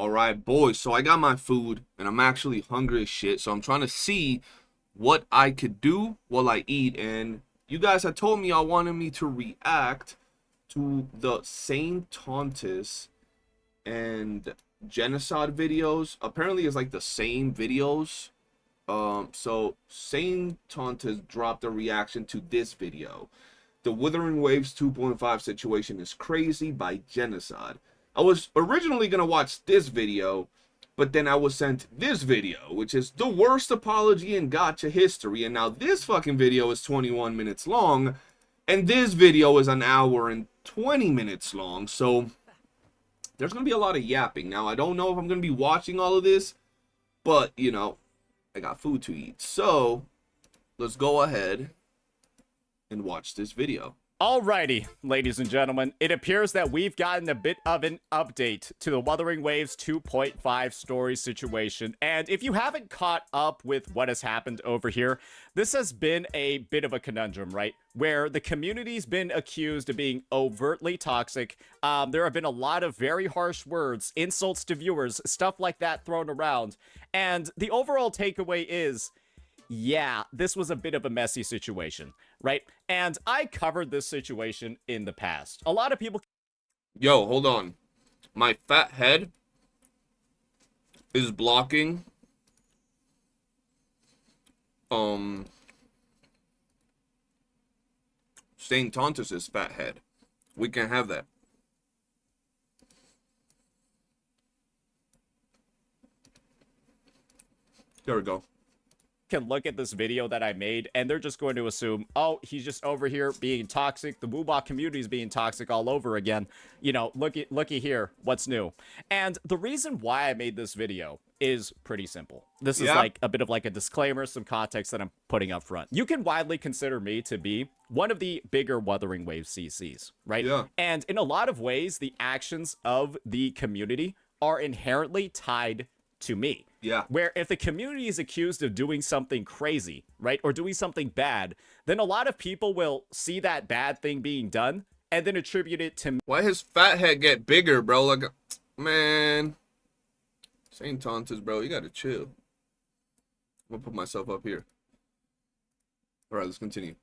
Alright, boys, so I got my food, and I'm actually hungry as shit, so I'm trying to see what I could do while I eat, and you guys had told me y'all wanted me to react to the Saintontas and Jenazad videos. Apparently it's like the same videos. So Saintontas dropped a reaction to this video. The Wuthering Waves 2.5 situation is crazy by Jenazad. I was originally gonna watch this video, but then I was sent this video, which is the worst apology in gacha history, and now this fucking video is 21 minutes long, and this video is an hour and 20 minutes long, so there's gonna be a lot of yapping. Now, I don't know if I'm gonna be watching all of this, but, you know, I got food to eat, so let's go ahead and watch this video. Alrighty, ladies and gentlemen, it appears that we've gotten a bit of an update to the Wuthering Waves 2.5 story situation, and if you haven't caught up with what has happened over here, this has been a bit of a conundrum, right? Where the community's been accused of being overtly toxic. There have been a lot of very harsh words, insults to viewers, stuff like that thrown around, and the overall takeaway is, yeah, this was a bit of a messy situation, right? And I covered this situation in the past. A lot of people... Yo, hold on. My fat head is blocking Saintontas' fat head. We can't have that. There we go. Can look at this video that I made and they're just going to assume, oh, he's just over here being toxic. The Wuwa community is being toxic all over again. You know, looky here, what's new? And the reason why I made this video is pretty simple. This is like a bit of like a disclaimer, some context that I'm putting up front. You can widely consider me to be one of the bigger Wuthering Waves CCs, right? Yeah. And in a lot of ways, the actions of the community are inherently tied to me. Yeah. Where if the community is accused of doing something crazy, right, or doing something bad, then a lot of people will see that bad thing being done and then attribute it to me. Why his fat head get bigger, bro? Like, man. Saintontas, bro, you gotta chill. I'm gonna put myself up here. Alright, let's continue.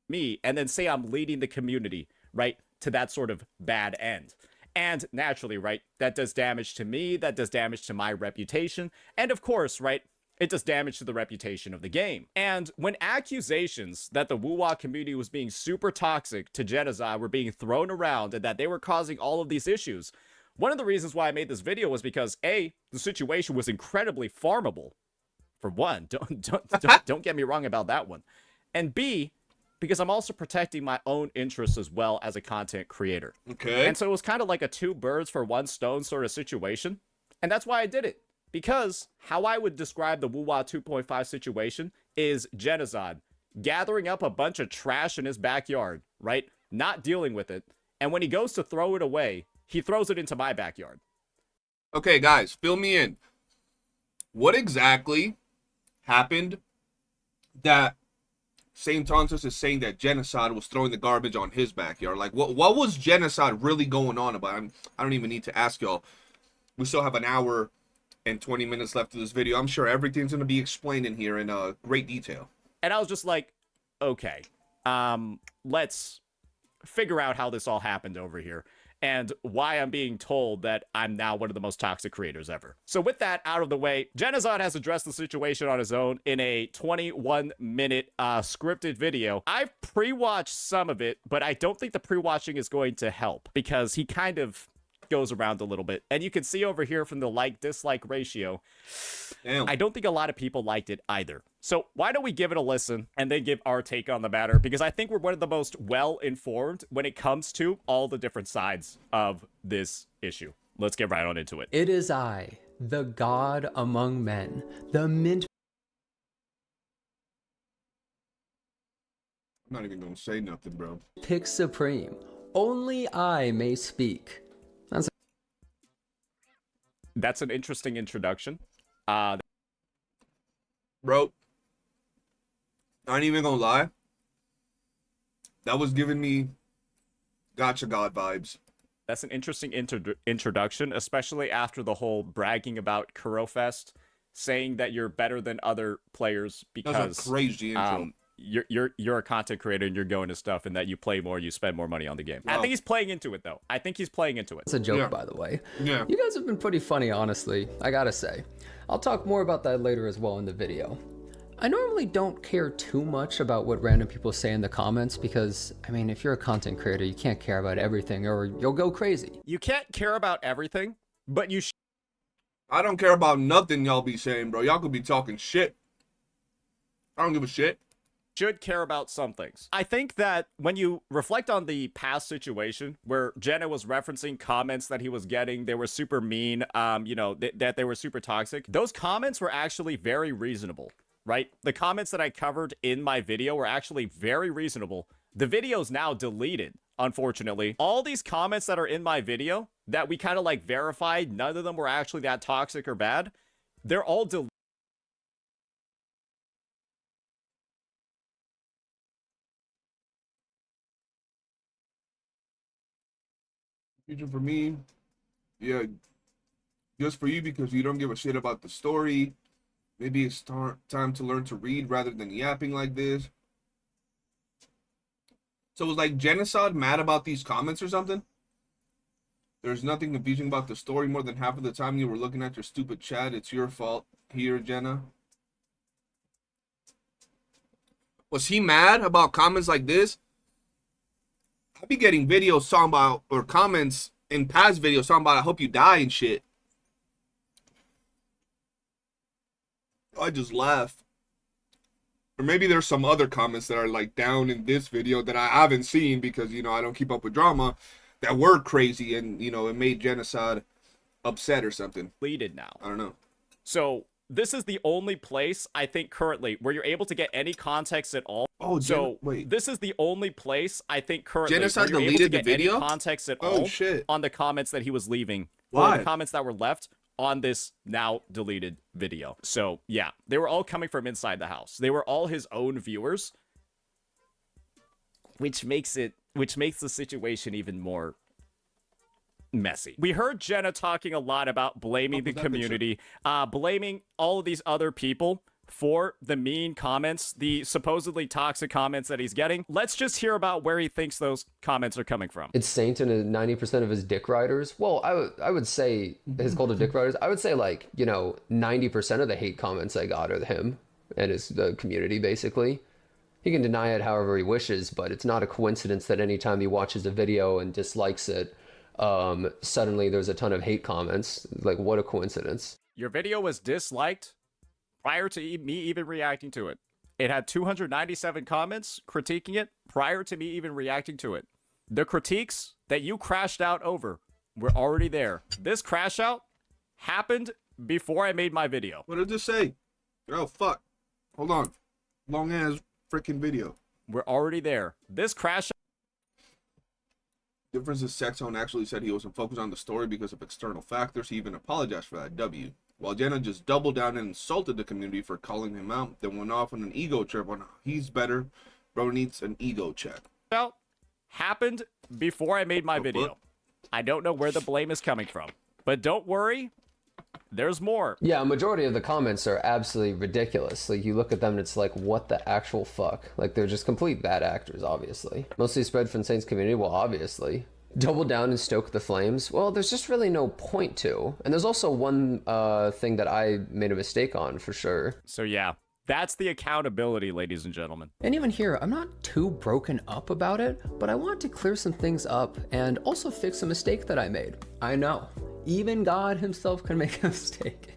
Me, and then say I'm leading the community, right, to that sort of bad end. And naturally, right, that does damage to me, that does damage to my reputation, and of course, right, it does damage to the reputation of the game. And when accusations that the Wuwa community was being super toxic to Jenazad were being thrown around and that they were causing all of these issues, one of the reasons why I made this video was because A, the situation was incredibly farmable. For one, don't get me wrong about that one. And B, because I'm also protecting my own interests as well as a content creator. Okay. And so it was kind of like a two birds for one stone sort of situation. And that's why I did it. Because how I would describe the Wuwa 2.5 situation is Jenazad gathering up a bunch of trash in his backyard, right? Not dealing with it. And when he goes to throw it away, he throws it into my backyard. Okay, guys, fill me in. What exactly happened that Saintontas is saying that Jenazad was throwing the garbage on his backyard? Like, what was Jenazad really going on about? I don't even need to ask y'all. We still have an hour and 20 minutes left of this video. I'm sure everything's going to be explained in here in great detail. And I was just like, okay, let's figure out how this all happened over here and why I'm being told that I'm now one of the most toxic creators ever. So with that out of the way, Jenazad has addressed the situation on his own in a 21-minute scripted video. I've pre-watched some of it, but I don't think the pre-watching is going to help because he kind of goes around a little bit. And you can see over here from the like-dislike ratio, Damn. I don't think a lot of people liked it either. So why don't we give it a listen and then give our take on the matter? Because I think we're one of the most well-informed when it comes to all the different sides of this issue. Let's get right on into it. It is I, the God among men, the mint. I'm not even going to say nothing, bro. Pick supreme. Only I may speak. That's an interesting introduction. Bro, I ain't even gonna lie. That was giving me Gacha God vibes. That's an interesting introduction, especially after the whole bragging about Kurofest, saying that you're better than other players because That's a crazy intro. you're a content creator and you're going to stuff and that you play more, you spend more money on the game. Wow. I think he's playing into it though. I think he's playing into it. It's a joke, Yeah. by the way. Yeah. You guys have been pretty funny, honestly, I gotta say. I'll talk more about that later as well in the video. I normally don't care too much about what random people say in the comments because, I mean, if you're a content creator, you can't care about everything or you'll go crazy. You can't care about everything, but you I don't care about nothing y'all be saying, bro. Y'all could be talking shit. I don't give a shit. should care about some things. I think that when you reflect on the past situation where Jenna was referencing comments that he was getting, they were super mean, you know, that they were super toxic. Those comments were actually very reasonable, right? The comments that I covered in my video were actually very reasonable. The video's now deleted, unfortunately. All these comments that are in my video that we kind of like verified, none of them were actually that toxic or bad. They're all deleted. Future for me, yeah, just for you because you don't give a shit about the story. Maybe it's time to learn to read rather than yapping like this. So was like Jenazad mad about these comments or something? There's nothing confusing about the story. More than half of the time you were looking at your stupid chat. It's your fault here, Jenna. Was he mad about comments like this? I be getting videos talking about, or comments in past videos talking about I hope you die and shit. I just laugh. Or maybe there's some other comments that are like down in this video that I haven't seen because, you know, I don't keep up with drama, that were crazy and, you know, it made Jenazad upset or something. Deleted now. I don't know. So this is the only place I think currently where you're able to get any context at all. Oh, so wait. this is the only place I think currently Jenazad where you're able to deleted the get video? any context at Oh, all shit. on the comments that he was leaving. Why? Or the comments that were left on this now deleted video. So yeah, they were all coming from inside the house. They were all his own viewers, which makes the situation even more messy. We heard Jenna talking a lot about blaming the community, blaming all of these other people for the mean comments, the supposedly toxic comments that he's getting. Let's just hear about where he thinks those comments are coming from. It's Saint and 90% of his dick riders. Well, I would say his cult of dick riders. I would say like, you know, 90% of the hate comments I got are him and the community basically. He can deny it however he wishes, but it's not a coincidence that anytime he watches a video and dislikes it, suddenly there's a ton of hate comments. Like, what a coincidence. Your video was disliked prior to me even reacting to it. It had 297 comments critiquing it prior to me even reacting to it. The critiques that you crashed out over were already there. This crash out happened before I made my video. What did this say? Oh, fuck. Hold on. Long ass freaking video. We're already there. This crash Difference is Sexton actually said he wasn't focused on the story because of external factors. He even apologized for that W. While Jenna just doubled down and insulted the community for calling him out, then went off on an ego trip on how he's better. Bro needs an ego check. out happened before I made my video. I don't know where the blame is coming from. But don't worry, there's more. Yeah, a majority of the comments are absolutely ridiculous. Like, you look at them and it's like, what the actual fuck? Like, they're just complete bad actors, obviously. Mostly spread from Saint's community, well, obviously. Double down and stoke the flames? Well, there's just really no point to. And there's also one thing that I made a mistake on, for sure. So yeah, that's the accountability, ladies and gentlemen. And even here, I'm not too broken up about it, but I want to clear some things up and also fix a mistake that I made. I know. Even God himself can make a mistake.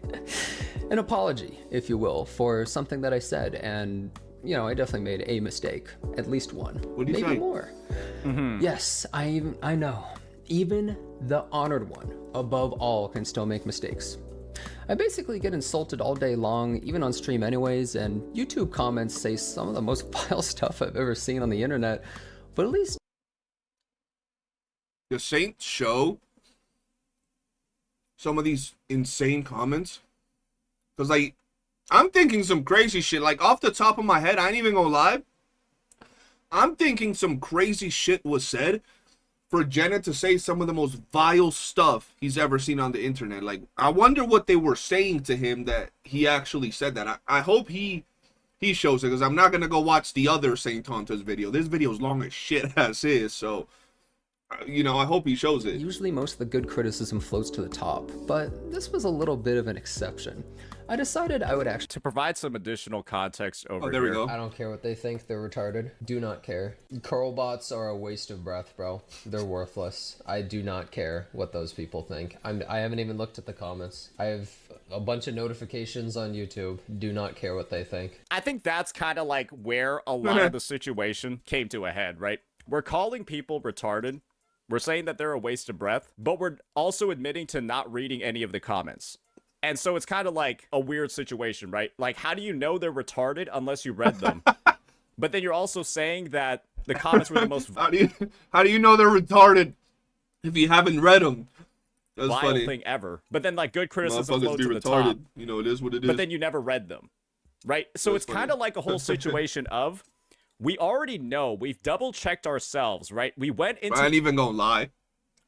An apology, if you will, for something that I said. And, you know, I definitely made a mistake. At least one. What did you maybe say? More. Yes, I know. Even the honored one, above all, can still make mistakes. I basically get insulted all day long, even on stream anyways, and YouTube comments say some of the most vile stuff I've ever seen on the internet, but at least Does Saint show some of these insane comments? Because, like, I'm thinking some crazy shit. Like, off the top of my head, I ain't even gonna lie. I'm thinking some crazy shit was said. for Jenna to say some of the most vile stuff he's ever seen on the internet. Like, I wonder what they were saying to him that he actually said that. I hope he shows it, because I'm not gonna go watch the other Saintontas video. This video is long as shit as is, so you know, I hope he shows it. Usually most of the good criticism floats to the top, but this was a little bit of an exception. I decided I would actually... To provide some additional context over there we here. go. I don't care what they think, they're retarded. Do not care. Curl bots are a waste of breath, bro. They're worthless. I do not care what those people think. I haven't even looked at the comments. I have a bunch of notifications on YouTube. Do not care what they think. I think that's kind of like where a lot of the situation came to a head, right? We're calling people retarded. We're saying that they're a waste of breath, but we're also admitting to not reading any of the comments. And so it's kind of like a weird situation, right? Like, how do you know they're retarded unless you read them? But then you're also saying that the comments were the most how do you know they're retarded if you haven't read them? That's vile funny. thing ever. But then, like, good criticism Motherfuckers floats be to the retarded. top. You know, it is what it is. But then you never read them, right? So That's it's kind of like a whole situation of, we already know, we've double checked ourselves, right? We went into... I ain't even gonna lie.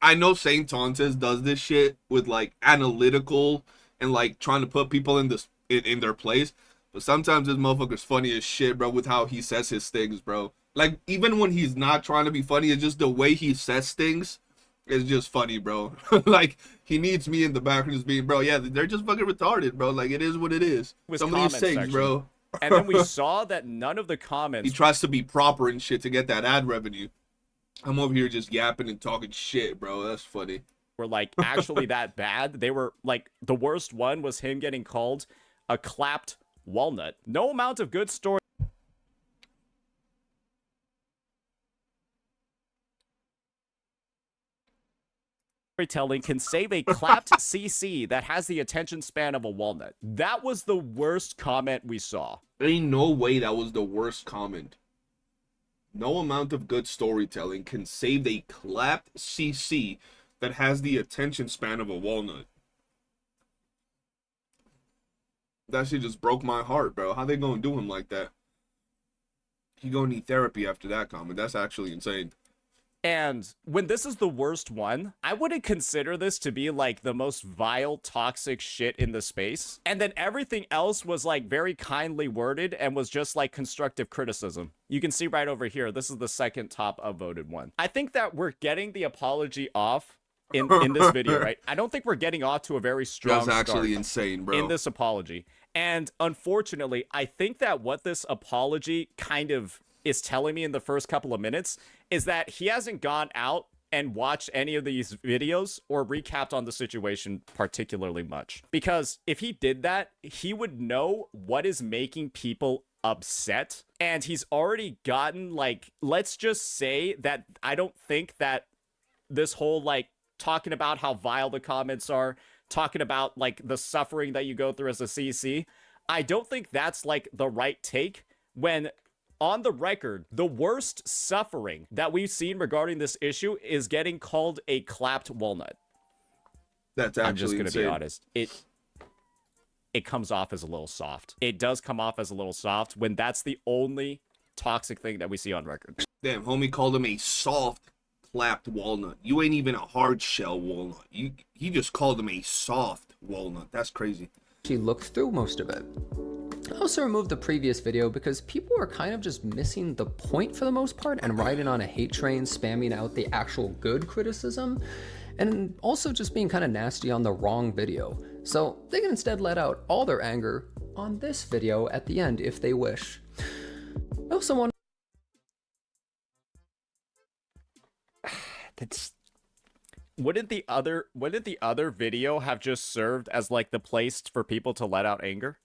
I know Saintontas does this shit with like analytical and like trying to put people in this in their place. But sometimes this motherfucker's funny as shit, bro, with how he says his things, bro. Like, even when he's not trying to be funny, it's just the way he says things is just funny, bro. Like, he needs me in the background just being, bro, yeah, they're just fucking retarded, bro. Like, it is what it is. Some of these things, section. bro. And then we saw that none of the comments... He tries to be proper and shit to get that ad revenue. I'm over here just yapping and talking shit, bro. That's funny. were like actually that bad. They were like, the worst one was him getting called a clapped walnut. No amount of good storytelling can save a clapped CC that has the attention span of a walnut. That was the worst comment we saw. There ain't no way that was the worst comment. No amount of good storytelling can save a clapped CC that has the attention span of a walnut. That shit just broke my heart, bro. How they gonna do him like that? He gonna need therapy after that comment. That's actually insane. And when this is the worst one, I wouldn't consider this to be like the most vile, toxic shit in the space. And then everything else was like very kindly worded and was just like constructive criticism. You can see right over here, this is the second top upvoted one. I think that we're getting the apology off in this video, right? I don't think we're getting off to a very strong That's actually start insane, bro. in this apology. And unfortunately, I think that what this apology kind of is telling me in the first couple of minutes is that he hasn't gone out and watched any of these videos or recapped on the situation particularly much. Because if he did that, he would know what is making people upset. And he's already gotten, like, let's just say that I don't think that this whole, like, talking about how vile the comments are, talking about, like, the suffering that you go through as a CC, I don't think that's, like, the right take when... On the record, the worst suffering that we've seen regarding this issue is getting called a clapped walnut. That's actually I'm just going to be honest. It comes off as a little soft. It does come off as a little soft when that's the only toxic thing that we see on record. Damn, homie called him a soft clapped walnut. You ain't even a hard shell walnut. He just called him a soft walnut. That's crazy. She looked through most of it. I also removed the previous video because people are kind of just missing the point for the most part and riding on a hate train, spamming out the actual good criticism, and also just being kind of nasty on the wrong video. So they can instead let out all their anger on this video at the end if they wish. I also want Wouldn't the other video have just served as like the place for people to let out anger?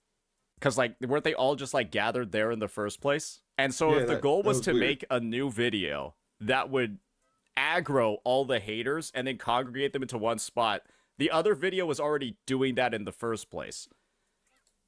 Because, like, weren't they all just, like, gathered there in the first place? And so if the goal was to make a new video that would aggro all the haters and then congregate them into one spot, the other video was already doing that in the first place.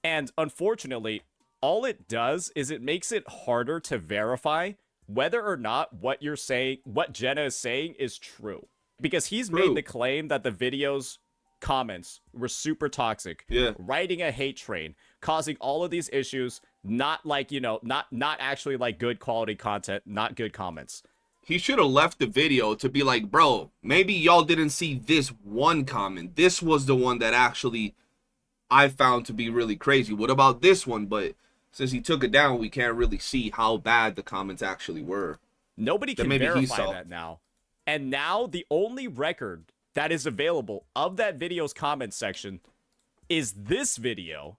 And unfortunately, all it does is it makes it harder to verify whether or not what you're saying, what Jenna is saying is true. Because he's made the claim that the video's comments were super toxic, writing a hate train, causing all of these issues, not like, you know, not actually like good quality content, not good comments. he should have left the video to be like, bro, maybe y'all didn't see this one comment. This was the one that actually I found to be really crazy. What about this one? But since he took it down, we can't really see how bad the comments actually were. Nobody can maybe he verify saw. that now. And now the only record that is available of that video's comment section is this video,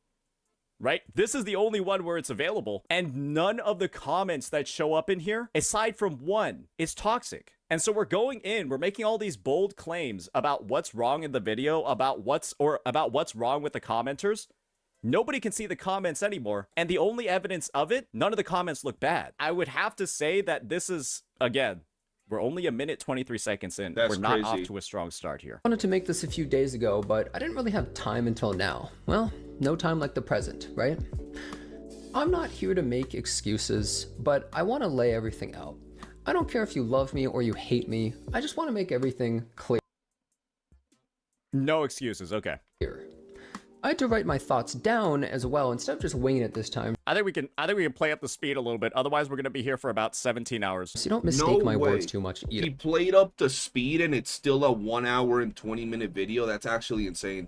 right? This is the only one where it's available. And none of the comments that show up in here, aside from one, is toxic. And so we're going in, we're making all these bold claims about what's wrong in the video, about what's wrong with the commenters. Nobody can see the comments anymore, and the only evidence of it, none of the comments look bad. I would have to say that this is, again, we're only a minute 23 seconds in. That's we're not crazy. off to a strong start here. I wanted to make this a few days ago, but I didn't really have time until now. Well, no time like the present, right? I'm not here to make excuses, but I want to lay everything out. I don't care if you love me or you hate me. I just want to make everything clear. No excuses, okay. I had to write my thoughts down as well instead of just winging it this time. I think we can play up the speed a little bit. Otherwise, we're going to be here for about 17 hours. So you don't mistake my way. words too much either. He played up the speed and it's still a 1 hour and 20-minute video. That's actually insane.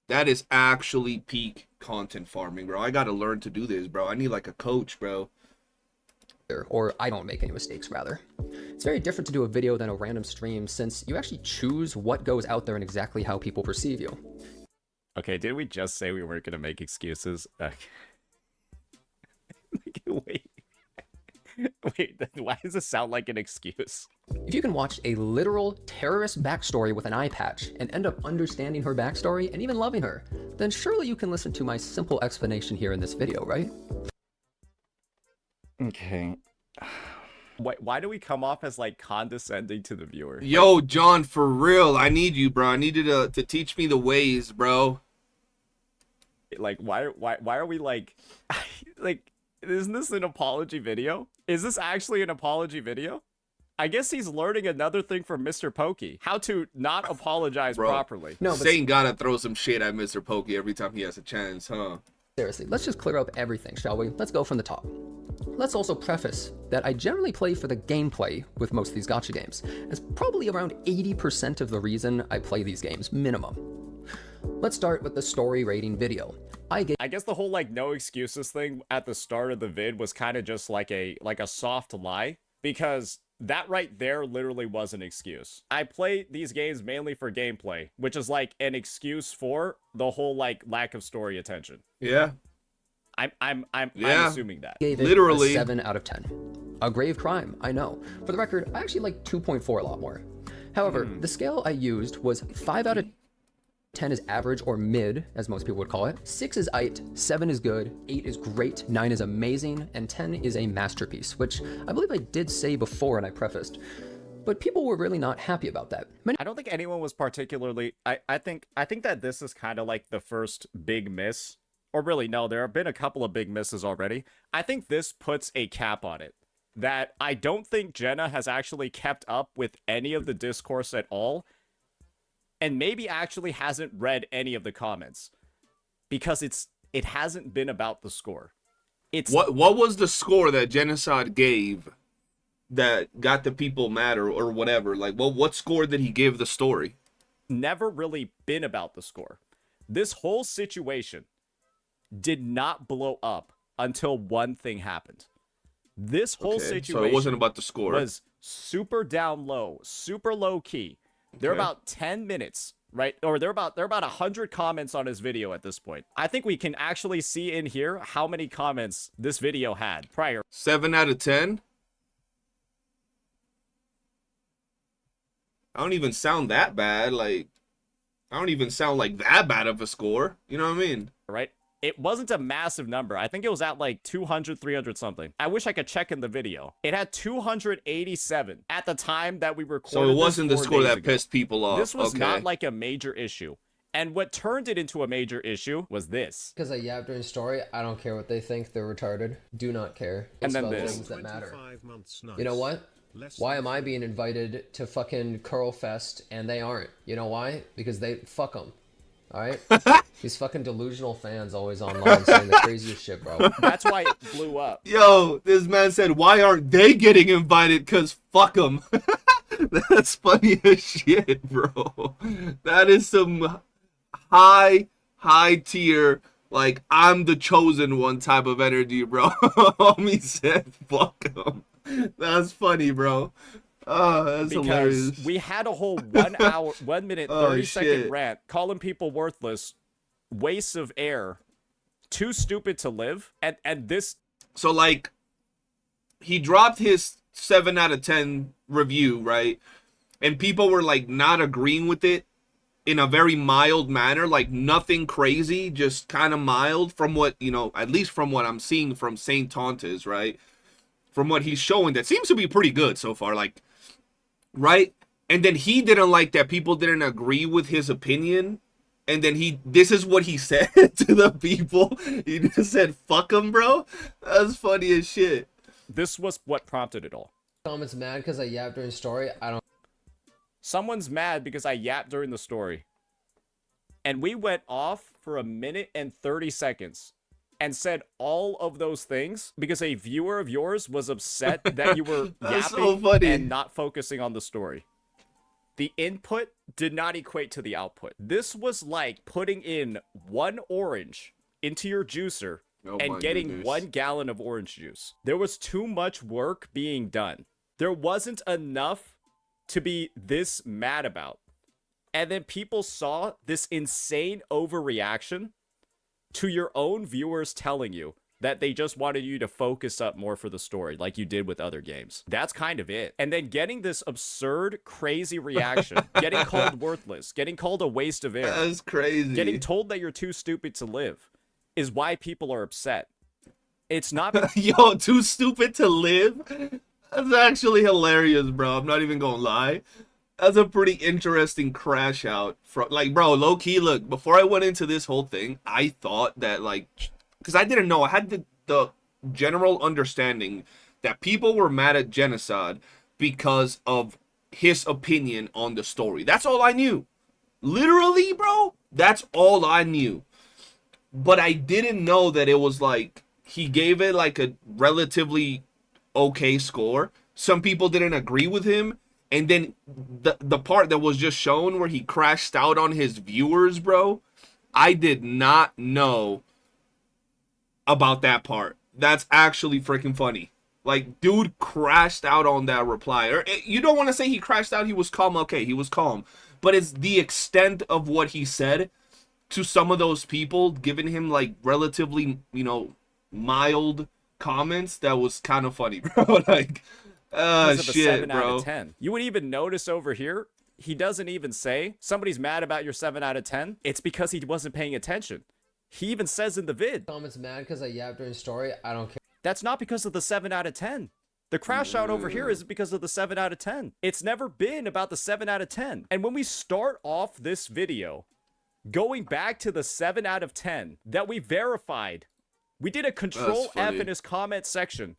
That is actually peak content farming, bro. I gotta learn to do this, bro. I need like a coach, bro. Or I don't make any mistakes, rather. It's very different to do a video than a random stream since you actually choose what goes out there and exactly how people perceive you. Okay, did we just say we weren't going to make excuses? Wait. Wait, why does this sound like an excuse? If you can watch a literal terrorist backstory with an eye patch and end up understanding her backstory and even loving her, then surely you can listen to my simple explanation here in this video, right? Okay. Why do we come off as like condescending to the viewer? Yo, John, for real, I need you, bro. I need you to teach me the ways, bro. Like, why are we like, like, isn't this an apology video? Is this actually an apology video? I guess he's learning another thing from Mr. Pokey. How to not apologize properly. No, but Saint gotta throw some shit at Mr. Pokey every time he has a chance, huh? seriously, let's just clear up everything, shall we? Let's go from the top. Let's also preface that I generally play for the gameplay with most of these gacha games. It's probably around 80% of the reason I play these games, minimum. Let's start with the story rating video. I guess the whole like no excuses thing at the start of the vid was kind of just like a soft lie, because that right there literally was an excuse. I play these games mainly for gameplay, which is like an excuse for the whole like lack of story attention. Yeah. I'm assuming that. gave it Literally. a 7 out of 10. A grave crime, I know. For the record, I actually like 2.4 a lot more. However, the scale I used was 5 out of 10 is average or mid, as most people would call it. 6 is ite, 7 is good, 8 is great, 9 is amazing, and 10 is a masterpiece, which I believe I did say before and I prefaced. But people were really not happy about that. I don't think anyone was particularly. I think that this is kind of like the first big miss. Or really, no, there have been a couple of big misses already. I think this puts a cap on it. That I don't think Jenna has actually kept up with any of the discourse at all. And maybe actually hasn't read any of the comments. Because it hasn't been about the score. What was the score that Jenazad gave that got the people mad or whatever? Like, what score did he give the story? Never really been about the score. This whole situation did not blow up until one thing happened. This whole situation so it wasn't about the score. Was super down low, super low key. They're about 10 minutes, right? Or they're about 100 comments on his video at this point. I think we can actually see in here how many comments this video had prior. 7 out of 10? I don't even sound that bad. Like, I don't even sound like that bad of a score. You know what I mean? Right? It wasn't a massive number. I think it was at like 200, 300 something. I wish I could check in the video. It had 287 at the time that we recorded. So it wasn't the this 4 score days that ago. pissed people off. This was okay. not like a major issue. And what turned it into a major issue was this. Because I yapped during story, I don't care what they think, they're retarded. Do not care. And It's then about this. things that matter. You know what? Why am I being invited to fucking Curl Fest and they aren't? You know why? Because they fuck them. All right. These fucking delusional fans always online saying the craziest shit, bro. That's why it blew up. Yo, this man said, why aren't they getting invited? Cause fuck them. That's funny as shit, bro. That is some high tier, like I'm the chosen one type of energy, bro. Homie said, fuck them. That's funny, bro. Oh, that's Because hilarious. we had a whole 1 hour, 1 minute, Oh, 30-second shit. rant calling people worthless, wastes of air, too stupid to live, and this. So like, he dropped his 7 out of 10 review, right? And people were like not agreeing with it in a very mild manner, like nothing crazy, just kind of mild from what, you know, at least from what I'm seeing from Saintontas, right? From what he's showing, that seems to be pretty good so far, like, right? And then he didn't like that people didn't agree with his opinion. And then this is what he said to the people. He just said, fuck him, bro. That's funny as shit. This was what prompted it all. Comments mad because I yapped during story. I don't. Someone's mad because I yapped during the story. And we went off for 1 minute and 30 seconds and said all of those things because a viewer of yours was upset that you were That's yapping so funny. and not focusing on the story. The input did not equate to the output. This was like putting in 1 orange into your juicer Oh and my getting goodness. 1 gallon of orange juice. There was too much work being done. There wasn't enough to be this mad about. And then people saw this insane overreaction to your own viewers telling you that they just wanted you to focus up more for the story like you did with other games. That's kind of it. And then getting this absurd, crazy reaction, getting called worthless, getting called a waste of air, That's crazy. getting told that you're too stupid to live is why people are upset. It's not Yo, too stupid to live? That's actually hilarious, bro. I'm not even gonna lie. That's a pretty interesting crash out. Like, bro, low key, look, before I went into this whole thing, I thought that, like, because I didn't know, I had the general understanding that people were mad at Jenazad because of his opinion on the story. That's all I knew. Literally, bro, that's all I knew. But I didn't know that it was like, he gave it like a relatively okay score. Some people didn't agree with him. And then the part that was just shown where he crashed out on his viewers, bro, I did not know about that part. That's actually freaking funny. Like, dude crashed out on that reply. Or you don't want to say he crashed out, he was calm. Okay, he was calm. But it's the extent of what he said to some of those people, giving him like relatively, you know, mild comments that was kind of funny, bro. Like, because of a shit, 7 bro. out of 10. You would even notice over here, he doesn't even say somebody's mad about your 7 out of 10. It's because he wasn't paying attention. He even says in the vid, Comments mad because I yapped during story. I don't care. that's not because of the 7 out of 10. The crash out over here isn't because of the 7 out of 10. It's never been about the 7 out of 10. And when we start off this video, going back to the 7 out of 10 that we verified, we did a control F in his comment section,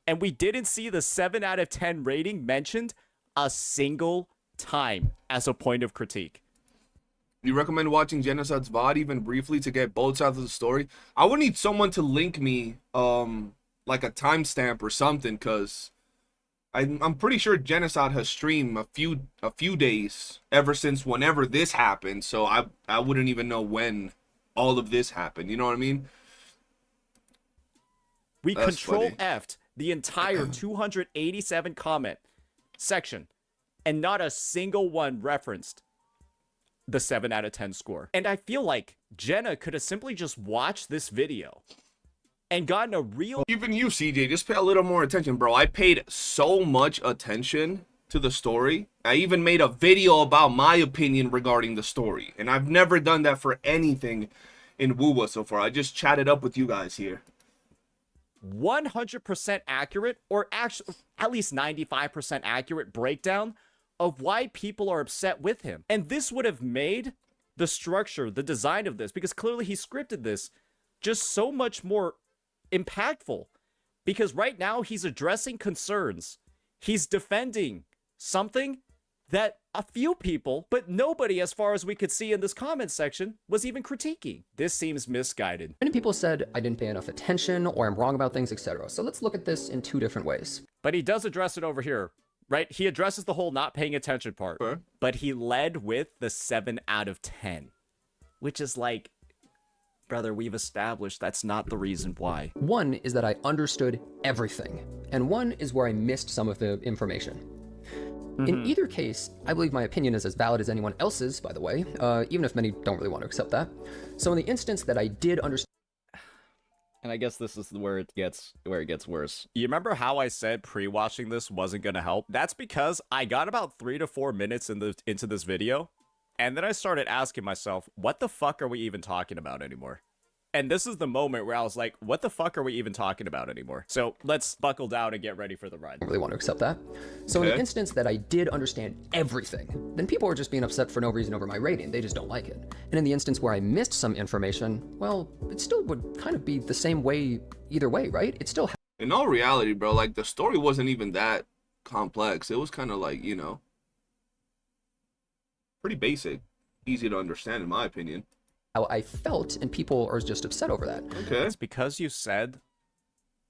and we didn't see the 7 out of 10 rating mentioned a single time as a point of critique. You recommend watching Jenazad's VOD even briefly to get both sides of the story? I would need someone to link me, like a timestamp or something, because I'm pretty sure Jenazad has streamed a few days ever since whenever this happened. So I wouldn't even know when all of this happened. You know what I mean? We That's control funny. F'd the entire 287 comment section, and not a single one referenced the 7 out of 10 score. And I feel like Jenna could have simply just watched this video and gotten a real... Even you, CJ, just pay a little more attention, bro. I paid so much attention to the story. I even made a video about my opinion regarding the story. And I've never done that for anything in Wuwa so far. I just chatted up with you guys here. 100% accurate, or actually at least 95% accurate breakdown of why people are upset with him. And this would have made the structure, the design of this, because clearly he scripted this, just so much more impactful. Because right now he's addressing concerns. He's defending something that a few people, but nobody as far as we could see in this comment section, was even critiquing. This seems misguided. Many people said I didn't pay enough attention or I'm wrong about things, etc. So let's look at this in two different ways. But he does address it over here, right? He addresses the whole not paying attention part. Sure. But he led with the 7 out of 10, which is like, brother, we've established that's not the reason why. One is that I understood everything, and one is where I missed some of the information. In either case, I believe my opinion is as valid as anyone else's, by the way, even if many don't really want to accept that. So in the instance that I did understand, and I guess this is where it gets worse. You remember how I said pre-watching this wasn't gonna help? That's because I got about 3 to 4 minutes into this video, and then I started asking myself, what the fuck are we even talking about anymore? And this is the moment where I was like, what the fuck are we even talking about anymore? So let's buckle down and get ready for the ride. I don't really want to accept that. So in the instance that I did understand everything, then people are just being upset for no reason over my rating. They just don't like it. And in the instance where I missed some information, well, it still would kind of be the same way either way, right? It still In all reality, bro, like the story wasn't even that complex. It was kind of like, you know, pretty basic, easy to understand in my opinion. how I felt, and people are just upset over that. Okay. It's because you said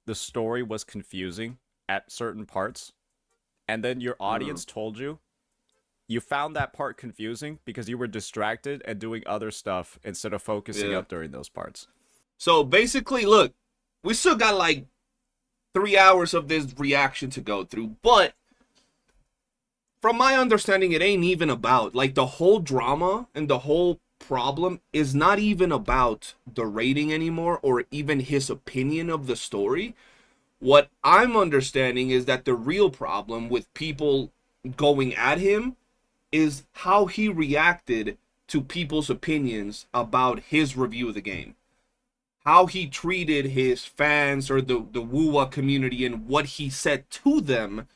the story was confusing at certain parts, and then your audience told you found that part confusing because you were distracted and doing other stuff instead of focusing up during those parts. So basically, look, we still got like 3 hours of this reaction to go through, but from my understanding, it ain't even about, like, the whole drama and the whole problem is not even about the rating anymore or even his opinion of the story. What I'm understanding is that the real problem with people going at him is how he reacted to people's opinions about his review of the game. How he treated his fans or the Wuwa community and what he said to them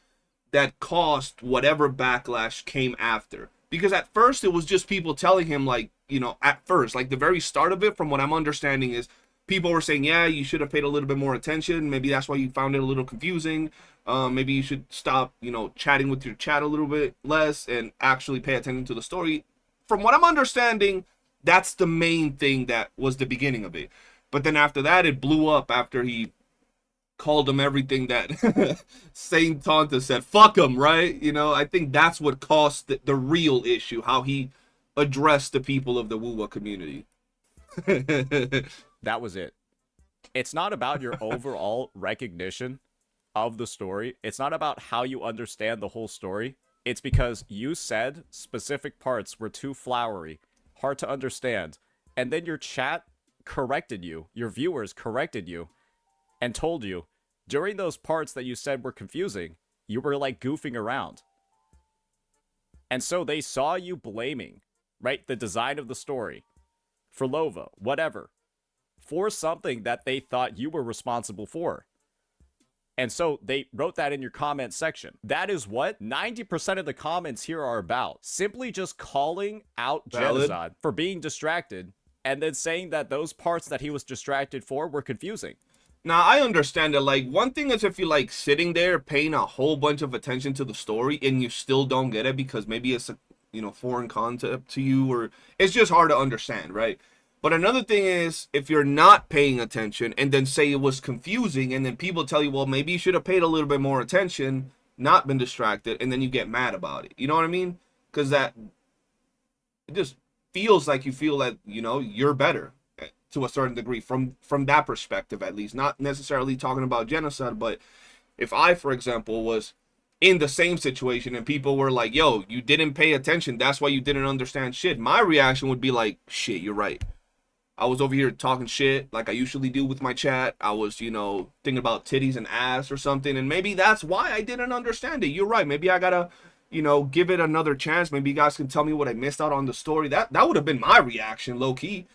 that caused whatever backlash came after. Because at first it was just people telling him, like, you know, at first, like the very start of it, from what I'm understanding, is people were saying, yeah, you should have paid a little bit more attention. Maybe that's why you found it a little confusing. Maybe you should stop, you know, chatting with your chat a little bit less and actually pay attention to the story. From what I'm understanding, that's the main thing that was the beginning of it. But then after that, it blew up after he called him everything that Saintontas said. Fuck him, right? You know, I think that's what caused the real issue, how he addressed the people of the Wuwa community. That was it. It's not about your overall recognition of the story. It's not about how you understand the whole story. It's because you said specific parts were too flowery, hard to understand, and then your chat corrected you, your viewers corrected you, and told you during those parts that you said were confusing, you were like goofing around. And so they saw you blaming, right, the design of the story, for Lova, whatever, for something that they thought you were responsible for. And so they wrote that in your comment section. That is what 90% of the comments here are about. Simply just calling out Jenazad for being distracted and then saying that those parts that he was distracted for were confusing. Now, I understand that, like, one thing is if you're, like, sitting there paying a whole bunch of attention to the story and you still don't get it because maybe it's a, you know, foreign concept to you, or it's just hard to understand, right? But another thing is if you're not paying attention and then say it was confusing and then people tell you, well, maybe you should have paid a little bit more attention, not been distracted, and then you get mad about it. You know what I mean? Because that, it just feels like you feel that, you know, you're better to a certain degree from that perspective, at least. Not necessarily talking about Jenazad, but if I, for example, was in the same situation and people were like, yo, you didn't pay attention, that's why you didn't understand shit, my reaction would be like, shit, you're right. I was over here talking shit like I usually do with my chat. I was, you know, thinking about titties and ass or something, and maybe that's why I didn't understand it. You're right. Maybe I gotta, you know, give it another chance. Maybe you guys can tell me what I missed out on the story. That would have been my reaction, low key.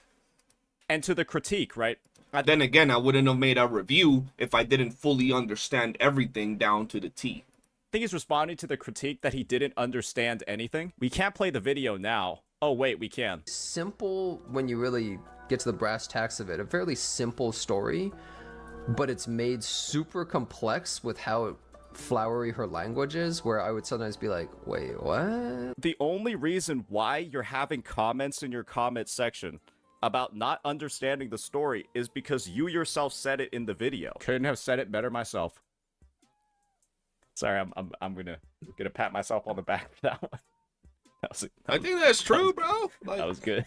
And to the critique, right? Then again, I wouldn't have made a review if I didn't fully understand everything down to the T. I think he's responding to the critique that he didn't understand anything. We can't play the video now. Oh, wait, we can. Simple when you really get to the brass tacks of it. A fairly simple story, but it's made super complex with how flowery her language is, where I would sometimes be like, wait, what? The only reason why you're having comments in your comment section about not understanding the story is because you yourself said it in the video. Couldn't have said it better myself. Sorry, I'm gonna pat myself on the back for that one. I think that's true, bro. Like, That was good.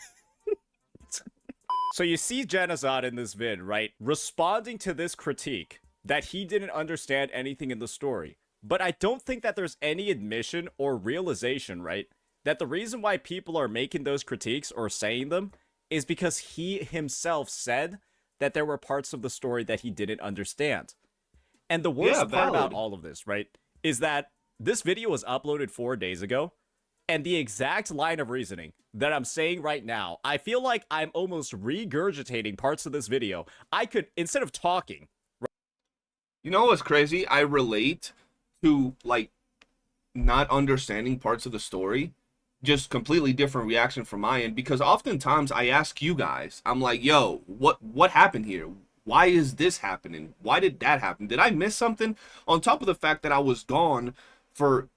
So you see Jenazad in this vid, right? Responding to this critique that he didn't understand anything in the story. But I don't think that there's any admission or realization, right? That the reason why people are making those critiques or saying them is because he himself said that there were parts of the story that he didn't understand. And the worst part about all of this, right, is that this video was uploaded 4 days ago, and the exact line of reasoning that I'm saying right now, I feel like I'm almost regurgitating parts of this video. I could, instead of talking... You know what's crazy? I relate to, like, not understanding parts of the story. Just completely different reaction from my end, because oftentimes I ask you guys, I'm like, yo, what happened here? Why is this happening? Why did that happen? Did I miss something? On top of the fact that I was gone for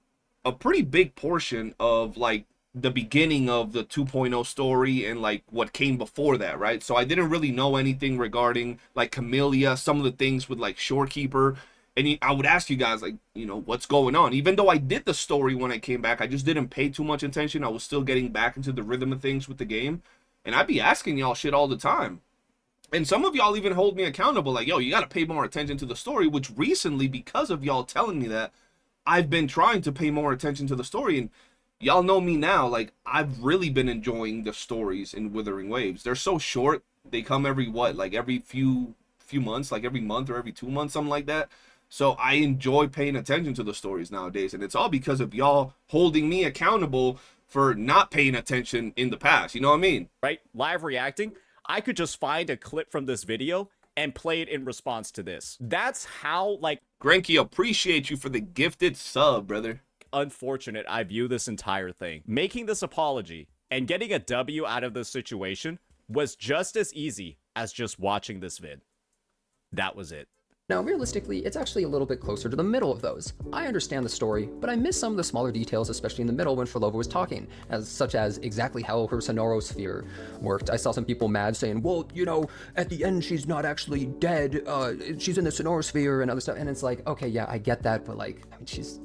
a pretty big portion of, like, the beginning of the 2.0 story and, like, what came before that, right? So I didn't really know anything regarding, like, Camellia, some of the things with, like, Shorekeeper. And I would ask you guys, like, you know, what's going on? Even though I did the story when I came back, I just didn't pay too much attention. I was still getting back into the rhythm of things with the game. And I'd be asking y'all shit all the time. And some of y'all even hold me accountable, like, yo, you got to pay more attention to the story, which recently, because of y'all telling me that, I've been trying to pay more attention to the story. And y'all know me now, like, I've really been enjoying the stories in Wuthering Waves. They're so short. They come every, like, every few months, like every month or every 2 months, something like that. So I enjoy paying attention to the stories nowadays, and it's all because of y'all holding me accountable for not paying attention in the past. You know what I mean? Right? Live reacting. I could just find a clip from this video and play it in response to this. That's how, like... Granky, appreciate you for the gifted sub, brother. Unfortunate I view this entire thing. Making this apology and getting a W out of this situation was just as easy as just watching this vid. That was it. Now, realistically, it's actually a little bit closer to the middle of those. I understand the story, but I miss some of the smaller details, especially in the middle when Filova was talking, such as exactly how her Sonorosphere worked. I saw some people mad saying, well, you know, at the end she's not actually dead, she's in the Sonorosphere and other stuff, and it's like, okay, yeah, I get that, but like, I mean, she's,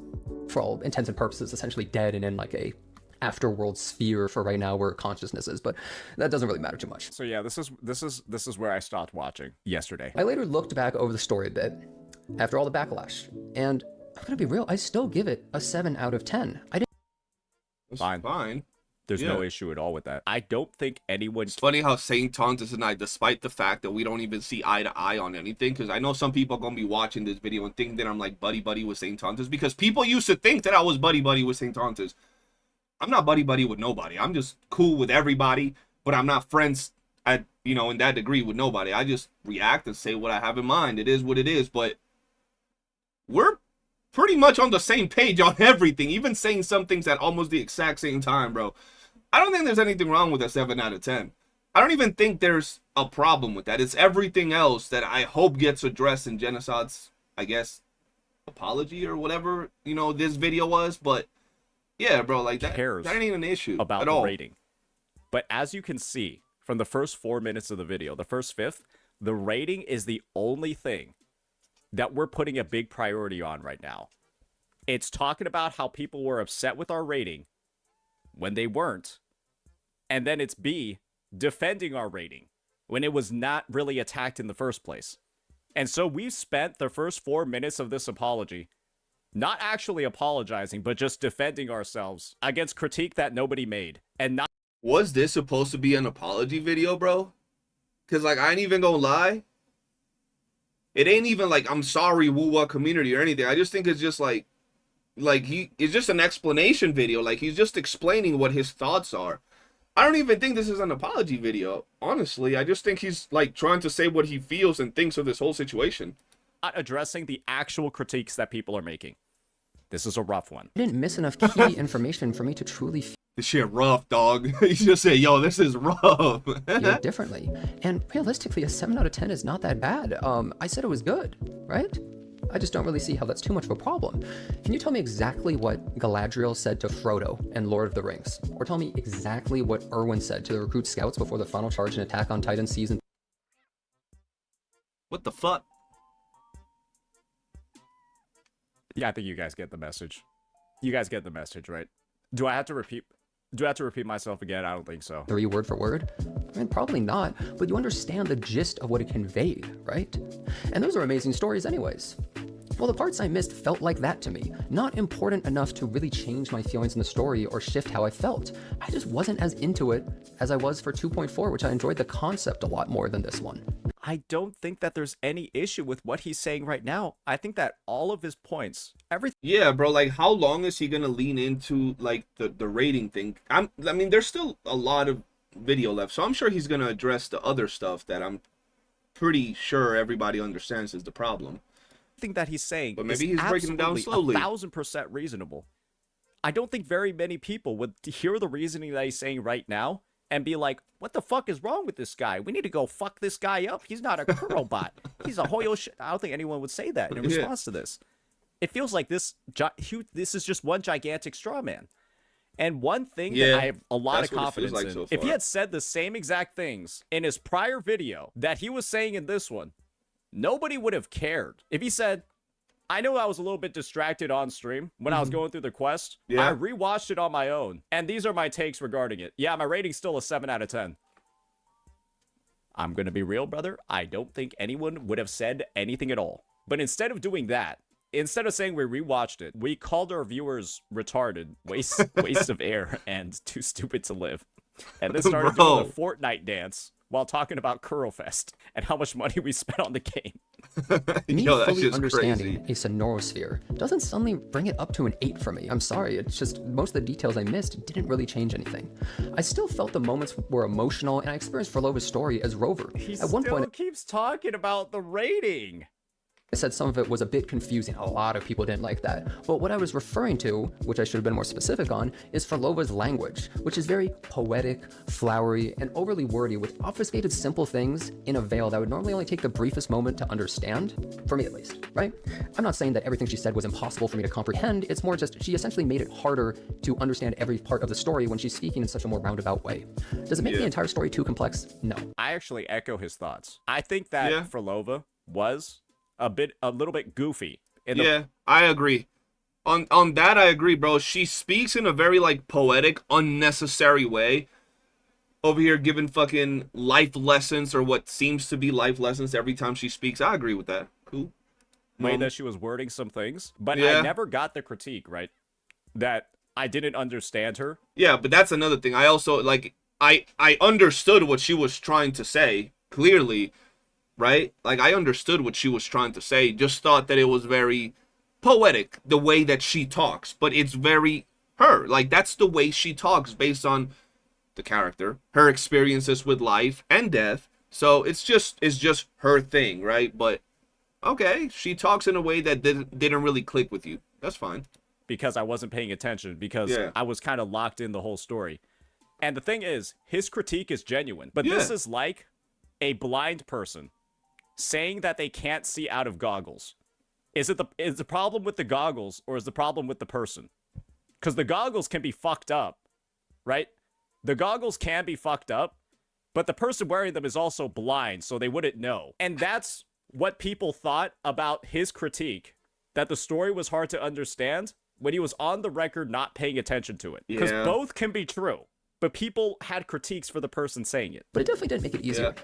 for all intents and purposes, essentially dead and in like a afterworld sphere for right now where consciousness is, but that doesn't really matter too much. So yeah, this is where I stopped watching yesterday. I later looked back over the story a bit after all the backlash, and I'm gonna be real, I still give it a 7 out of 10. I didn't. It's fine. There's no issue at all with that. I don't think anyone... It's funny how Saintontas and I, despite the fact that we don't even see eye to eye on anything, because I know some people are going to be watching this video and think that I'm like buddy-buddy with Saintontas, because people used to think that I was buddy-buddy with Saintontas. I'm not buddy-buddy with nobody. I'm just cool with everybody, but I'm not friends at, you know, in that degree with nobody. I just react and say what I have in mind. It is what it is, but we're pretty much on the same page on everything, even saying some things at almost the exact same time, bro. I don't think there's anything wrong with a 7 out of 10. I don't even think there's a problem with that. It's everything else that I hope gets addressed in Jenazad's, I guess, apology or whatever, you know, this video was, but yeah, bro, like that ain't even an issue about at the all. rating. But as you can see from the first 4 minutes of the video, the first fifth, the rating is the only thing that we're putting a big priority on right now. It's talking about how people were upset with our rating when they weren't. And then it's B, defending our rating when it was not really attacked in the first place. And so we've spent the first 4 minutes of this apology not actually apologizing, but just defending ourselves against critique that nobody made. And not... Was this supposed to be an apology video, bro? Because, like, I ain't even gonna lie. It ain't even like, I'm sorry, Wuwa community or anything. I just think it's just like it's just an explanation video. Like, he's just explaining what his thoughts are. I don't even think this is an apology video, honestly. I just think he's, like, trying to say what he feels and thinks of this whole situation. Not addressing the actual critiques that people are making. This is a rough one. I didn't miss enough key information for me to truly This shit rough, dog. You just say, yo, this is rough. feel differently. And realistically, a 7 out of 10 is not that bad. I said it was good, right? I just don't really see how that's too much of a problem. Can you tell me exactly what Galadriel said to Frodo in Lord of the Rings? Or tell me exactly what Erwin said to the recruit scouts before the final charge in Attack on Titan season? What the fuck? Yeah, I think you guys get the message. You guys get the message, right? Do I have to repeat myself again? I don't think so. 3 word for word? I mean, probably not, but you understand the gist of what it conveyed, right? And those are amazing stories anyways. Well, the parts I missed felt like that to me. Not important enough to really change my feelings in the story or shift how I felt. I just wasn't as into it as I was for 2.4, which I enjoyed the concept a lot more than this one. I don't think that there's any issue with what he's saying right now. I think that all of his points, everything. Yeah, bro, like how long is he gonna lean into like the rating thing? I mean, there's still a lot of video left, so I'm sure he's gonna address the other stuff that I'm pretty sure everybody understands is the problem. Thing that he's saying, but maybe he's breaking them down slowly. 1,000% reasonable. I don't think very many people would hear the reasoning that he's saying right now and be like, what the fuck is wrong with this guy? We need to go fuck this guy up. He's not a Kurobot. He's a Hoyo shit. I don't think anyone would say that in response to this. It feels like this is just one gigantic straw man. And one thing that I have a lot of confidence in, so if he had said the same exact things in his prior video that he was saying in this one, nobody would have cared. If he said, I know I was a little bit distracted on stream when I was going through the quest. Yeah. I rewatched it on my own, and these are my takes regarding it. Yeah, my rating's still a 7 out of 10. I'm going to be real, brother. I don't think anyone would have said anything at all. But instead of doing that, instead of saying we rewatched it, we called our viewers retarded, waste of air, and too stupid to live. And then started doing a Fortnite dance while talking about Kurofest and how much money we spent on the game. Me fully understanding a sonorosphere doesn't suddenly bring it up to an 8 for me. I'm sorry, it's just most of the details I missed didn't really change anything. I still felt the moments were emotional, and I experienced Frolova's story as Rover. At one point, keeps talking about the rating. I said some of it was a bit confusing. A lot of people didn't like that. But what I was referring to, which I should have been more specific on, is Frolova's language, which is very poetic, flowery, and overly wordy with obfuscated simple things in a veil that would normally only take the briefest moment to understand, for me at least, right? I'm not saying that everything she said was impossible for me to comprehend, it's more just she essentially made it harder to understand every part of the story when she's speaking in such a more roundabout way. Does it make the entire story too complex? No. I actually echo his thoughts. I think that Frolova was a little bit goofy. I agree. On that, I agree, bro. She speaks in a very, like, poetic, unnecessary way. Over here giving fucking life lessons, or what seems to be life lessons every time she speaks. I agree with that. Cool. Way that she was wording some things. But I never got the critique, right? That I didn't understand her. Yeah, but that's another thing. I also, like, I understood what she was trying to say, clearly. Right? Like, I understood what she was trying to say, just thought that it was very poetic, the way that she talks, but it's very her. Like, that's the way she talks based on the character, her experiences with life and death, so it's just her thing, right? But, okay, she talks in a way that didn't really click with you. That's fine. Because I wasn't paying attention, because I was kind of locked in the whole story. And the thing is, his critique is genuine, but this is like a blind person saying that they can't see out of goggles. Is the problem with the goggles, or is the problem with the person? Because the goggles can be fucked up, right? The goggles can be fucked up, but the person wearing them is also blind, so they wouldn't know. And that's what people thought about his critique, that the story was hard to understand, when he was on the record not paying attention to it. Because both can be true. But people had critiques for the person saying it. But it definitely didn't make it easier.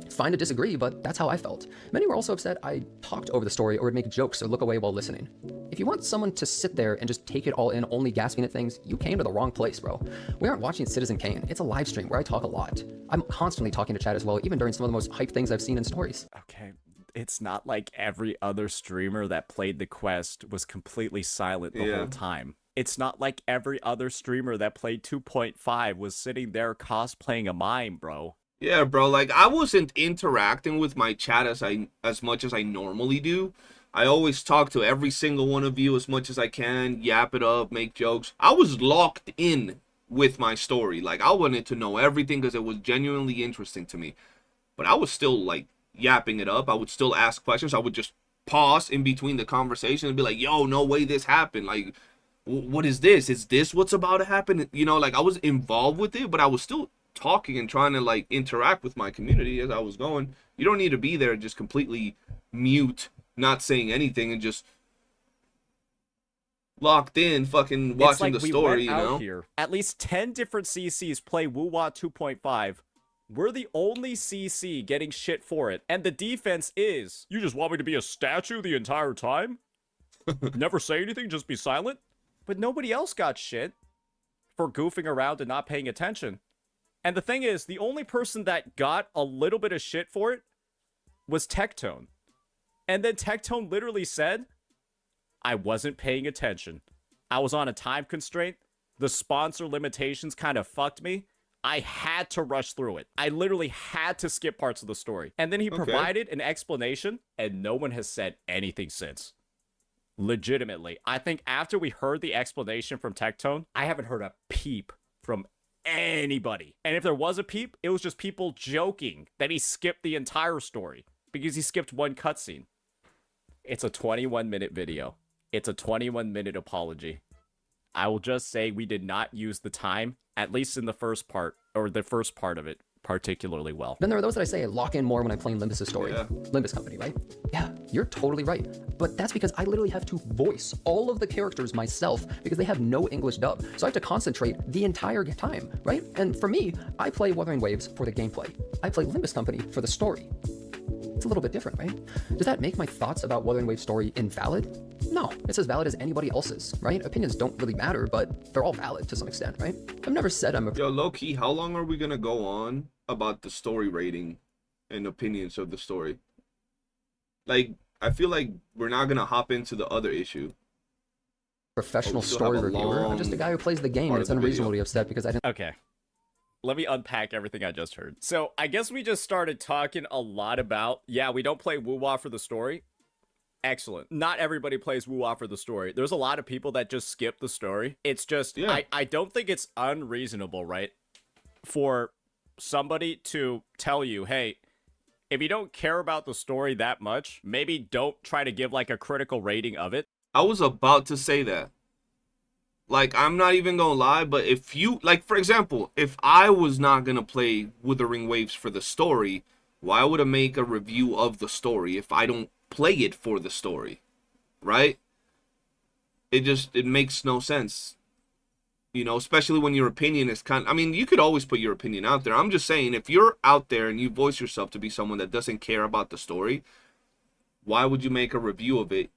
Fine to disagree, but that's how I felt. Many were also upset I talked over the story or would make jokes or look away while listening. If you want someone to sit there and just take it all in, only gasping at things, you came to the wrong place, bro. We aren't watching Citizen Kane. It's a live stream where I talk a lot. I'm constantly talking to chat as well, even during some of the most hyped things I've seen in stories. Okay, it's not like every other streamer that played the quest was completely silent the whole time. It's not like every other streamer that played 2.5 was sitting there cosplaying a mime, bro. Yeah, bro, like, I wasn't interacting with my chat as much as I normally do. I always talk to every single one of you as much as I can, yap it up, make jokes. I was locked in with my story. Like, I wanted to know everything because it was genuinely interesting to me. But I was still, like, yapping it up. I would still ask questions. I would just pause in between the conversation and be like, yo, no way this happened. Like, what is this? Is this what's about to happen? You know, like I was involved with it, but I was still talking and trying to like interact with my community as I was going. You don't need to be there just completely mute, not saying anything, and just locked in, fucking watching the story, you know? Here. At least 10 different CCs play Wuwa 2.5. We're the only CC getting shit for it. And the defense is, you just want me to be a statue the entire time? Never say anything, just be silent? But nobody else got shit for goofing around and not paying attention. And the thing is, the only person that got a little bit of shit for it was Tectone. And then Tectone literally said, I wasn't paying attention. I was on a time constraint. The sponsor limitations kind of fucked me. I had to rush through it. I literally had to skip parts of the story. And then he provided an explanation, and no one has said anything since. Legitimately. I think after we heard the explanation from Tectone, I haven't heard a peep from anybody. And if there was a peep, it was just people joking that he skipped the entire story because he skipped one cutscene. It's a 21-minute video. It's a 21-minute apology. I will just say we did not use the time, at least in the first part, or the first part of it, particularly well. Then there are those that I say lock in more when I'm playing Limbus' story. Yeah. Limbus Company, right? Yeah, you're totally right. But that's because I literally have to voice all of the characters myself because they have no English dub. So I have to concentrate the entire time, right? And for me, I play Wuthering Waves for the gameplay. I play Limbus Company for the story. It's a little bit different, right? Does that make my thoughts about Wuthering Waves story invalid? No, it's as valid as anybody else's, right? Opinions don't really matter, but they're all valid to some extent, right? I've never said I'm a... Yo, low-key, how long are we gonna go on about the story rating and opinions of the story? Like, I feel like we're not gonna hop into the other issue. professional still story have a reviewer. I'm just a guy who plays the game, part and it's of the unreasonable to video. be upset because I didn't Okay. Let me unpack everything I just heard. So, I guess we just started talking a lot about, yeah, we don't play Wuwa for the story. Excellent. Not everybody plays Wuwa for the story. There's a lot of people that just skip the story. It's just, Yeah. I don't think it's unreasonable, right? For somebody to tell you, hey, if you don't care about the story that much, maybe don't try to give like a critical rating of it. I was about to say that. Like, I'm not even gonna lie, but if you, like, for example, if I was not gonna play Wuthering Waves for the story, why would I make a review of the story if I don't play it for the story? Right? It makes no sense. You know, especially when your opinion is I mean, you could always put your opinion out there. I'm just saying, if you're out there and you voice yourself to be someone that doesn't care about the story, why would you make a review of it?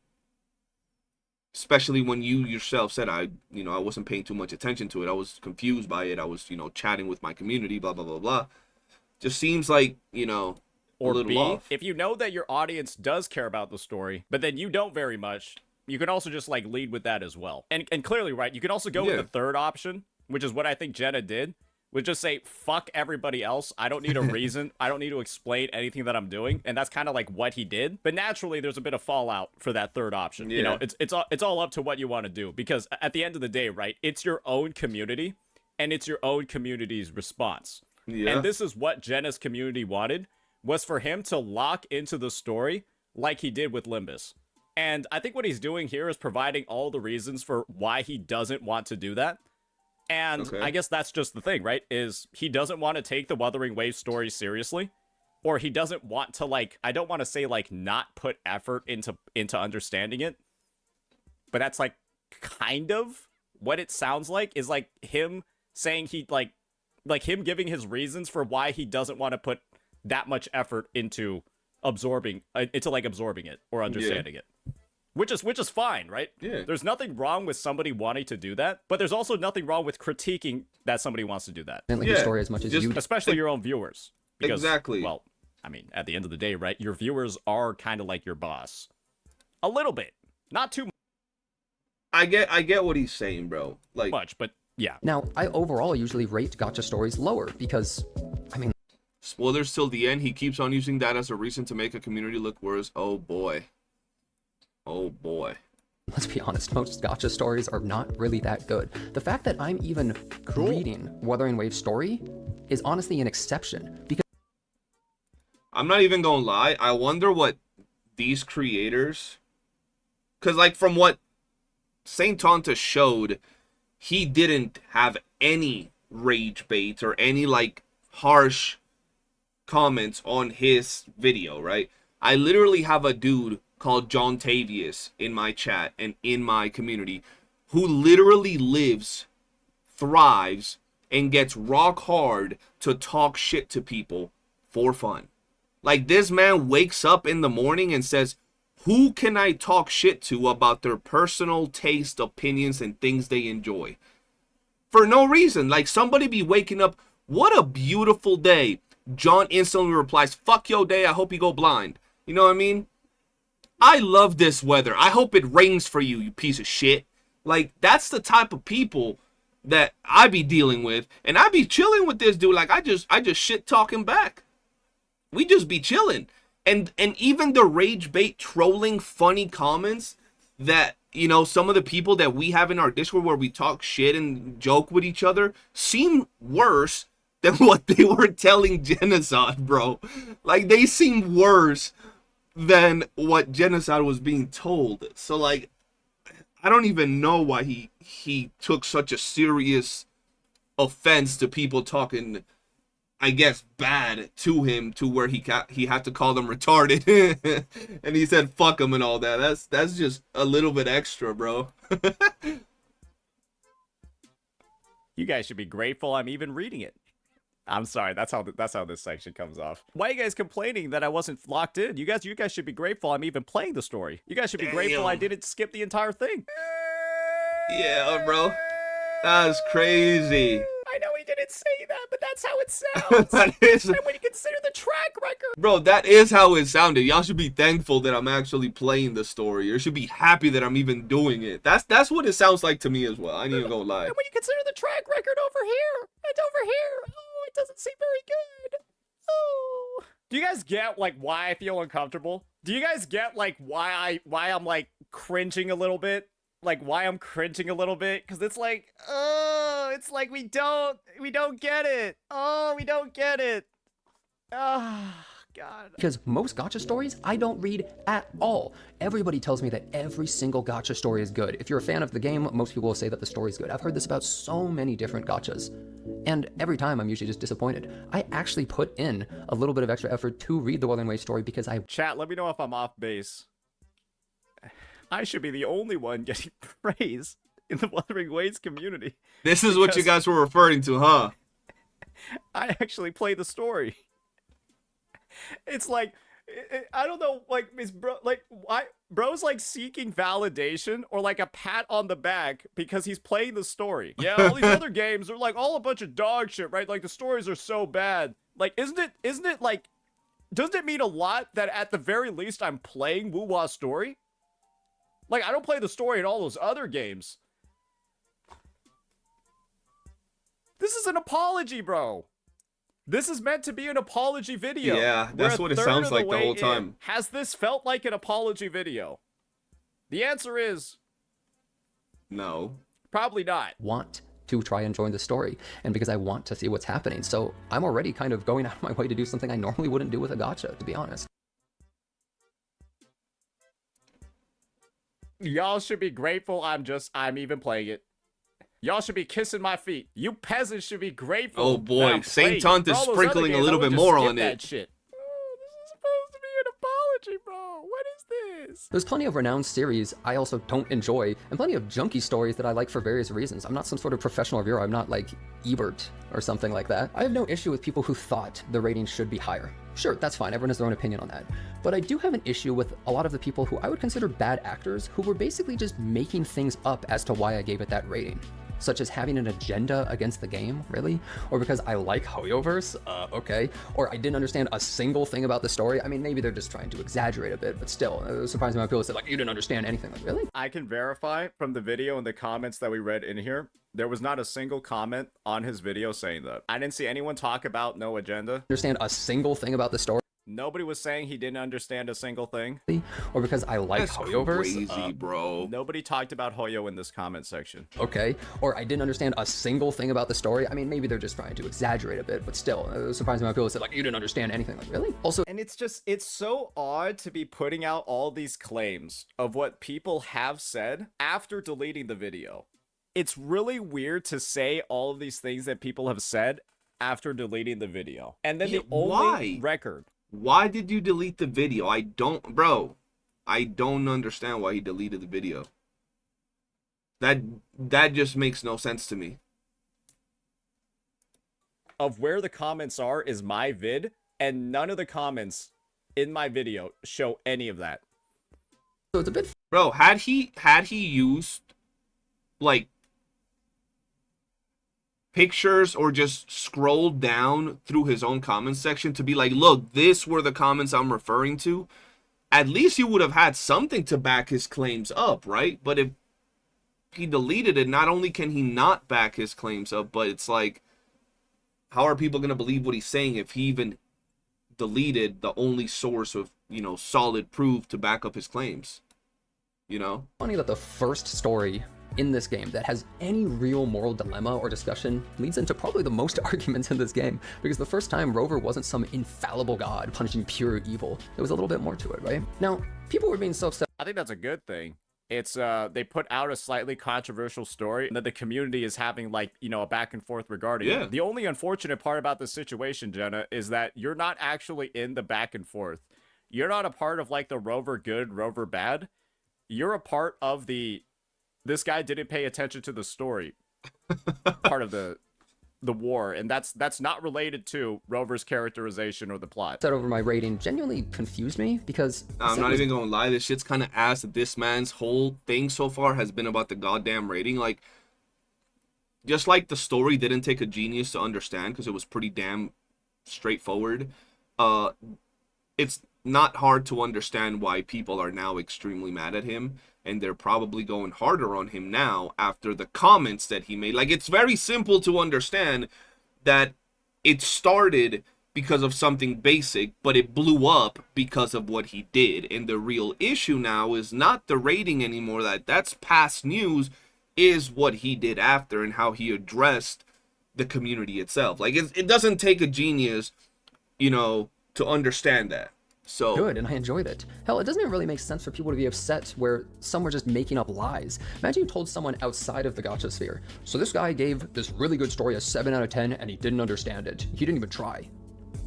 Especially when you yourself said, I wasn't paying too much attention to it. I was confused by it. I was, chatting with my community, blah, blah, blah, blah. Just seems like, a Or little B, off. if you know that your audience does care about the story, but then you don't very much, you can also just like lead with that as well. And clearly, right, you can also go with Yeah. the third option, which is what I think Jenna did, would just say, fuck everybody else. I don't need a reason. I don't need to explain anything that I'm doing. And that's kind of like what he did. But naturally, there's a bit of fallout for that third option. You know, Yeah. it's all up to what you want to do. Because at the end of the day, right, it's your own community and it's your own community's response. Yeah. And this is what Jenna's community wanted, was for him to lock into the story like he did with Limbus. And I think what he's doing here is providing all the reasons for why he doesn't want to do that. And Okay. I guess that's just the thing, right? Is he doesn't want to take the Wuthering Waves story seriously, or he doesn't want to, like, I don't want to say like not put effort into understanding it, but that's like kind of what it sounds like, is like him saying he like him giving his reasons for why he doesn't want to put that much effort into absorbing it or understanding it. Which is fine, right? Yeah. There's nothing wrong with somebody wanting to do that, but there's also nothing wrong with critiquing that somebody wants to do that, like the Yeah, story as much as just- you especially your own viewers. Because, Exactly. well, I mean, at the end of the day, right? Your viewers are kind of like your boss, a little bit, not too I get what he's saying, bro. Like, much, but yeah. Now, I overall usually rate gacha stories lower because, I mean, spoilers till the end. He keeps on using that as a reason to make a community look worse. Oh boy. Oh boy. let's be honest, most gacha stories are not really that good. The fact that I'm even reading Wuthering Waves story is honestly an exception because I'm not even gonna lie. I wonder what these creators, because like from what Saintontas showed, he didn't have any rage bait or any like harsh comments on his video, right? I literally have a dude called John Tavius in my chat and in my community who literally lives, thrives, and gets rock hard to talk shit to people for fun. Like, this man wakes up in the morning and says, who can I talk shit to about their personal taste, opinions, and things they enjoy? For no reason. Like, somebody be waking up, what a beautiful day. John instantly replies, fuck your day, I hope you go blind. You know what I mean? I love this weather. I hope it rains for you, you piece of shit. Like, that's the type of people that I be dealing with. And I be chilling with this dude. Like, I just shit talking back. We just be chilling. And even the rage bait trolling funny comments that, you know, some of the people that we have in our Discord where we talk shit and joke with each other seem worse than what they were telling Jenazad, bro. Like, they seem worse than what Jenazad was being told. So, like, I don't even know why he took such a serious offense to people talking, I guess, bad to him, to where he had to call them retarded. And he said fuck him and all that. That's just a little bit extra, bro. You guys should be grateful I'm even reading it. I'm sorry, that's how this section comes off. Why are you guys complaining that I wasn't locked in? You guys should be grateful I'm even playing the story. You guys should be grateful I didn't skip the entire thing. Yeah, bro. That's crazy. I know he didn't say that, but that's how it sounds. And when you consider the track record. Bro, that is how it sounded. Y'all should be thankful that I'm actually playing the story. You should be happy that I'm even doing it. That's what it sounds like to me as well. I need to go live. And when you consider the track record over here and over here, oh, it doesn't seem very good. Oh. Do you guys get, like, why I feel uncomfortable? Do you guys get, like, why I'm, like, cringing a little bit? Like, why I'm cringing a little bit? Because it's like, oh, it's like we don't get it. Oh, we don't get it. Oh, God. Because most gacha stories, I don't read at all. Everybody tells me that every single gacha story is good. If you're a fan of the game, most people will say that the story's good. I've heard this about so many different gachas. And every time I'm usually just disappointed. I actually put in a little bit of extra effort to read the Wuthering Waves story because I... Chat, let me know if I'm off base. I should be the only one getting praise in the Wuthering Waves community. This is what you guys were referring to, huh? I actually play the story. It's like, I don't know, like, is bro, like, why bro's like seeking validation or like a pat on the back because he's playing the story. Yeah, all these other games are like all a bunch of dog shit, right? Like, the stories are so bad. Like, isn't it like, doesn't it mean a lot that at the very least I'm playing Wuwa's story? Like, I don't play the story in all those other games. This is an apology, bro. This is meant to be an apology video. Yeah, that's what it sounds like the whole time. Has this felt like an apology video? The answer is... no. Probably not. want to try and join the story, and because I want to see what's happening. So I'm already kind of going out of my way to do something I normally wouldn't do with a gacha, to be honest. Y'all should be grateful I'm even playing it. Y'all should be kissing my feet. You peasants should be grateful. Oh boy, Saintontas is sprinkling a little bit more on it. Shit. Oh, this is supposed to be an apology, bro. What is this? There's plenty of renowned series I also don't enjoy, and plenty of junky stories that I like for various reasons. I'm not some sort of professional reviewer. I'm not like Ebert or something like that. I have no issue with people who thought the rating should be higher. Sure, that's fine. Everyone has their own opinion on that. But I do have an issue with a lot of the people who I would consider bad actors who were basically just making things up as to why I gave it that rating. Such as having an agenda against the game, really? Or because I like Hoyoverse, okay. Or I didn't understand a single thing about the story. I mean, maybe they're just trying to exaggerate a bit, but still, it was surprising when people said, like, you didn't understand anything. Like, really? I can verify from the video and the comments that we read in here, there was not a single comment on his video saying that. I didn't see anyone talk about no agenda. Understand a single thing about the story. Nobody was saying he didn't understand a single thing. or because I like That's Hoyoverse. crazy, bro. Nobody talked about Hoyo in this comment section. Okay, or I didn't understand a single thing about the story. I mean, maybe they're just trying to exaggerate a bit, but still, it was surprising how people said, like, you didn't understand anything. Like, really? Also, And it's so odd to be putting out all these claims of what people have said after deleting the video. It's really weird to say all of these things that people have said after deleting the video. And then Yeah, the only why? record. Why did you delete the video? I don't understand why he deleted the video. That just makes no sense to me. Of where the comments are is my vid, and none of the comments in my video show any of that. so it's a bit Bro, had he used like pictures or just scrolled down through his own comment section to be like, look, this were the comments I'm referring to, at least he would have had something to back his claims up, right? But if he deleted it, not only can he not back his claims up, but it's like, how are people going to believe what he's saying if he even deleted the only source of, solid proof to back up his claims? funny that the first story in this game that has any real moral dilemma or discussion leads into probably the most arguments in this game, because the first time Rover wasn't some infallible god punishing pure evil. There was a little bit more to it, right? Now, people were being so upset I think that's a good thing. It's they put out a slightly controversial story that the community is having a back and forth regarding. Yeah. It. The only unfortunate part about this situation, Jenna, is that you're not actually in the back and forth. You're not a part of the Rover good, Rover bad. You're a part of this guy didn't pay attention to the story part of the war, and that's not related to Rover's characterization or the plot. over my rating genuinely confused me, because I'm not even gonna lie, this shit's kind of ass that this man's whole thing so far has been about the goddamn rating. Like, just like the story didn't take a genius to understand because it was pretty damn straightforward, it's not hard to understand why people are now extremely mad at him, and they're probably going harder on him now after the comments that he made. Like, it's very simple to understand that it started because of something basic, but it blew up because of what he did. And the real issue now is not the rating anymore. That's past news, is what he did after and how he addressed the community itself. Like, it doesn't take a genius, to understand that. So good, and I enjoyed it. Hell, it doesn't even really make sense for people to be upset where some were just making up lies. Imagine you told someone outside of the gacha sphere, so this guy gave this really good story a 7 out of 10 and he didn't understand it. He didn't even try.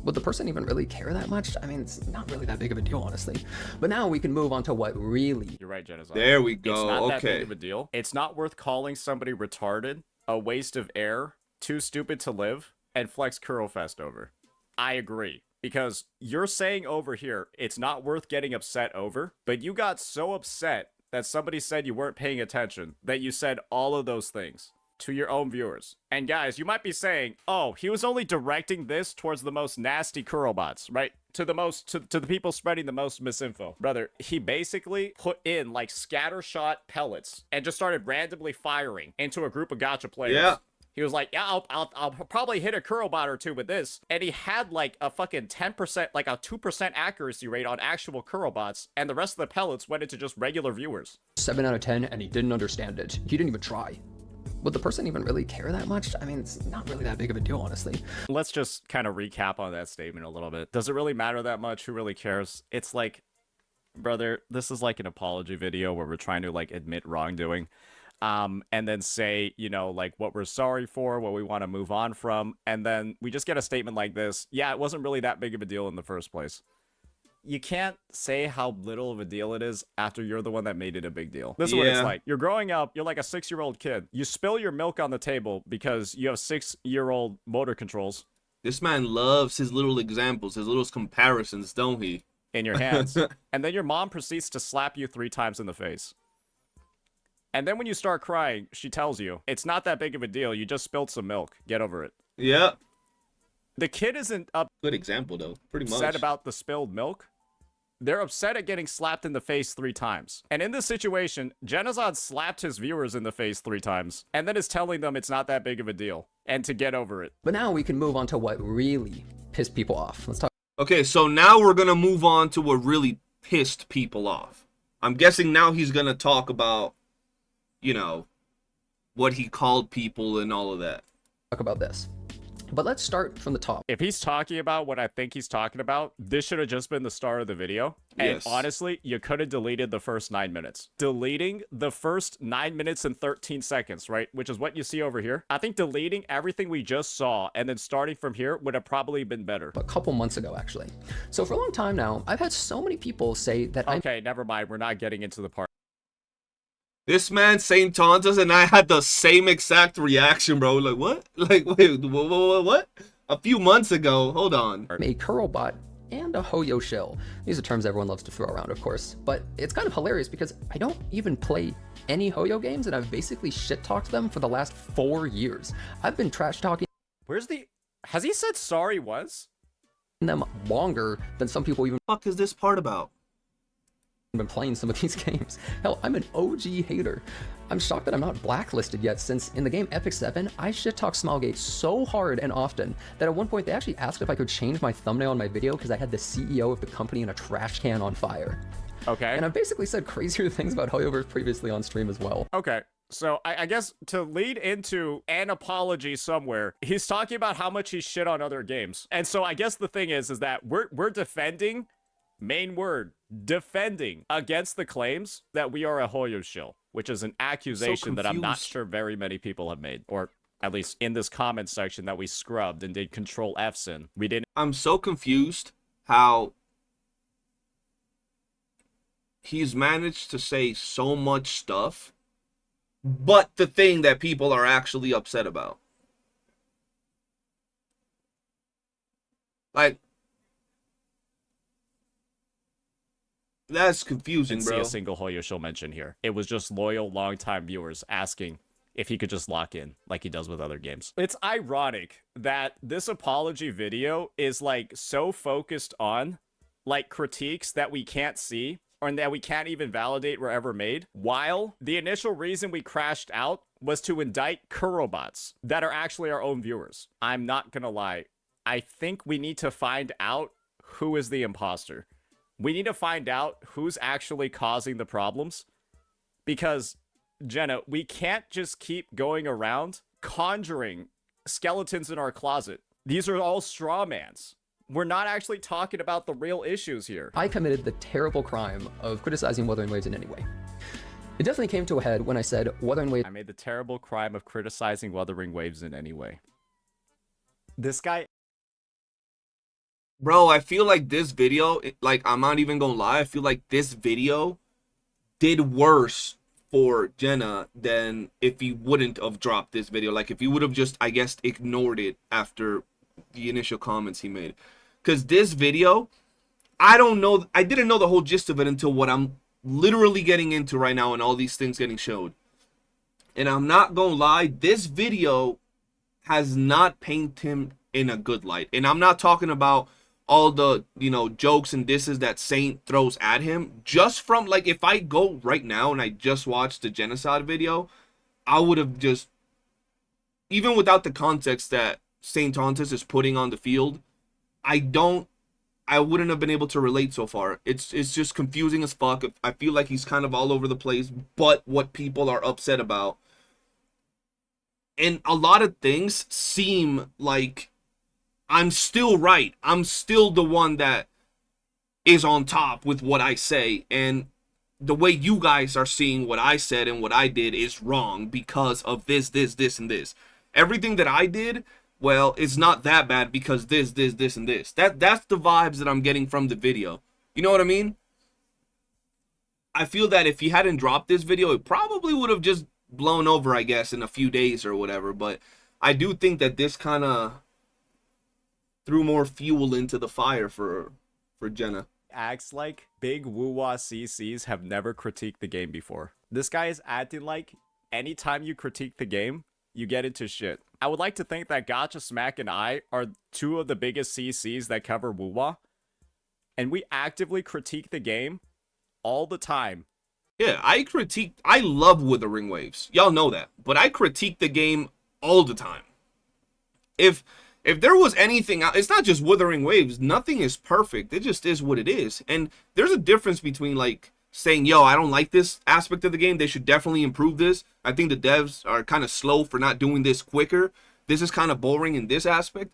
Would the person even really care that much? I mean, it's not really that big of a deal, honestly. But now we can move on to what really... You're right, Jenazad. there we go. It's not that Okay. big of a deal. It's not worth calling somebody retarded, a waste of air, too stupid to live, and flex Kurofest over. I agree. Because you're saying over here, it's not worth getting upset over, but you got so upset that somebody said you weren't paying attention that you said all of those things to your own viewers. And guys, you might be saying, oh, he was only directing this towards the most nasty Kurobots, right? To the people spreading the most misinfo. Brother, he basically put in scattershot pellets and just started randomly firing into a group of gacha players. Yeah. He was like, yeah, I'll probably hit a Kurobot or two with this. And he had a fucking 10%, a 2% accuracy rate on actual Kurobots. And the rest of the pellets went into just regular viewers. 7 out of 10 and he didn't understand it. He didn't even try. Would the person even really care that much? I mean, it's not really that big of a deal, honestly. Let's just kind of recap on that statement a little bit. Does it really matter that much? Who really cares? It's brother, this is an apology video where we're trying to admit wrongdoing. And then say, what we're sorry for, what we want to move on from. And then we just get a statement like this. Yeah, it wasn't really that big of a deal in the first place. You can't say how little of a deal it is after you're the one that made it a big deal. This is what it's like. You're growing up, you're like a 6-year-old kid. You spill your milk on the table because you have 6-year-old motor controls. This man loves his little examples, his little comparisons, don't he? In your hands. And then your mom proceeds to slap you 3 times in the face. And then when you start crying, she tells you, it's not that big of a deal. You just spilled some milk. Get over it. Yeah. The kid isn't Good example, though. Pretty much. upset about the spilled milk. They're upset at getting slapped in the face 3 times. And in this situation, Jenazad slapped his viewers in the face 3 times, and then is telling them it's not that big of a deal, and to get over it. But now we can move on to what really pissed people off. Let's talk Okay, so now we're gonna move on to what really pissed people off. I'm guessing now he's gonna talk about, you know, what he called people and all of that. Talk about this. But let's start from the top. If he's talking about what I think he's talking about, this should have just been the start of the video. And Yes. honestly, you could have deleted the first 9 minutes. Deleting the first 9 minutes and 13 seconds, right? Which is what you see over here. I think deleting everything we just saw and then starting from here would have probably been better. A couple months ago, actually. So for a long time now, I've had so many people say that I'm Okay, never mind. We're not getting into the part. This man, Saintontas, and I had the same exact reaction, bro. Like, what? Like, wait, what? A few months ago. Hold on. a Kurobot and a Hoyo shell. These are terms everyone loves to throw around, of course. But it's kind of hilarious because I don't even play any Hoyo games, and I've basically shit-talked them for the last 4 years. I've been trash-talking Where's the... Has he said sorry once? them longer than some people even What the fuck is this part about? been playing some of these games. Hell, I'm an OG hater. I'm shocked that I'm not blacklisted yet, since in the game Epic 7, I shit-talked Smilegate so hard and often that at one point they actually asked if I could change my thumbnail on my video because I had the CEO of the company in a trash can on fire. Okay. And I've basically said crazier things about Hoyoverse previously on stream as well. Okay. So I guess to lead into an apology somewhere, he's talking about how much he shit on other games. And so I guess the thing is that we're defending, main word, defending against the claims that we are a Hoyo shill, which is an accusation that I'm not confused. sure very many people have made, or at least in this comment section that we scrubbed and did control F's in. We didn't. I'm so confused how he's managed to say so much stuff, but the thing that people are actually upset about. Like, that's confusing, Didn't see bro. a single Hoyo shill mention here. It was just loyal, longtime viewers asking if he could just lock in like he does with other games. It's ironic that this apology video is like so focused on like critiques that we can't see or that we can't even validate were ever made, while the initial reason we crashed out was to indict Kurobots that are actually our own viewers. I'm not gonna lie. I think we need to find out who is the imposter. We need to find out who's actually causing the problems. Because, Jenna, we can't just keep going around conjuring skeletons in our closet. These are all straw mans. We're not actually talking about the real issues here. I committed the terrible crime of criticizing Wuthering Waves in any way. It definitely came to a head when I said Wuthering Waves I made the terrible crime of criticizing Wuthering Waves in any way. This guy... Bro, I feel like this video, like, I'm not even gonna lie, I feel like this video did worse for Jenna than if he wouldn't have dropped this video. Like, if he would have just, I guess, ignored it after the initial comments he made. Because this video, I didn't know the whole gist of it until what I'm literally getting into right now and all these things getting showed. And I'm not gonna lie, this video has not painted him in a good light. And I'm not talking about all the, you know, jokes and disses that Saint throws at him. Just from, like, if I go right now and I just watched the Jenazad video, I would have just, even without the context that Saintontas is putting on the field, I wouldn't have been able to relate so far. It's just confusing as fuck. I feel like he's kind of all over the place, but what people are upset about. And a lot of things seem like I'm still right. I'm still the one that is on top with what I say. And the way you guys are seeing what I said and what I did is wrong because of this, and this. Everything that I did, well, it's not that bad because this, and this. That's the vibes that I'm getting from the video. You know what I mean? I feel that if he hadn't dropped this video, it probably would have just blown over, I guess, in a few days or whatever. But I do think that this kind of threw more fuel into the fire for Jenna. Acts like big Wuwa CCs have never critiqued the game before. This guy is acting like anytime you critique the game, you get into shit. I would like to think that Gacha Smack and I are two of the biggest CCs that cover Wuwa, and we actively critique the game all the time. Yeah, I love Wuthering Waves. Y'all know that. But I critique the game all the time. If if there was anything, it's not just Wuthering Waves. Nothing is perfect. It just is what it is. And there's a difference between like saying, yo, I don't like this aspect of the game. They should definitely improve this. I think the devs are kind of slow for not doing this quicker. This is kind of boring in this aspect.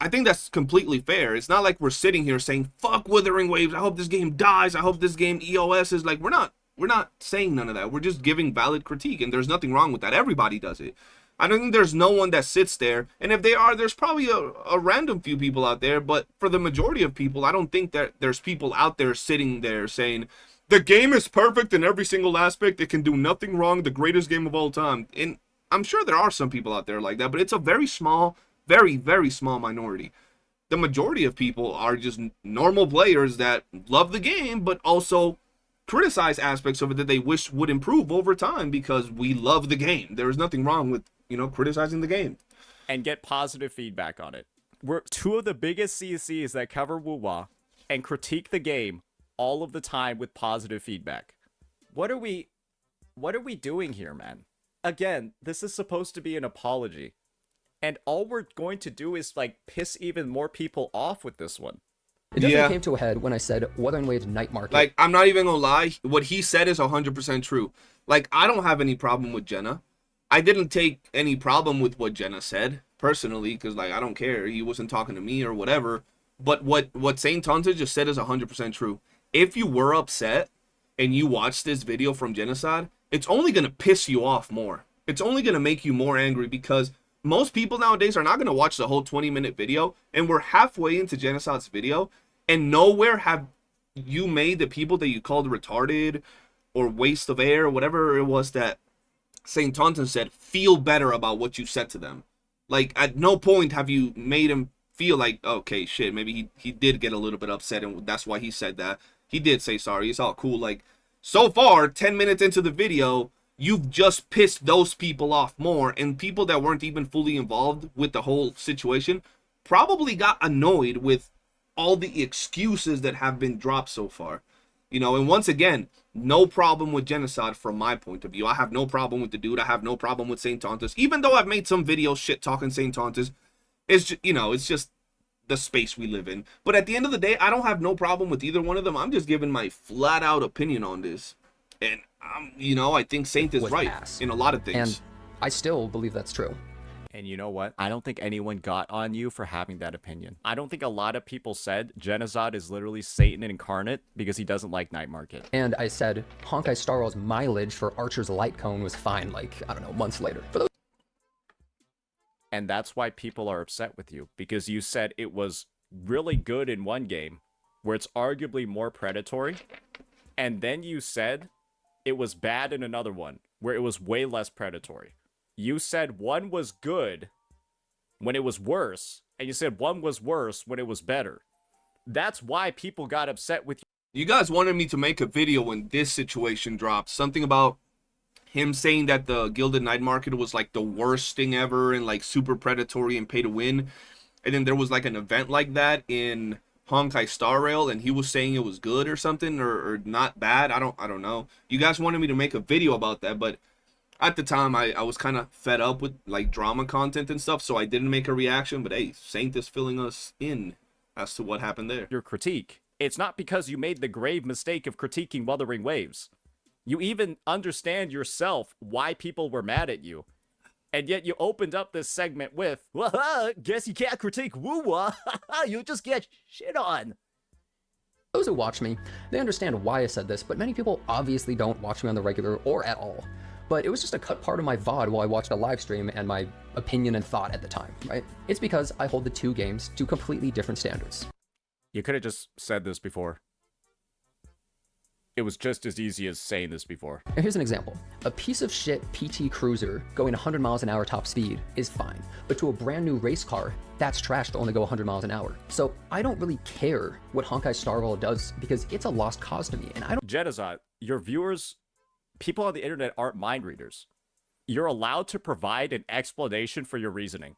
I think that's completely fair. It's not like we're sitting here saying, fuck Wuthering Waves. I hope this game dies. I hope this game EOS is like, we're not saying none of that. We're just giving valid critique, and there's nothing wrong with that. Everybody does it. I don't think there's no one that sits there, and if they are, there's probably a random few people out there, but for the majority of people, I don't think that there's people out there sitting there saying, the game is perfect in every single aspect, it can do nothing wrong, the greatest game of all time. And I'm sure there are some people out there like that, but it's a very small, very, very small minority. The majority of people are just normal players that love the game, but also criticize aspects of it that they wish would improve over time because we love the game. There is nothing wrong with, criticizing the game. And get positive feedback on it. We're two of the biggest CCs that cover Wuwa and critique the game all of the time with positive feedback. What are we doing here, man? Again, this is supposed to be an apology. And all we're going to do is like piss even more people off with this one. It definitely came to a head when I said Wuthering Waves Night Market. Like, I'm not even gonna lie, what he said is 100% true. Like, I don't have any problem with Jenna. I didn't take any problem with what Jenna said, personally, because, like, I don't care. He wasn't talking to me or whatever. But what Saintontas just said is 100% true. If you were upset and you watched this video from Jenazad, it's only gonna piss you off more. It's only gonna make you more angry because most people nowadays are not going to watch the whole 20-minute video, and we're halfway into Jenazad's video, and nowhere have you made the people that you called retarded or waste of air or whatever it was that Saintontas said feel better about what you said to them. Like, at no point have you made him feel like, okay, shit, maybe he did get a little bit upset and that's why he said that. He did say sorry. It's all cool. Like, so far, 10 minutes into the video, you've just pissed those people off more, and people that weren't even fully involved with the whole situation probably got annoyed with all the excuses that have been dropped so far. And once again, no problem with Jenazad from my point of view. I have no problem with the dude. I have no problem with Saintontas. Even though I've made some videos shit talking Saintontas, it's just, it's just the space we live in. But at the end of the day, I don't have no problem with either one of them. I'm just giving my flat out opinion on this. And I think Saint is right in a lot of things. And I still believe that's true. And you know what? I don't think anyone got on you for having that opinion. I don't think a lot of people said Jenazad is literally Satan incarnate because he doesn't like Night Market. And I said Honkai Star Rail's mileage for Archer's Light Cone was fine, like, I don't know, months later. For those and that's why people are upset with you, because you said it was really good in one game where it's arguably more predatory, and then you said it was bad in another one where it was way less predatory. You said one was good when it was worse, and you said one was worse when it was better. That's why people got upset with you. You guys wanted me to make a video when this situation dropped. Something about him saying that the Gilded Night Market was like the worst thing ever and like super predatory and pay to win. And then there was like an event like that in Honkai Star Rail, and he was saying it was good or something, or not bad. I don't know. You guys wanted me to make a video about that, but at the time I was kind of fed up with like drama content and stuff, so I didn't make a reaction. But hey, Saint is filling us in as to what happened there. Your critique. It's not because you made the grave mistake of critiquing Wuthering Waves. You even understand yourself why people were mad at you. And yet you opened up this segment with, well, guess you can't critique Wuwa. You'll just get shit on. Those who watch me, they understand why I said this, but many people obviously don't watch me on the regular or at all. But it was just a cut part of my VOD while I watched a live stream and my opinion and thought at the time, right? It's because I hold the two games to completely different standards. You could have just said this before. It was just as easy as saying this before. Now here's an example. A piece of shit PT Cruiser going 100 miles an hour top speed is fine, but to a brand new race car, that's trash to only go 100 miles an hour. So I don't really care what Honkai Star Rail does because it's a lost cause to me, and I don't— Jenazad, your viewers, people on the internet aren't mind readers. You're allowed to provide an explanation for your reasoning.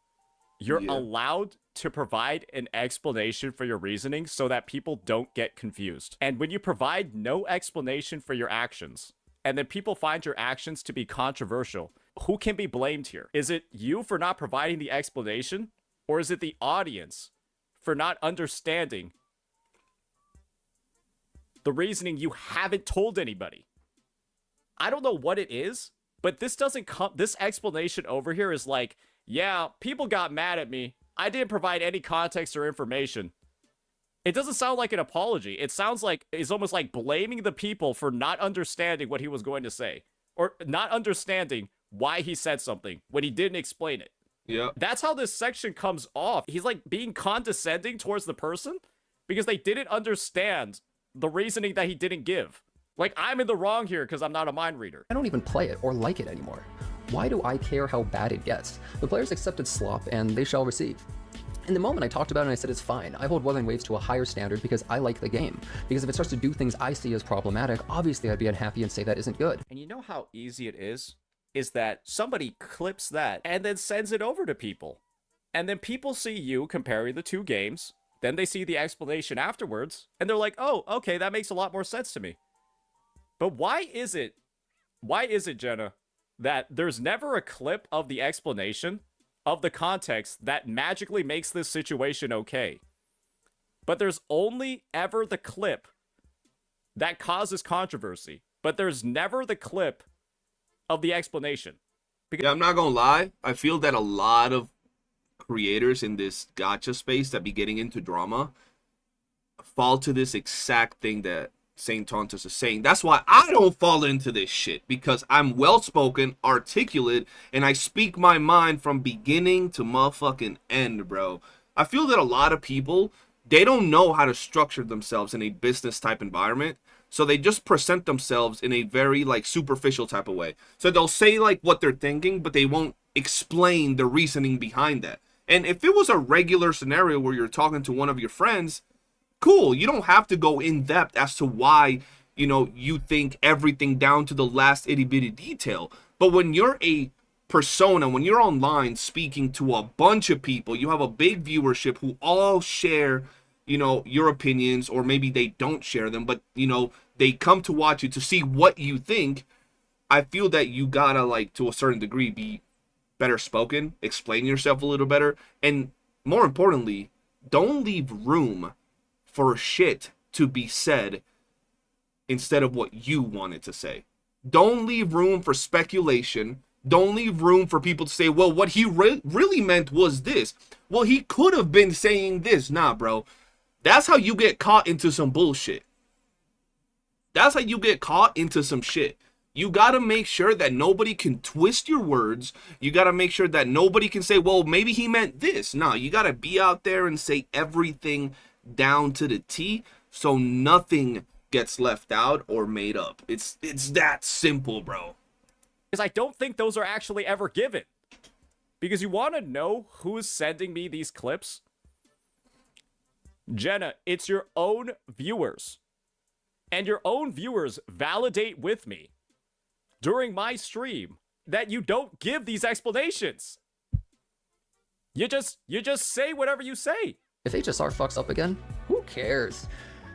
You're allowed to provide an explanation for your reasoning so that people don't get confused. And when you provide no explanation for your actions, and then people find your actions to be controversial, who can be blamed here? Is it you for not providing the explanation? Or is it the audience for not understanding the reasoning you haven't told anybody? I don't know what it is, but this doesn't come. This explanation over here is like, yeah, people got mad at me. I didn't provide any context or information. It doesn't sound like an apology. It sounds like it's almost like blaming the people for not understanding what he was going to say, or not understanding why he said something when he didn't explain it. Yeah. That's how this section comes off. He's like being condescending towards the person because they didn't understand the reasoning that he didn't give. Like, I'm in the wrong here because I'm not a mind reader. I don't even play it or like it anymore. Why do I care how bad it gets? The players accepted slop and they shall receive. In the moment I talked about it and I said it's fine. I hold Wuthering Waves to a higher standard because I like the game. Because if it starts to do things I see as problematic, obviously I'd be unhappy and say that isn't good. And you know how easy it is? Is that somebody clips that and then sends it over to people. And then people see you comparing the two games. Then they see the explanation afterwards. And they're like, oh, okay, that makes a lot more sense to me. But why is it, Jenna, that there's never a clip of the explanation of the context that magically makes this situation okay? But there's only ever the clip that causes controversy. But there's never the clip of the explanation. Yeah, I'm not gonna lie. I feel that a lot of creators in this gacha space that be getting into drama fall to this exact thing that Saintontas is saying. That's why I don't fall into this shit, because I'm well-spoken, articulate, and I speak my mind from beginning to motherfucking end, bro. I feel that a lot of people, they don't know how to structure themselves in a business type environment. So they just present themselves in a very like superficial type of way. So they'll say like what they're thinking, but they won't explain the reasoning behind that. And if it was a regular scenario where you're talking to one of your friends, cool. You don't have to go in depth as to why, you know, you think everything down to the last itty bitty detail. But when you're a persona, when you're online speaking to a bunch of people, you have a big viewership who all share, you know, your opinions, or maybe they don't share them, but, you know, they come to watch you to see what you think. I feel that you gotta, like, to a certain degree, be better spoken, explain yourself a little better, and more importantly, don't leave room for shit to be said instead of what you wanted to say. Don't leave room for speculation. Don't leave room for people to say, well, what he really meant was this. Well, he could have been saying this. Nah, bro. That's how you get caught into some bullshit. That's how you get caught into some shit. You gotta make sure that nobody can twist your words. You gotta make sure that nobody can say, well, maybe he meant this. No, you gotta be out there and say everything down to the T, so nothing gets left out or made up. It's that simple, bro. Because I don't think those are actually ever given. Because you want to know who's sending me these clips? Jenna, it's your own viewers. And your own viewers validate with me during my stream that you don't give these explanations. You just say whatever you say. If HSR fucks up again, who cares?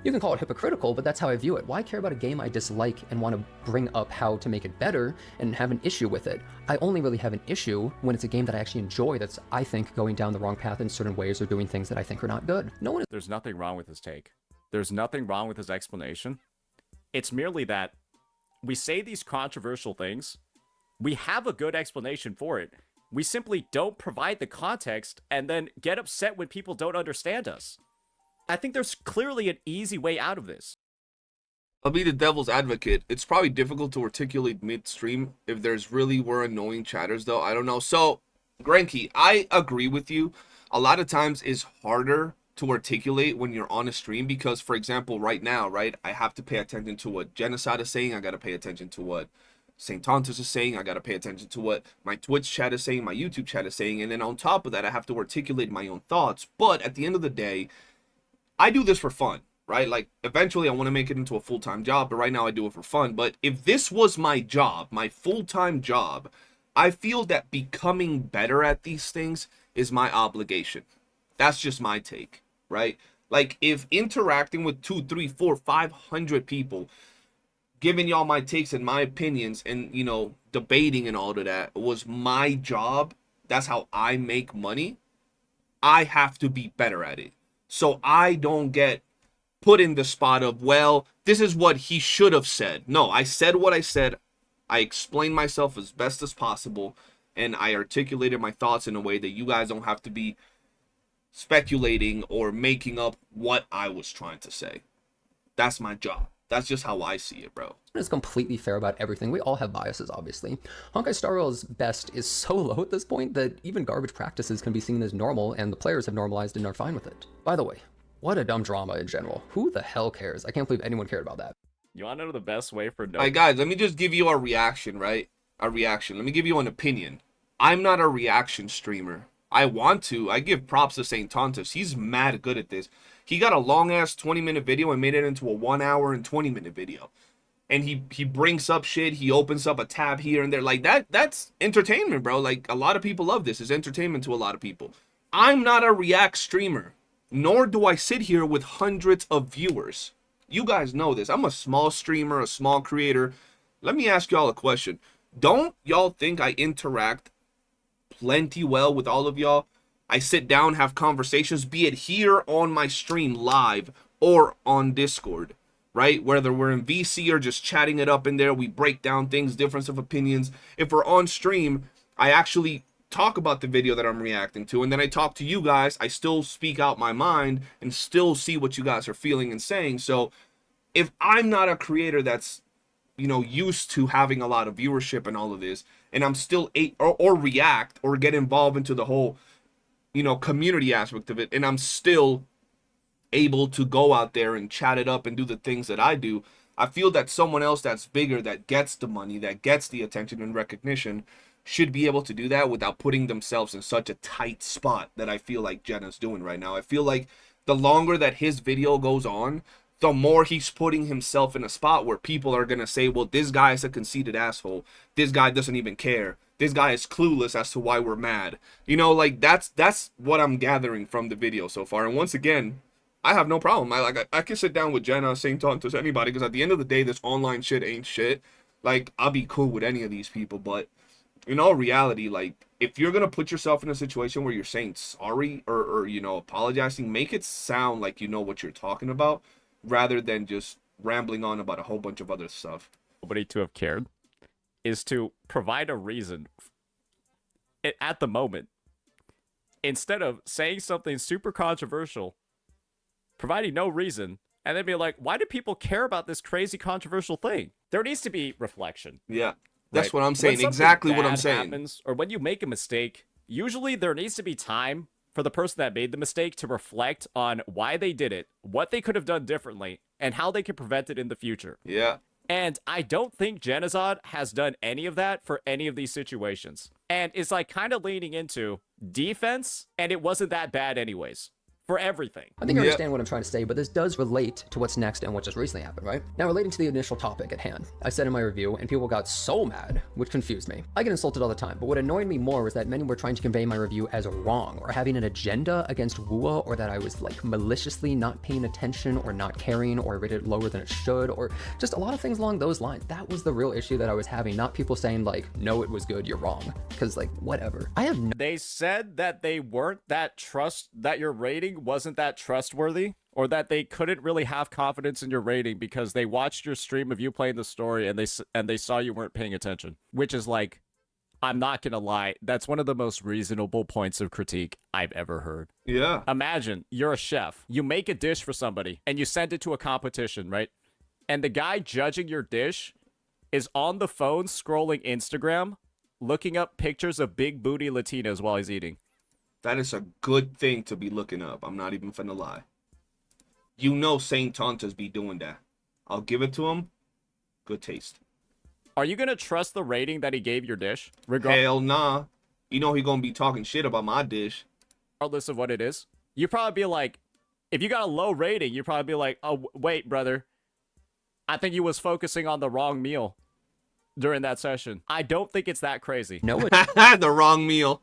You can call it hypocritical, but that's how I view it. Why care about a game I dislike and want to bring up how to make it better and have an issue with it? I only really have an issue when it's a game that I actually enjoy that's, I think, going down the wrong path in certain ways or doing things that I think are not good. No one is— There's nothing wrong with his take. There's nothing wrong with his explanation. It's merely that we say these controversial things. We have a good explanation for it. We simply don't provide the context and then get upset when people don't understand us. I think there's clearly an easy way out of this. I'll be the devil's advocate. It's probably difficult to articulate midstream if there's really were annoying chatters, though. I don't know. So, Granky, I agree with you. A lot of times it's harder to articulate when you're on a stream because, for example, right now, right, I have to pay attention to what Jenazad is saying. I got to pay attention to what Saintontas is saying. I got to pay attention to what my Twitch chat is saying, my YouTube chat is saying. And then on top of that, I have to articulate my own thoughts. But at the end of the day, I do this for fun, right? Like, eventually I want to make it into a full-time job, but right now I do it for fun. But if this was my job, my full-time job, I feel that becoming better at these things is my obligation. That's just my take, right? Like, if interacting with 2, 3, 4, 500 people, giving y'all my takes and my opinions and, you know, debating and all of that was my job, that's how I make money, I have to be better at it. So I don't get put in the spot of, well, this is what he should have said. No, I said what I said. I explained myself as best as possible, and I articulated my thoughts in a way that you guys don't have to be speculating or making up what I was trying to say. That's my job. That's just how I see it, bro. Is completely fair about everything. We all have biases, obviously. Honkai Star Rail's best is so low at this point that even garbage practices can be seen as normal, and the players have normalized and are fine with it. By the way, what a dumb drama in general. Who the hell cares? I can't believe anyone cared about that. You want to know the best way for no? All right, guys, let me just give you a reaction, right? A reaction. Let me give you an opinion. I'm not a reaction streamer. I want to. I give props to Saintontas. He's mad good at this. He got a long-ass 20-minute video and made it into a 1 hour and 20-minute video. And he brings up shit. He opens up a tab here and there. Like, that's entertainment, bro. Like, a lot of people love this. It's entertainment to a lot of people. I'm not a react streamer. Nor do I sit here with hundreds of viewers. You guys know this. I'm a small streamer, a small creator. Let me ask y'all a question. Don't y'all think I interact plenty well with all of y'all? I sit down, have conversations, be it here on my stream live or on Discord, right? Whether we're in VC or just chatting it up in there, we break down things, difference of opinions. If we're on stream, I actually talk about the video that I'm reacting to, and then I talk to you guys. I still speak out my mind and still see what you guys are feeling and saying. So if I'm not a creator that's, you know, used to having a lot of viewership and all of this, and I'm still or react or get involved into the whole, you know, community aspect of it, and I'm still able to go out there and chat it up and do the things that I do, I feel that someone else that's bigger, that gets the money, that gets the attention and recognition, should be able to do that without putting themselves in such a tight spot that I feel like Jenna's doing right now. I feel like the longer that his video goes on, the more he's putting himself in a spot where people are going to say, well, this guy is a conceited asshole. This guy doesn't even care. This guy is clueless as to why we're mad. You know, like, that's what I'm gathering from the video so far. And once again, I have no problem. I can sit down with Jenna, Saintontas, anybody, because at the end of the day, this online shit ain't shit. Like, I'll be cool with any of these people, but in all reality, like, if you're gonna put yourself in a situation where you're saying sorry or you know, apologizing, make it sound like you know what you're talking about, rather than just rambling on about a whole bunch of other stuff. Nobody to have cared is to provide a reason at the moment, instead of saying something super controversial, providing no reason, and then be like, why do people care about this crazy controversial thing? There needs to be reflection. Yeah. That's Right? what I'm saying. When Exactly something what I'm bad saying. happens, or when you make a mistake, usually there needs to be time for the person that made the mistake to reflect on why they did it, what they could have done differently, and how they could prevent it in the future. Yeah. And I don't think Jenazad has done any of that for any of these situations. And it's like kind of leaning into defense, and it wasn't that bad anyways. For everything. I think you Yeah. understand what I'm trying to say, but this does relate to what's next and what just recently happened, right? Now, relating to the initial topic at hand, I said in my review, and people got so mad, which confused me. I get insulted all the time, but what annoyed me more was that many were trying to convey my review as wrong, or having an agenda against Wuwa, or that I was like maliciously not paying attention, or not caring, or rated it lower than it should, or just a lot of things along those lines. That was the real issue that I was having, not people saying like, no, it was good, you're wrong. Because like, whatever. I have no They said that they weren't that that your rating wasn't that trustworthy, or that they couldn't really have confidence in your rating because they watched your stream of you playing the story and they saw you weren't paying attention. Which is like, I'm not gonna lie, that's one of the most reasonable points of critique I've ever heard. Yeah. Imagine you're a chef, you make a dish for somebody, and you send it to a competition, right? And the guy judging your dish is on the phone scrolling Instagram, looking up pictures of big booty Latinas while he's eating. That is a good thing to be looking up. I'm not even finna lie. You know Saintontas be doing that. I'll give it to him. Good taste. Are you gonna trust the rating that he gave your dish, Hell nah. You know he gonna be talking shit about my dish. regardless of what it is? You probably be like, if you got a low rating, you probably be like, oh wait, brother, I think you was focusing on the wrong meal during that session. I don't think it's that crazy. no The wrong meal.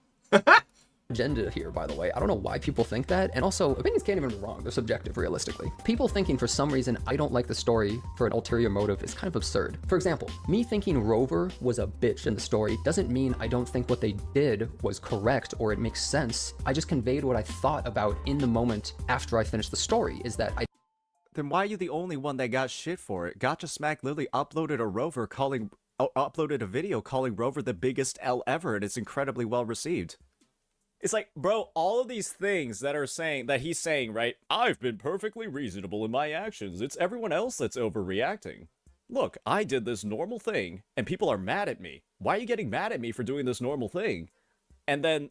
agenda here, by the way. I don't know why people think that. And also, opinions can't even be wrong. They're subjective, realistically. People thinking for some reason I don't like the story for an ulterior motive is kind of absurd. For example, me thinking Rover was a bitch in the story doesn't mean I don't think what they did was correct or it makes sense. I just conveyed what I thought about in the moment after I finished the story, is that I Then why are you the only one that got shit for it? Gotcha Smack literally uploaded a video calling Rover the biggest L ever, and it's incredibly well received. It's like, bro, all of these things that he's saying, right? I've been perfectly reasonable in my actions. It's everyone else that's overreacting. Look, I did this normal thing, and people are mad at me. Why are you getting mad at me for doing this normal thing? And then,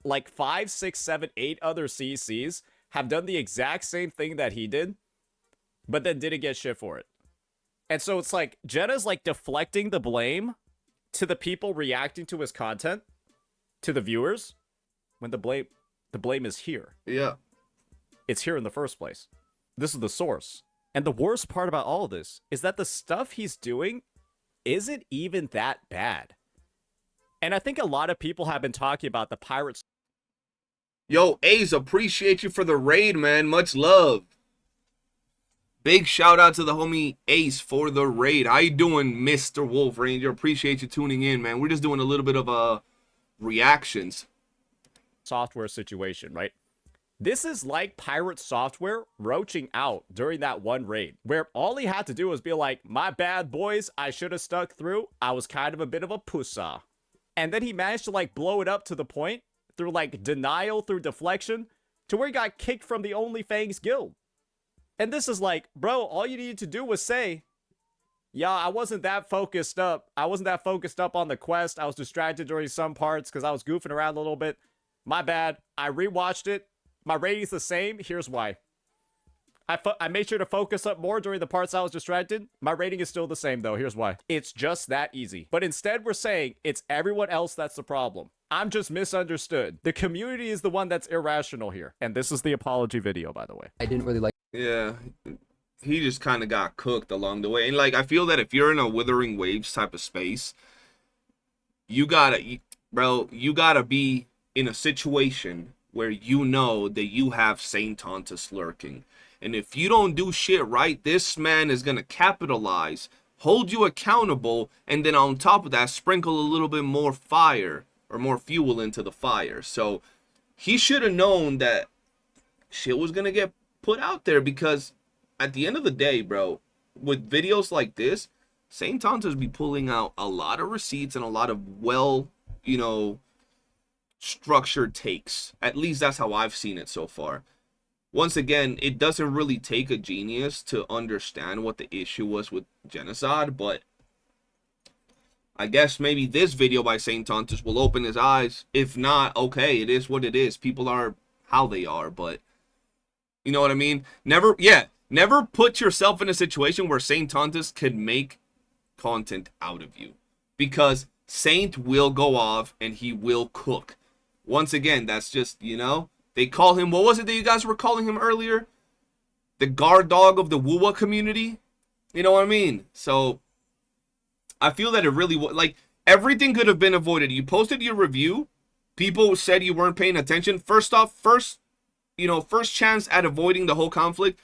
like 5, 6, 7, 8 other CCs have done the exact same thing that he did, but then didn't get shit for it. And so it's like, Jenna's like deflecting the blame to the people reacting to his content, to the viewers, when the blame is here. Yeah. It's here in the first place. This is the source. And the worst part about all of this is that the stuff he's doing isn't even that bad. And I think a lot of people have been talking about the pirates. Yo, Ace, appreciate you for the raid, man. Much love. Big shout out to the homie Ace for the raid. How you doing, Mr. Wolf Ranger? Appreciate you tuning in, man. We're just doing a little bit of reactions. Software situation, right? This is like Pirate Software roaching out during that one raid, where all he had to do was be like, my bad, boys, I should have stuck through. I was kind of a bit of a pussa. And then he managed to like blow it up to the point through like denial, through deflection, to where he got kicked from the OnlyFangs guild. And this is like, bro, all you needed to do was say, yeah, I wasn't that focused up. I wasn't that focused up on the quest. I was distracted during some parts because I was goofing around a little bit. My bad. I rewatched it. My rating's the same. Here's why. I made sure to focus up more during the parts I was distracted. My rating is still the same, though. Here's why. It's just that easy. But instead, we're saying it's everyone else that's the problem. I'm just misunderstood. The community is the one that's irrational here. And this is the apology video, by the way. I didn't really like. Yeah. He just kind of got cooked along the way. And, like, I feel that if you're in a Withering Waves type of space, you gotta be in a situation where you know that you have Saintontas lurking. And if you don't do shit right, this man is going to capitalize, hold you accountable, and then on top of that, sprinkle a little bit more fire or more fuel into the fire. So he should have known that shit was going to get put out there, because at the end of the day, bro, with videos like this, Saintontas be pulling out a lot of receipts and a lot of structured takes. At least that's how I've seen it so far. Once again, it doesn't really take a genius to understand what the issue was with Jenazad, but I guess maybe this video by Saintontas will open his eyes. If not, okay, it is what it is. People are how they are, but you know what I mean? Never put yourself in a situation where Saintontas could make content out of you, because Saint will go off and he will cook. Once again, that's just, they call him, what was it that you guys were calling him earlier? The guard dog of the Wuwa community? You know what I mean? So, I feel that it really was, like, everything could have been avoided. You posted your review, people said you weren't paying attention. First chance at avoiding the whole conflict,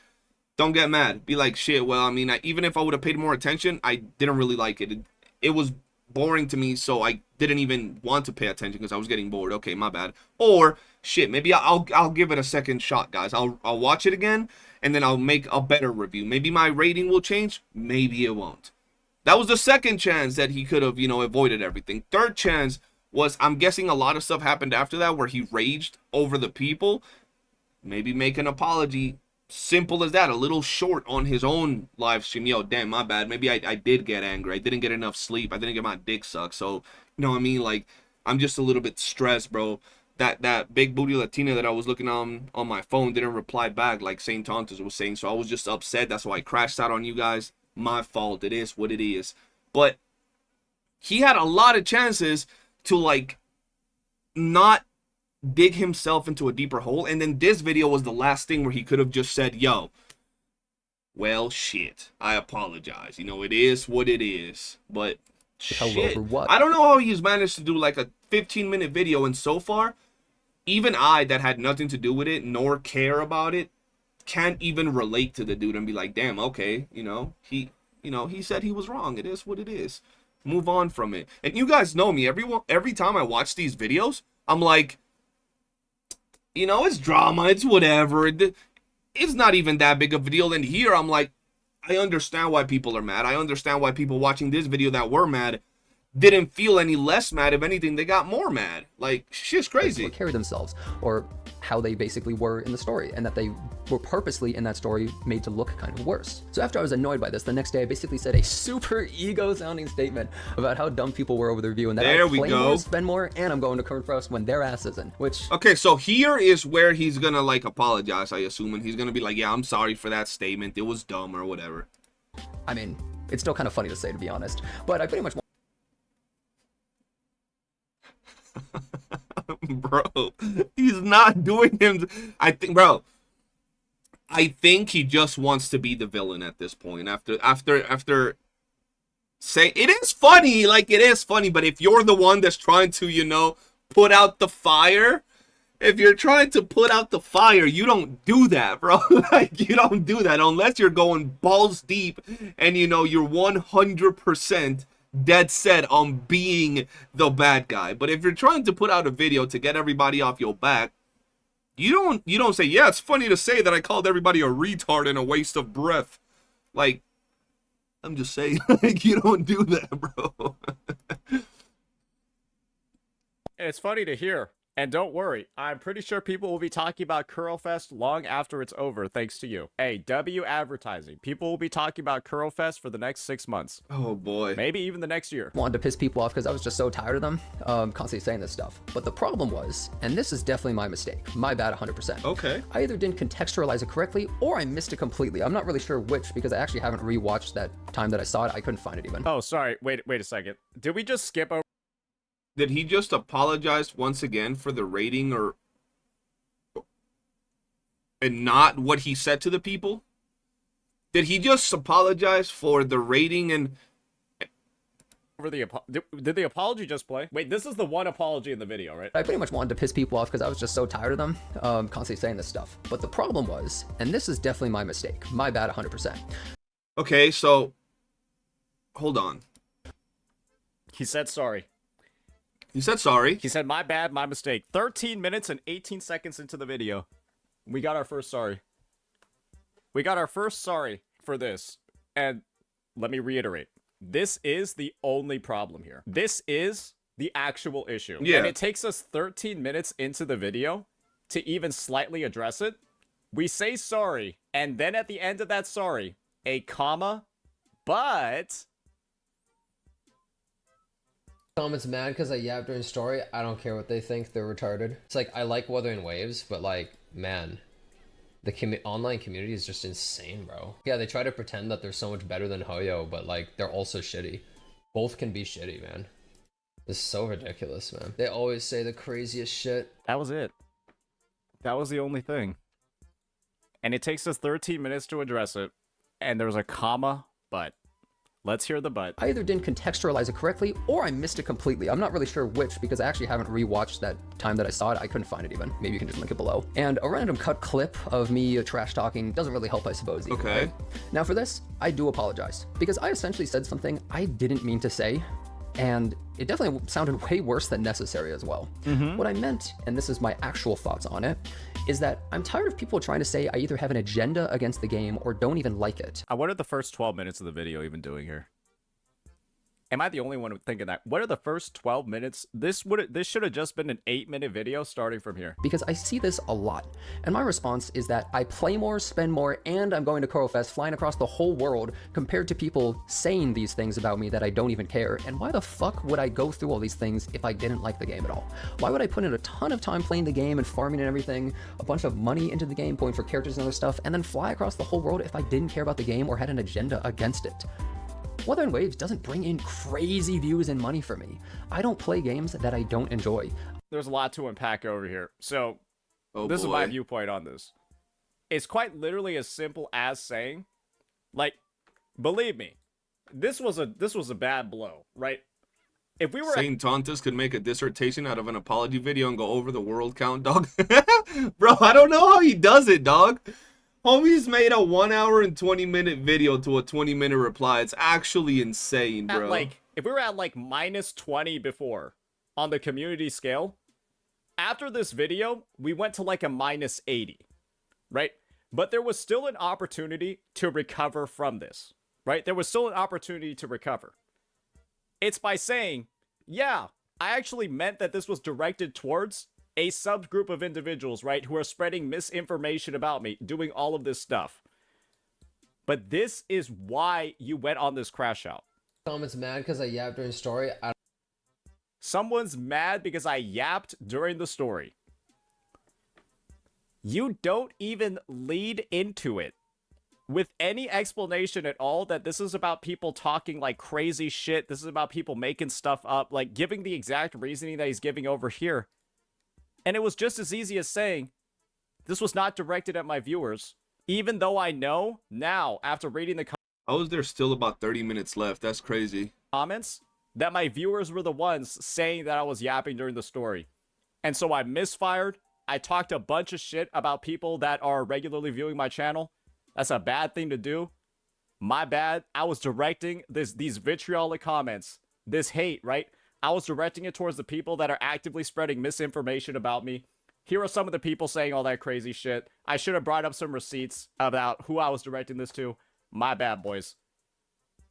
don't get mad. Be like, shit, well, I mean, even if I would have paid more attention, I didn't really like it. It was boring to me, so I didn't even want to pay attention because I was getting bored. Okay, my bad. Or shit, maybe I'll give it a second shot, guys. I'll watch it again, and then I'll make a better review. Maybe my rating will change, maybe it won't. That was the second chance that he could have, avoided everything. Third chance was, I'm guessing a lot of stuff happened after that where he raged over the people. Maybe make an apology. Simple as that. A little short on his own live stream. Yo, damn, my bad. Maybe I did get angry. I didn't get enough sleep. I didn't get my dick sucked. So, you know what I mean? Like, I'm just a little bit stressed, bro. That big booty Latina that I was looking on my phone didn't reply back like Saintontas was saying. So I was just upset. That's why I crashed out on you guys. My fault. It is what it is. But he had a lot of chances to, like, not dig himself into a deeper hole, and then this video was the last thing where he could have just said, yo, well, shit, I apologize, it is what it is. But shit, what? I don't know how he's managed to do like a 15-minute video, and so far even I that had nothing to do with it nor care about it can't even relate to the dude and be like, damn, okay, he said he was wrong. It is what it is. Move on from it. And you guys know me. Every time I watch these videos, I'm like, it's drama. It's whatever. It's not even that big of a deal. And here I'm like, I understand why people are mad. I understand why people watching this video that were mad didn't feel any less mad. If anything, they got more mad. Like, shit's crazy. Carry themselves, or how they basically were in the story, and that they were purposely in that story made to look kind of worse. So after I was annoyed by this, the next day I basically said a super ego-sounding statement about how dumb people were over the review, and that I play more, spend more, and I'm going to Kernfrost when their ass isn't. Which okay, so here is where he's gonna like apologize, I assume, and he's gonna be like, yeah, I'm sorry for that statement. It was dumb or whatever. I mean, it's still kind of funny to say, to be honest, but I pretty much. Bro, he's not doing him. I think he just wants to be the villain at this point. After saying it is funny, like it is funny, but if you're the one that's trying to, put out the fire, if you're trying to put out the fire, you don't do that, bro. Like, you don't do that unless you're going balls deep and you're 100% dead set on being the bad guy. But if you're trying to put out a video to get everybody off your back, you don't say, yeah, it's funny to say that I called everybody a retard and a waste of breath. Like, I'm just saying, like, you don't do that, bro. It's funny to hear. And don't worry, I'm pretty sure people will be talking about Curlfest long after it's over, thanks to you. Hey, W Advertising. People will be talking about Curlfest for the next 6 months. Oh, boy. Maybe even the next year. Wanted to piss people off because I was just so tired of them constantly saying this stuff. But the problem was, and this is definitely my mistake, my bad 100%. Okay. I either didn't contextualize it correctly or I missed it completely. I'm not really sure which because I actually haven't rewatched that time that I saw it. I couldn't find it even. Oh, sorry. Wait a second. Did we just skip over? Did he just apologize once again for the rating and not what he said to the people? Did he just apologize for the rating and Over the did the apology just play? Wait, this is the one apology in the video, right? I pretty much wanted to piss people off because I was just so tired of them constantly saying this stuff. But the problem was, and this is definitely my mistake, my bad 100%. Okay, so hold on. He said sorry. He said sorry. He said, my bad, my mistake. 13 minutes and 18 seconds into the video. We got our first sorry. We got our first sorry for this. And let me reiterate. This is the only problem here. This is the actual issue. Yeah. And it takes us 13 minutes into the video to even slightly address it. We say sorry. And then at the end of that sorry, a comma, but... Comments mad because I yapped during story. I don't care what they think. They're retarded. It's like, I like Wuthering Waves, but like, man, the online community is just insane, bro. Yeah, they try to pretend that they're so much better than Hoyo, but like, they're also shitty. Both can be shitty, man. It's so ridiculous, man. They always say the craziest shit. That was it. That was the only thing. And it takes us 13 minutes to address it. And there's a comma, but. Let's hear the but. I either didn't contextualize it correctly or I missed it completely. I'm not really sure which because I actually haven't rewatched that time that I saw it. I couldn't find it even. Maybe you can just link it below. And a random cut clip of me trash talking doesn't really help, I suppose. Either, Okay. right? Now for this, I do apologize because I essentially said something I didn't mean to say. And it definitely sounded way worse than necessary as well. What I meant, and this is my actual thoughts on it, is that I'm tired of people trying to say I either have an agenda against the game or don't even like it. What are the first 12 minutes of the video even doing here? Am I the only one thinking that? What are the first 12 minutes? This should have just been an 8-minute video starting from here. Because I see this a lot. And my response is that I play more, spend more, and I'm going to Kurofest, flying across the whole world, compared to people saying these things about me that I don't even care. And why the fuck would I go through all these things if I didn't like the game at all? Why would I put in a ton of time playing the game and farming and everything, a bunch of money into the game, going for characters and other stuff, and then fly across the whole world if I didn't care about the game or had an agenda against it? Wuthering Waves doesn't bring in crazy views and money for me. I don't play games that I don't enjoy. There's a lot to unpack over here. So, this is boy. my viewpoint on this. It's quite literally as simple as saying, like, believe me, this was a bad blow, right? if we were at, Saintontas could make a dissertation out of an apology video and go over the world count, dog. Bro, I don't know how he does it, dog. Homie's made a 1 hour and 20-minute video to a 20-minute reply. It's actually insane, bro. like, if we were at like -20 before on the community scale, after this video, we went to like a -80, right? But there was still an opportunity to recover from this, right? There was still an opportunity to recover. It's by saying, yeah, I actually meant that this was directed towards a subgroup of individuals, right, who are spreading misinformation about me, doing all of this stuff. But this is why you went on this crash out. Comments mad because I yapped during story. Someone's mad because I yapped during the story. You don't even lead into it with any explanation at all that this is about people talking like crazy shit. This is about people making stuff up, like giving the exact reasoning that he's giving over here. And it was just as easy as saying, this was not directed at my viewers, even though I know now, after reading the How is there still about 30 minutes left? That's crazy. comments, that my viewers were the ones saying that I was yapping during the story. And so I misfired. I talked a bunch of shit about people that are regularly viewing my channel. That's a bad thing to do. My bad. I was directing these vitriolic comments, this hate, right? I was directing it towards the people that are actively spreading misinformation about me. Here are some of the people saying all that crazy shit. I should have brought up some receipts about who I was directing this to. My bad, boys.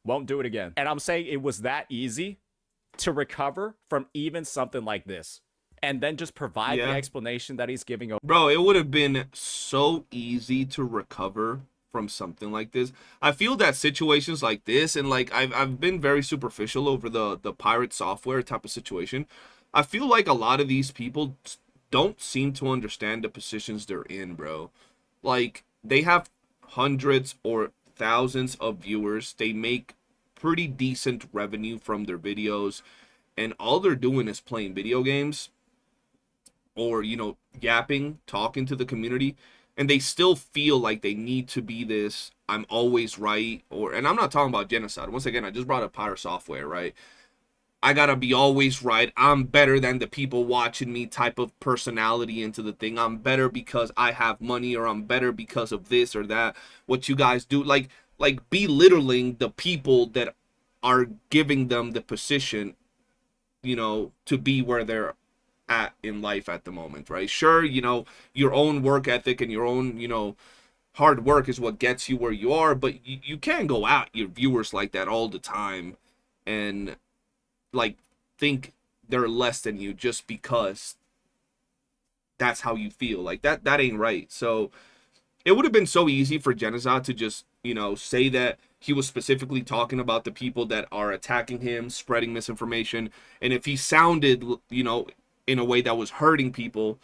Won't do it again. And I'm saying it was that easy to recover from even something like this. And then just provide the explanation that he's giving. Bro, it would have been so easy to recover from something like this. I feel that situations like this, and like I've been very superficial over the pirate software type of situation. I feel like a lot of these people don't seem to understand the positions they're in, bro. Like, they have hundreds or thousands of viewers. They make pretty decent revenue from their videos, and all they're doing is playing video games or, you know, yapping, talking to the community, and they still feel like they need to be this I'm always right, or, and I'm not talking about Jenazad. Once again, I just brought up pirate software, right? I gotta be always right. I'm better than the people watching me type of personality into the thing. I'm better because I have money, or I'm better because of this or that. What you guys do, like belittling the people that are giving them the position, you know, to be where they're at in life at the moment, right? Sure, you know, your own work ethic and your own, you know, hard work is what gets you where you are, but you can't go at your viewers like that all the time and like think they're less than you just because that's how you feel. Like that ain't right. So it would have been so easy for Jenazad to just, you know, say that he was specifically talking about the people that are attacking him, spreading misinformation, and if he sounded, you know, in a way that was hurting people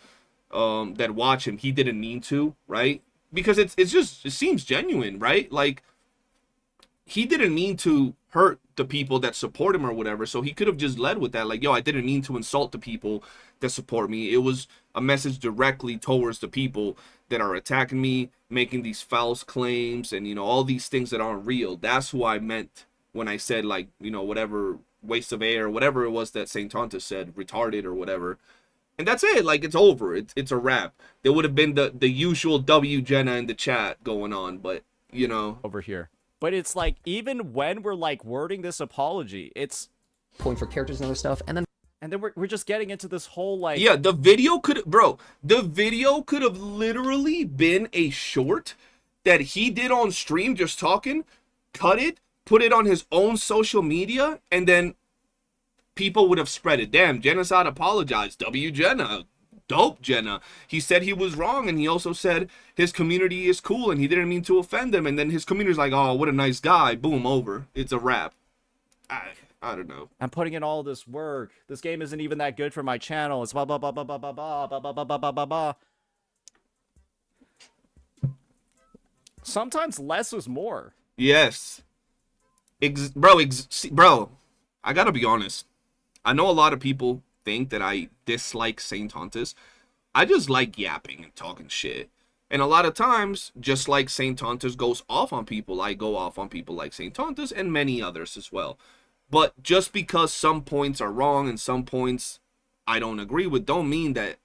that watch him, he didn't mean to, right? Because it seems genuine, right? Like, he didn't mean to hurt the people that support him or whatever, so he could have just led with that, like, yo, I didn't mean to insult the people that support me. It was a message directly towards the people that are attacking me, making these false claims, and, you know, all these things that aren't real. That's who I meant when I said, like, you know, whatever, waste of air, whatever it was that Saintontas said, retarded or whatever. And that's it. Like, it's over. It's a wrap. There would have been the usual W Jenna in the chat going on, but, you know. Over here. But it's like, even when we're like wording this apology, it's pulling for characters and other stuff, and then we're just getting into this whole like, yeah, the video could have literally been a short that he did on stream just talking, cut it, put it on his own social media, and then people would have spread it. Damn, Jenazad apologized. W Jenna. Dope Jenna. He said he was wrong, and he also said his community is cool and he didn't mean to offend them, and then his community's like, oh, what a nice guy. Boom, over. It's a wrap. I don't know. I'm putting in all this work. This game isn't even that good for my channel. It's blah blah blah blah blah blah blah blah blah blah blah blah blah. Sometimes less is more. Yes. Bro, I gotta be honest. I know a lot of people think that I dislike Saintontas. I just like yapping and talking shit. And a lot of times, just like Saintontas goes off on people, I go off on people like Saintontas and many others as well. But just because some points are wrong and some points I don't agree with, don't mean that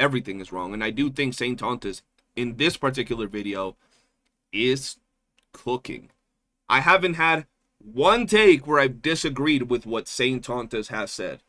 everything is wrong. And I do think Saintontas in this particular video is cooking. I haven't had one take where I've disagreed with what Saintontas has said.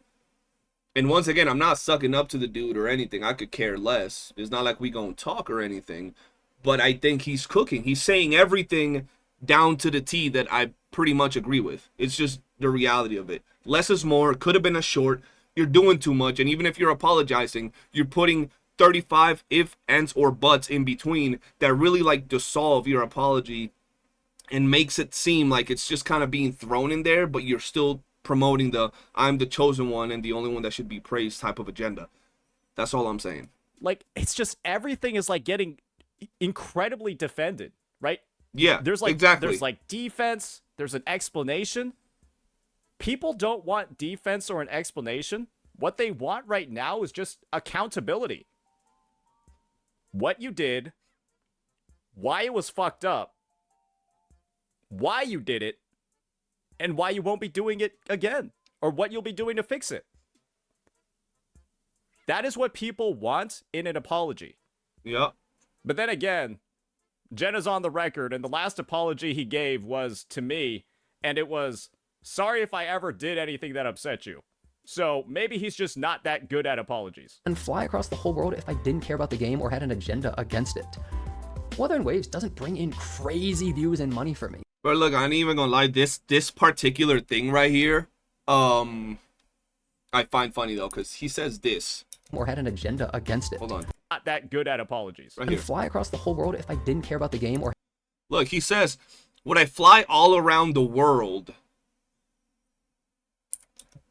And once again, I'm not sucking up to the dude or anything. I could care less. It's not like we gonna talk or anything. But I think he's cooking. He's saying everything down to the T that I pretty much agree with. It's just the reality of it. Less is more. Could have been a short. You're doing too much. And even if you're apologizing, you're putting 35 if, ands, or buts in between that really like dissolve your apology and makes it seem like it's just kind of being thrown in there, but you're still promoting the I'm the chosen one and the only one that should be praised type of agenda. That's all I'm saying. Like, it's just everything is like getting incredibly defended, right? Yeah, there's like exactly. There's like defense, there's an explanation. People don't want defense or an explanation. What they want right now is just accountability. What you did, why it was fucked up, why you did it, and why you won't be doing it again, or what you'll be doing to fix it. That is what people want in an apology. Yeah. But then again, Jenna's on the record, and the last apology he gave was to me, and it was, sorry if I ever did anything that upset you. So maybe he's just not that good at apologies. And fly across the whole world if I didn't care about the game or had an agenda against it. Wuthering Waves doesn't bring in crazy views and money for me. But look, I ain't even gonna lie, this particular thing right here, I find funny though, because he says this. Or had an agenda against it. Hold on. Not that good at apologies. Right And here. fly across the whole world if I didn't care about the game or... Look, he says, would I fly all around the world?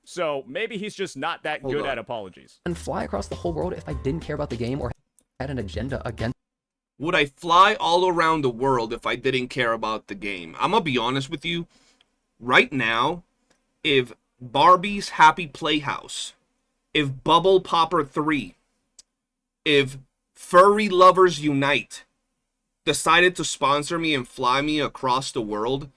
So maybe he's just not that good at apologies. And fly across the whole world if I didn't care about the game or had an agenda against... Would I fly all around the world if I didn't care about the game? I'm gonna be honest with you. Right now, if Barbie's Happy Playhouse, if Bubble Popper 3, if Furry Lovers Unite decided to sponsor me and fly me across the world,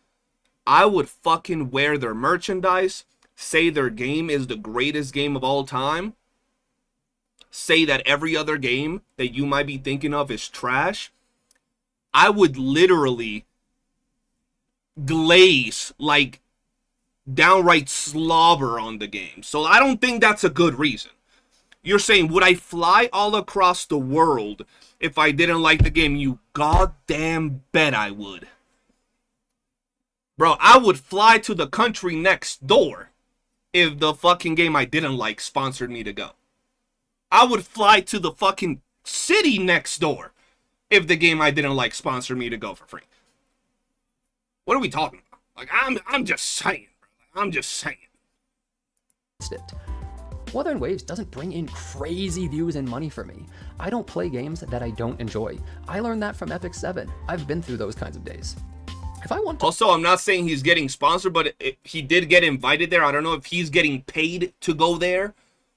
I would fucking wear their merchandise, say their game is the greatest game of all time, say that every other game that you might be thinking of is trash. I would literally glaze, like downright slobber on the game. So I don't think that's a good reason. You're saying, would I fly all across the world if I didn't like the game? You goddamn bet I would. Bro, I would fly to the country next door if the fucking game I didn't like sponsored me to go. I would fly to the fucking city next door if the game I didn't like sponsored me to go for free. What are we talking about? Like, I'm just saying, bro. I'm just saying. it. Wuthering Waves doesn't bring in crazy views and money for me. I don't play games that I don't enjoy. I learned that from Epic 7. I've been through those kinds of days. If I want to... Also, I'm not saying he's getting sponsored, but he did get invited there. I don't know if he's getting paid to go there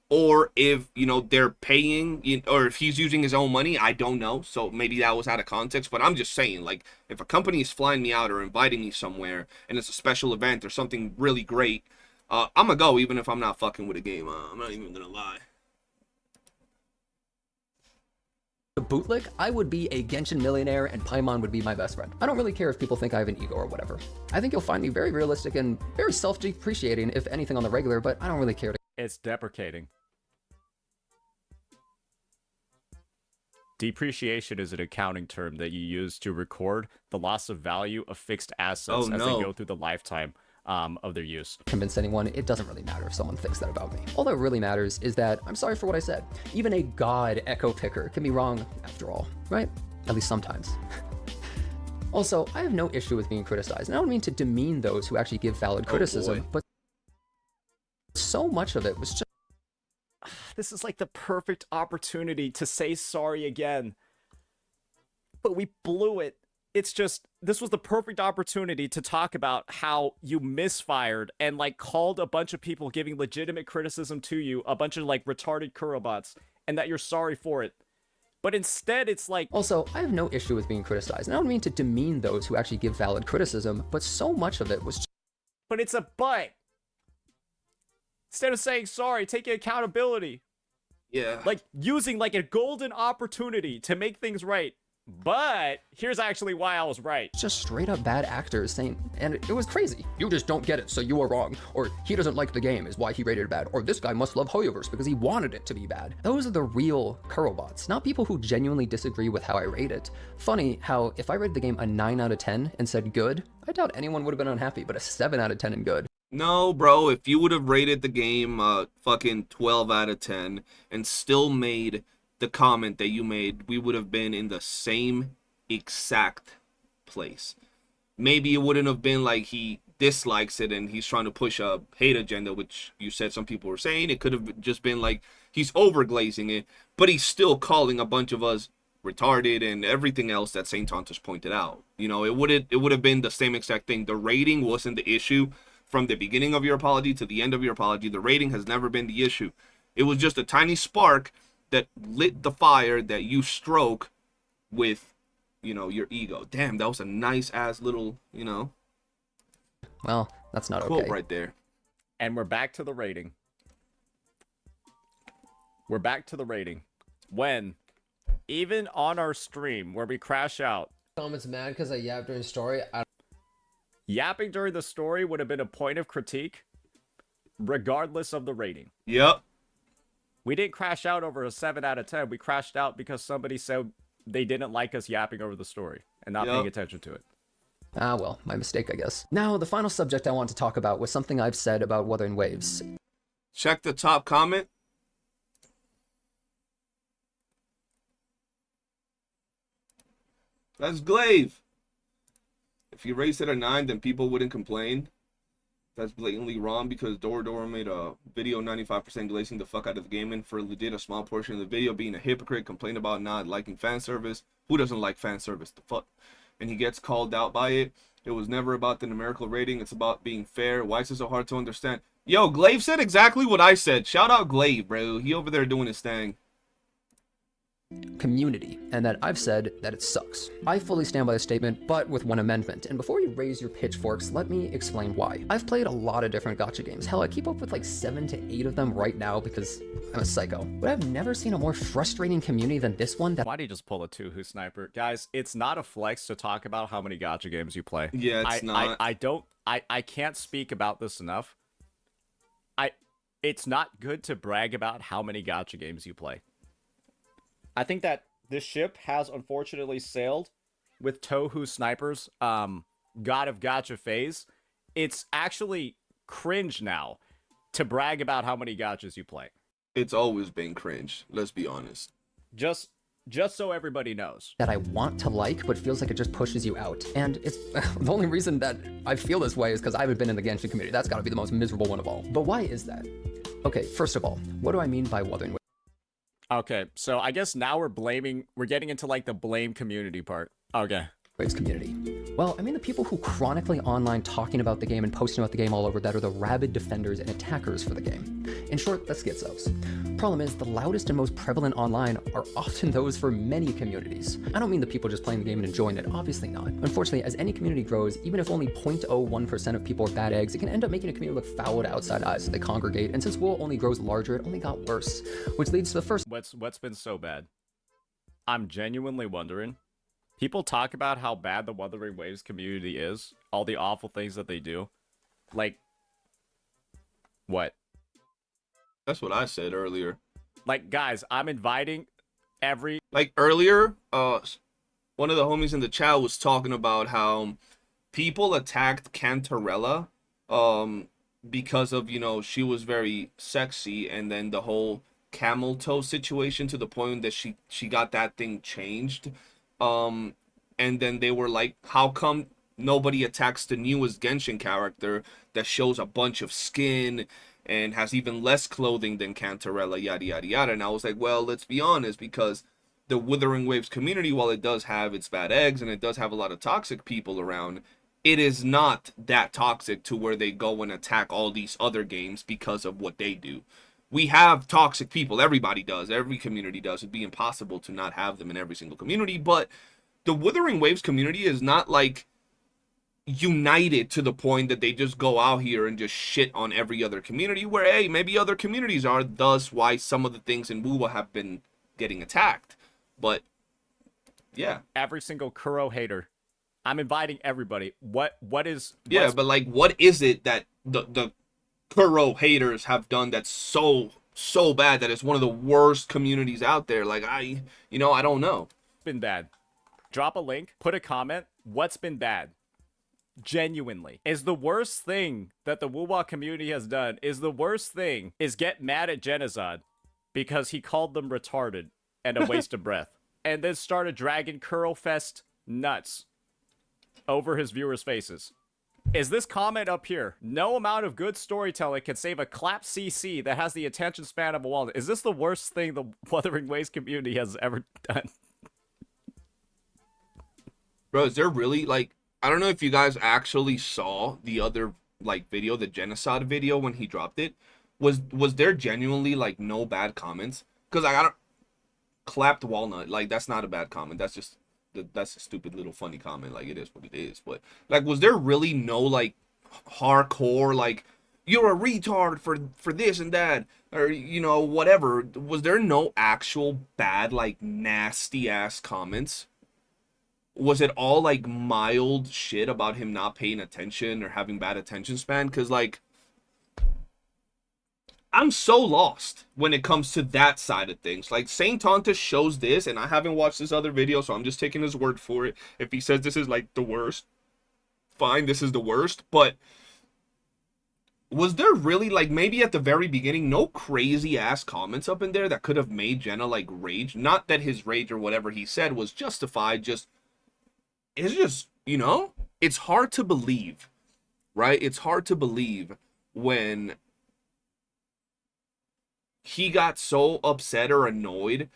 or if, you know, they're paying, or if he's using his own money. I don't know. So maybe that was out of context, but I'm just saying, like, if a company is flying me out or inviting me somewhere and it's a special event or something really great, I'm gonna go even if I'm not fucking with a game. I'm not even gonna lie. bootlick, I would be a Genshin millionaire and Paimon would be my best friend. I don't really care if people think I have an ego or whatever. I think you'll find me very realistic and very self-depreciating, if anything on the regular, but I don't really care to... It's deprecating. Depreciation is an accounting term that you use to record the loss of value of fixed assets as they go through the lifetime of their use. Convince anyone, it doesn't really matter if someone thinks that about me. All that really matters is that I'm sorry for what I said. Even a god echo picker can be wrong after all, right? At least sometimes. Also, I have no issue with being criticized, and I don't mean to demean those who actually give valid criticism, but so much of it was just... This is like the perfect opportunity to say sorry again. But we blew it. It's just, this was the perfect opportunity to talk about how you misfired and like called a bunch of people giving legitimate criticism to you, a bunch of like retarded Kurobots, and that you're sorry for it. But instead, it's like... Also, I have no issue with being criticized, and I don't mean to demean those who actually give valid criticism, but so much of it was just... but it's a but. Instead of saying sorry, taking accountability. Yeah. Like using like a golden opportunity to make things right. But here's actually why I was right. Just straight up bad actors saying, and it was crazy. You just don't get it, so you are wrong. Or he doesn't like the game is why he rated it bad. Or this guy must love Hoyoverse because he wanted it to be bad. Those are the real Kurobots, not people who genuinely disagree with how I rate it. Funny how if I rated the game a 9 out of 10 and said good, I doubt anyone would have been unhappy, but a 7 out of 10 and good. No, bro, if you would have rated the game fucking 12 out of 10 and still made the comment that you made, we would have been in the same exact place. Maybe it wouldn't have been like he dislikes it and he's trying to push a hate agenda, which you said some people were saying. It could have just been like he's overglazing it, but he's still calling a bunch of us retarded and everything else that Saintontas pointed out. You know, it would have been the same exact thing. The rating wasn't the issue from the beginning of your apology to the end of your apology. The rating has never been the issue. It was just a tiny spark that lit the fire that you stroke with, you know, your ego. Damn, that was a nice ass little, you know, Well, that's not quote okay. right there. And we're back to the rating. We're back to the rating. When, even on our stream where we crash out, Comments mad because I yapped during story. yapping during the story would have been a point of critique, regardless of the rating. Yep. We didn't crash out over a 7 out of 10. We crashed out because somebody said they didn't like us yapping over the story and not paying attention to it. Ah, well, my mistake, I guess. Now, the final subject I want to talk about was something I've said about Wuthering Waves. Check the top comment. That's Glaive. If you raised it a 9, then people wouldn't complain. That's blatantly wrong because Dora made a video 95% glazing the fuck out of the game, and for legit a small portion of the video being a hypocrite, complained about not liking fan service. Who doesn't like fan service? The fuck? And he gets called out by it. It was never about the numerical rating. It's about being fair. Why is it so hard to understand? Yo, Glaive said exactly what I said. Shout out Glaive, bro. He over there doing his thing. Community, and that I've said that it sucks. I fully stand by the statement, but with one amendment. And before you raise your pitchforks, let me explain why. I've played a lot of different gacha games. Hell, I keep up with like 7 to 8 of them right now because I'm a psycho. But I've never seen a more frustrating community than this one that Why'd he just pull a 2-who sniper? Guys, it's not a flex to talk about how many gacha games you play. Yeah, it's not. I can't speak about this enough. It's not good to brag about how many gacha games you play. I think that this ship has unfortunately sailed with Tohu Sniper's God of Gacha phase. It's actually cringe now to brag about how many gachas you play. It's always been cringe. Let's be honest. Just so everybody knows. I want to like, but feels like it just pushes you out. And it's the only reason that I feel this way is because I haven't been in the Genshin community. That's got to be the most miserable one of all. But why is that? Okay, first of all, what do I mean by Wuthering Okay, so I guess now we're getting into like the blame community part. Okay. Waves community? Well, I mean the people who chronically online talking about the game and posting about the game all over that are the rabid defenders and attackers for the game. In short, that's schizos. Problem is, the loudest and most prevalent online are often those for many communities. I don't mean the people just playing the game and enjoying it, obviously not. Unfortunately, as any community grows, even if only 0.01% of people are bad eggs, it can end up making a community look foul to outside eyes, so they congregate, and since WoW only grows larger, it only got worse. Which leads to the first What's been so bad? I'm genuinely wondering. People talk about how bad the Wuthering Waves community is, all the awful things that they do. Like, what? That's what I said earlier. Like, guys, I'm inviting every... Like earlier, one of the homies in the chat was talking about how people attacked Cantarella because of, you know, she was very sexy, and then the whole camel toe situation to the point that she got that thing changed. And then they were like, how come nobody attacks the newest Genshin character that shows a bunch of skin and has even less clothing than Cantarella, yada yada yada. And I was like, well, let's be honest, because the Wuthering Waves community, while it does have its bad eggs and it does have a lot of toxic people around, it is not that toxic to where they go and attack all these other games because of what they do. We have toxic people. Everybody does. Every community does. It'd be impossible to not have them in every single community. But the Wuthering Waves community is not like united to the point that they just go out here and just shit on every other community, where, hey, maybe other communities are, thus why some of the things in Wuwa have been getting attacked. But yeah. Every single Kuro hater. I'm inviting everybody. What is Yeah, but like, what is it that the Kuro haters have done that's so bad that it's one of the worst communities out there? Like, I don't know. been bad? Drop a link, put a comment. What's been bad? Genuinely. Is the worst thing that the Wuwa community has done, is get mad at Jenazad because he called them retarded and a waste of breath. And then started dragging Kuro Fest nuts over his viewers' faces. Is this comment up here? No amount of good storytelling can save a clap CC that has the attention span of a walnut. Is this the worst thing the Wuthering Waves community has ever done? Bro, is there really, like, I don't know if you guys actually saw the other, like, video, the Jenazad video when he dropped it. Was there genuinely, like, no bad comments? Because I got clapped walnut. Like, that's not a bad comment. That's a stupid little funny comment. Like, it is what it is. But, like, was there really no, like, hardcore, like, you're a retard for this and that, or, whatever? Was there no actual bad, like, nasty ass comments? Was it all, like, mild shit about him not paying attention or having bad attention span? Because, like, I'm so lost when it comes to that side of things. Like, Saintontas shows this, and I haven't watched this other video, so I'm just taking his word for it. If he says this is, like, the worst, fine, this is the worst. But was there really, like, maybe at the very beginning, no crazy-ass comments up in there that could have made Jenna, like, rage? Not that his rage or whatever he said was justified, just... It's just, it's hard to believe, right? It's hard to believe when he got so upset or annoyed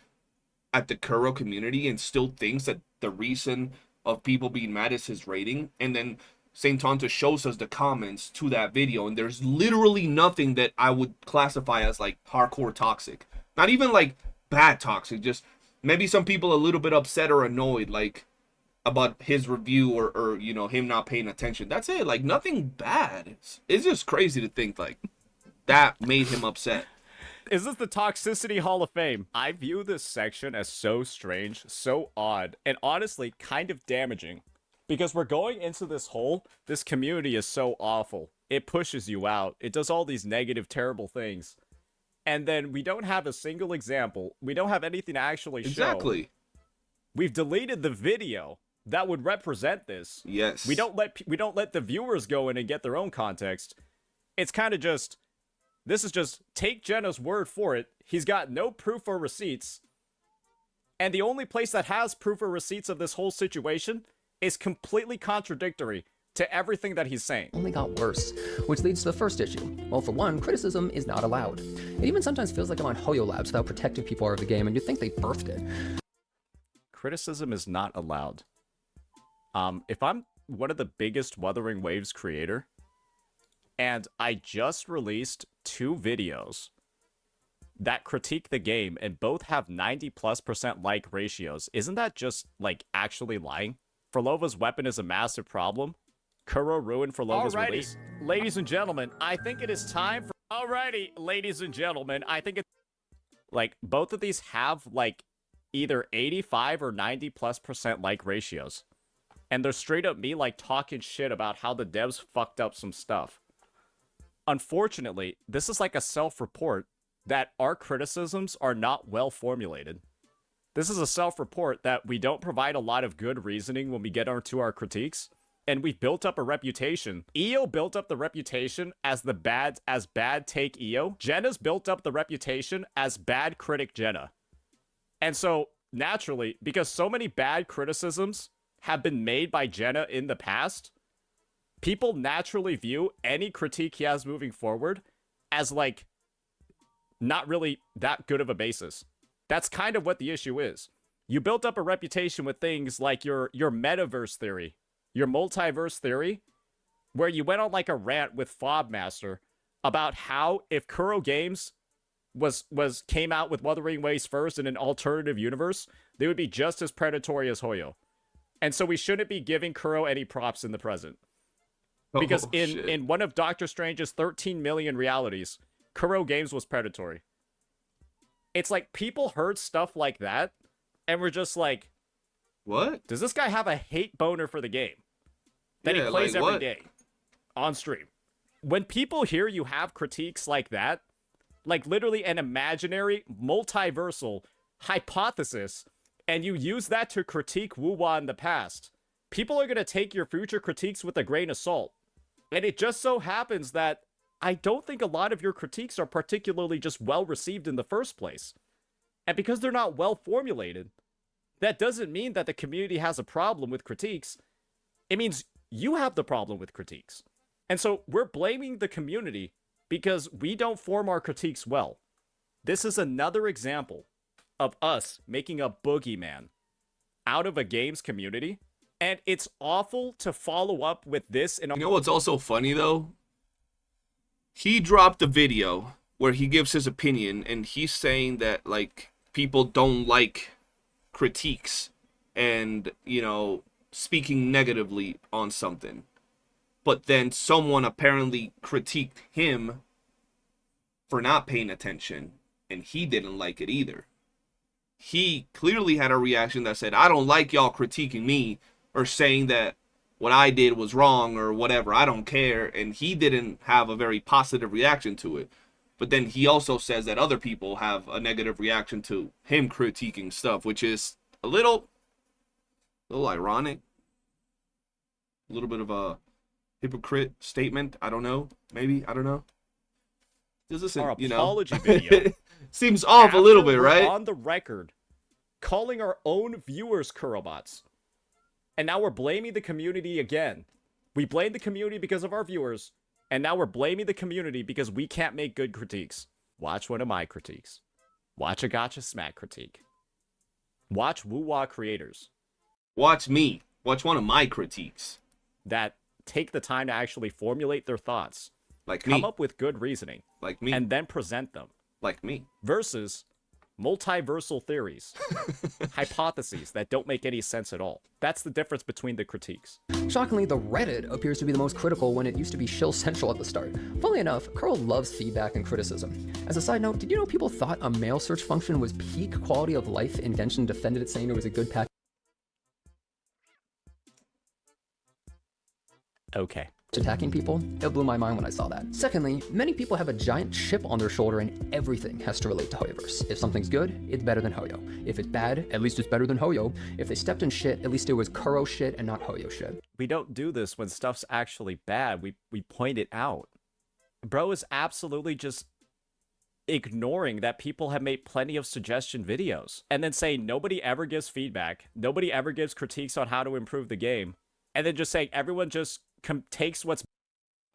at the Kuro community and still thinks that the reason of people being mad is his rating. And then Saintontas shows us the comments to that video, and there's literally nothing that I would classify as, like, hardcore toxic. Not even, like, bad toxic, just maybe some people a little bit upset or annoyed, like, about his review or him not paying attention. That's it. Like, nothing bad. It's just crazy to think, like, that made him upset. Is this the Toxicity Hall of Fame? I view this section as so strange, so odd, and honestly kind of damaging. Because we're going into this hole, this community is so awful. It pushes you out. It does all these negative, terrible things. And then we don't have a single example. We don't have anything to actually show. Exactly. We've deleted the video that would represent this. Yes. We don't let the viewers go in and get their own context. It's kind of just, this is just take Jenna's word for it. He's got no proof or receipts. And the only place that has proof or receipts of this whole situation is completely contradictory to everything that he's saying. Only got worse, which leads to the first issue. Well, for one, criticism is not allowed. It even sometimes feels like I'm on Hoyo Labs without protecting people out of the game, and you'd think they birthed it. Criticism is not allowed. If I'm one of the biggest Wuthering Waves creator, and I just released 2 videos that critique the game and both have 90+% like ratios, isn't that just, like, actually lying? Forlova's weapon is a massive problem. Kuro ruined Forlova's release. Ladies and gentlemen, I think it is time for... Alrighty, ladies and gentlemen, I think it's... Like, both of these have, like, either 85 or 90+% like ratios. And they're straight up me, like, talking shit about how the devs fucked up some stuff. Unfortunately, this is like a self-report that our criticisms are not well formulated. This is a self-report that we don't provide a lot of good reasoning when we get into our critiques, and we've built up a reputation. EO built up the reputation as bad take EO. Jenna's built up the reputation as bad critic Jenna. And so, naturally, because so many bad criticisms have been made by Jenna in the past, people naturally view any critique he has moving forward as, like, not really that good of a basis. That's kind of what the issue is. You built up a reputation with things like your metaverse theory, your multiverse theory, where you went on, like, a rant with Fobmaster about how if Kuro Games came out with Wuthering Waves first in an alternative universe, they would be just as predatory as Hoyo. And so we shouldn't be giving Kuro any props in the present. Because Oh, in shit. in one of Doctor Strange's 13 million realities, Kuro Games was predatory. It's like people heard stuff like that and were just like, What? does this guy have a hate boner for the game that he Yeah, plays like every what? day on stream? When people hear you have critiques like that, like literally an imaginary multiversal hypothesis, and you use that to critique Wuwa in the past, people are going to take your future critiques with a grain of salt. And it just so happens that I don't think a lot of your critiques are particularly just well received in the first place. And because they're not well formulated, that doesn't mean that the community has a problem with critiques. It means you have the problem with critiques. And so we're blaming the community because we don't form our critiques well. This is another example of us making a boogeyman out of a games community. And it's awful to follow up with this in a... You know what's also funny though? He dropped a video where he gives his opinion, and he's saying that like people don't like critiques and, you know, speaking negatively on something. But then someone apparently critiqued him for not paying attention, and he didn't like it either. He clearly had a reaction that said, I don't like y'all critiquing me or saying that what I did was wrong or whatever. I don't care. And he didn't have a very positive reaction to it. But then he also says that other people have a negative reaction to him critiquing stuff, which is a little ironic. A little bit of a hypocrite statement. I don't know. Maybe. I don't know. This isn't, our you know. apology video. Seems off a little bit, We're right? on the record calling our own viewers Kurobots. And now we're blaming the community again. We blame the community because of our viewers, and now we're blaming the community because we can't make good critiques. Watch one of my critiques. Watch a Gacha Smack critique. Watch Wuwa creators Watch me. Watch one of my critiques. that take the time to actually formulate their thoughts, Like come me. up with good reasoning, Like me. and then present them. Like me. Versus multiversal theories, hypotheses that don't make any sense at all. That's the difference between the critiques. Shockingly, the Reddit appears to be the most critical when it used to be shill central at the start. Funnily enough, Carl loves feedback and criticism. As a side note, did you know people thought a mail search function was peak quality of life and Genshin defended it saying it was a good patch? Okay. Attacking people? It blew my mind when I saw that. Secondly, many people have a giant chip on their shoulder and everything has to relate to Hoyoverse. If something's good, it's better than Hoyo. If it's bad, at least it's better than Hoyo. If they stepped in shit, at least it was Kuro shit and not Hoyo shit. We don't do this when stuff's actually bad. We point it out. Bro is absolutely just ignoring that people have made plenty of suggestion videos and then saying nobody ever gives feedback, nobody ever gives critiques on how to improve the game, and then just saying everyone just takes what's...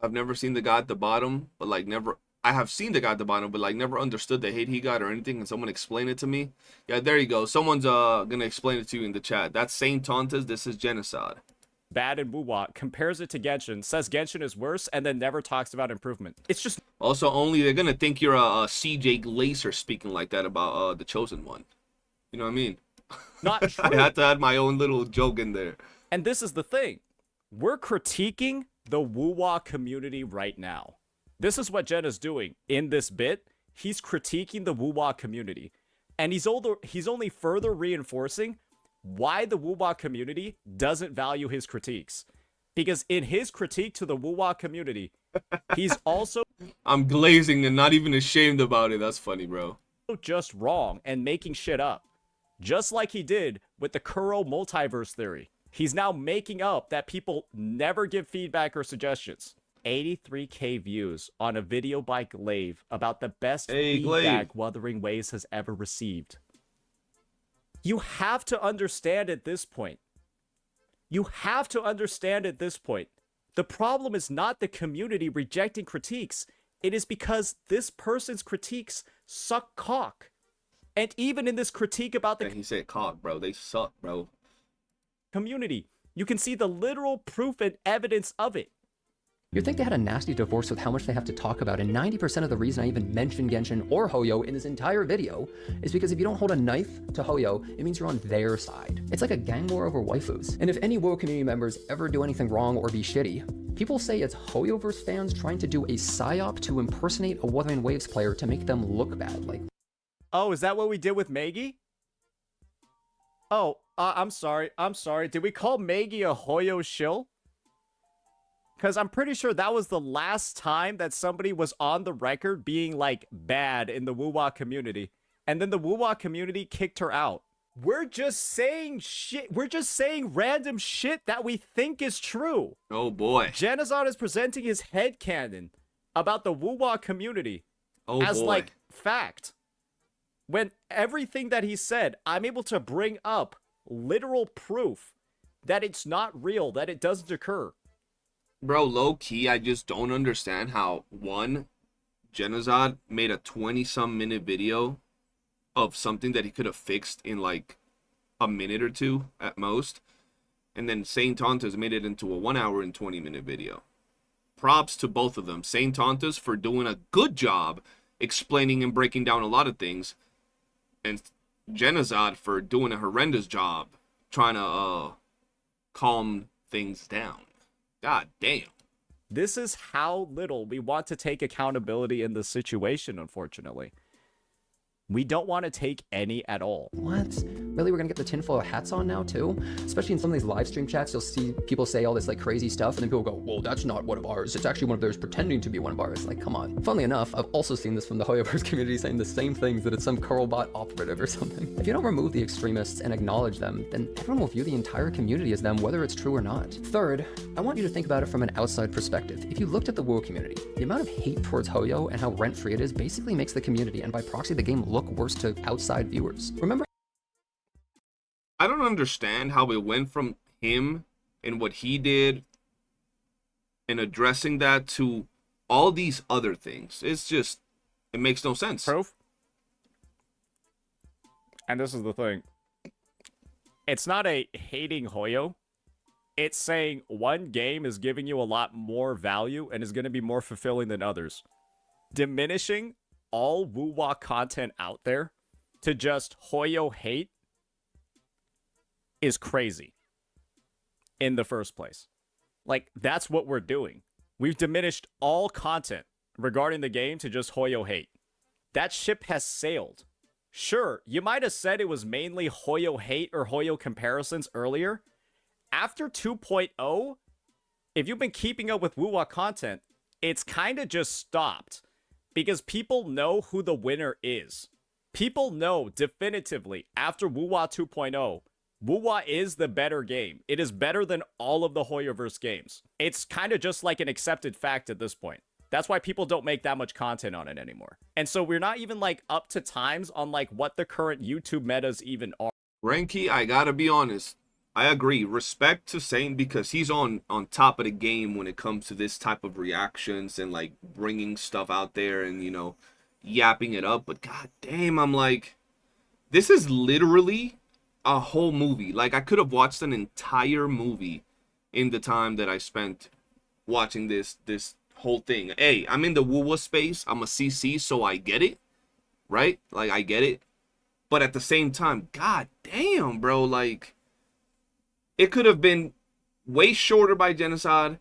I've never seen the guy at the bottom, but like never. I have seen the guy at the bottom, but like never understood the hate he got or anything. And someone explained it to me. Yeah, there you go. Someone's gonna explain it to you in the chat. That's Saintontas. This is Jenazad. bad in Wuwa, compares it to Genshin, says Genshin is worse, and then never talks about improvement. It's just... Also, only they're gonna think you're a CJ Glacier speaking like that about the Chosen One. You know what I mean? not true. I had to add my own little joke in there. And this is the thing. We're critiquing the Wuwa community right now. This is what Jen is doing in this bit. He's critiquing the Wuwa community. And he's only further reinforcing why the Wuwa community doesn't value his critiques. Because in his critique to the Wuwa community, he's also I'm glazing and not even ashamed about it. That's funny, bro. just wrong and making shit up. Just like he did with the Kuro multiverse theory. He's now making up that people never give feedback or suggestions. 83k views on a video by Glaive about the best feedback Wuthering Waves has ever received. You have to understand at this point. You have to understand at this point. The problem is not the community rejecting critiques. It is because this person's critiques suck cock. And even in this critique about the And he said cock, bro. They suck, bro. Community, you can see the literal proof and evidence of it. You'd think they had a nasty divorce with how much they have to talk about, and 90% of the reason I even mention Genshin or Hoyo in this entire video is because if you don't hold a knife to Hoyo, it means you're on their side. It's like a gang war over waifus. And if any WoW community members ever do anything wrong or be shitty, people say it's Hoyoverse fans trying to do a psyop to impersonate a Wuthering Waves player to make them look bad. Like, Oh, is that what we did with Maggie? Oh, I'm sorry. Did we call Maggie a Hoyo shill? Because I'm pretty sure that was the last time that somebody was on the record being, like, bad in the Wuwa community. And then the Wuwa community kicked her out. We're just saying shit. We're just saying random shit that we think is true. Oh boy. Jenazad is presenting his headcanon about the Wuwa community as, boy. like, fact. When everything that he said, I'm able to bring up literal proof that it's not real, that it doesn't occur. Bro, low key, I just don't understand how, one, Jenazad made a 20-some minute video of something that he could have fixed in like a minute or two at most. And then Saintontas made it into a 1 hour and 20-minute video. Props to both of them. Saintontas for doing a good job explaining and breaking down a lot of things. And Jenazad for doing a horrendous job trying to calm things down. God damn. This is how little we want to take accountability in this situation, unfortunately. We don't want to take any at all. what? Really, we're gonna get the tinfoil hats on now too? Especially in some of these live stream chats, you'll see people say all this like crazy stuff, and then people go, well, that's not one of ours. It's actually one of theirs pretending to be one of ours. Like, come on. Funnily enough, I've also seen this from the Hoyoverse community saying the same things, that it's some Curlbot operative or something. If you don't remove the extremists and acknowledge them, then everyone will view the entire community as them, whether it's true or not. Third, I want you to think about it from an outside perspective. If you looked at the WoW community, the amount of hate towards Hoyo and how rent-free it is basically makes the community, and by proxy the game, look worse to outside viewers. Remember I don't understand how it went from him and what he did and addressing that to all these other things. It's just, it makes no sense. Proof? And this is the thing. It's not a hating Hoyo. It's saying one game is giving you a lot more value and is going to be more fulfilling than others. Diminishing all Wuwa content out there to just Hoyo hate is crazy in the first place. Like, that's what we're doing. We've diminished all content regarding the game to just Hoyo hate. That ship has sailed. Sure, you might have said it was mainly Hoyo hate or Hoyo comparisons earlier. After 2.0, if you've been keeping up with Wuwa content, it's kind of just stopped. Because people know who the winner is. People know definitively after Wuwa 2.0, Wuwa is the better game. It is better than all of the Hoyoverse games. It's kind of just like an accepted fact at this point. That's why people don't make that much content on it anymore. And so we're not even like up to times on like what the current YouTube metas even are. Ranky, I gotta be honest. I agree. Respect to Saint because he's on top of the game when it comes to this type of reactions and like bringing stuff out there and, you know, yapping it up. But god damn, I'm like, this is literally a whole movie. Like, I could have watched an entire movie in the time that I spent watching this whole thing. Hey, I'm in the Wuwa space. I'm a CC, so I get it, right? Like, I get it. But at the same time, god damn, bro, like, it could have been way shorter by Jenazad.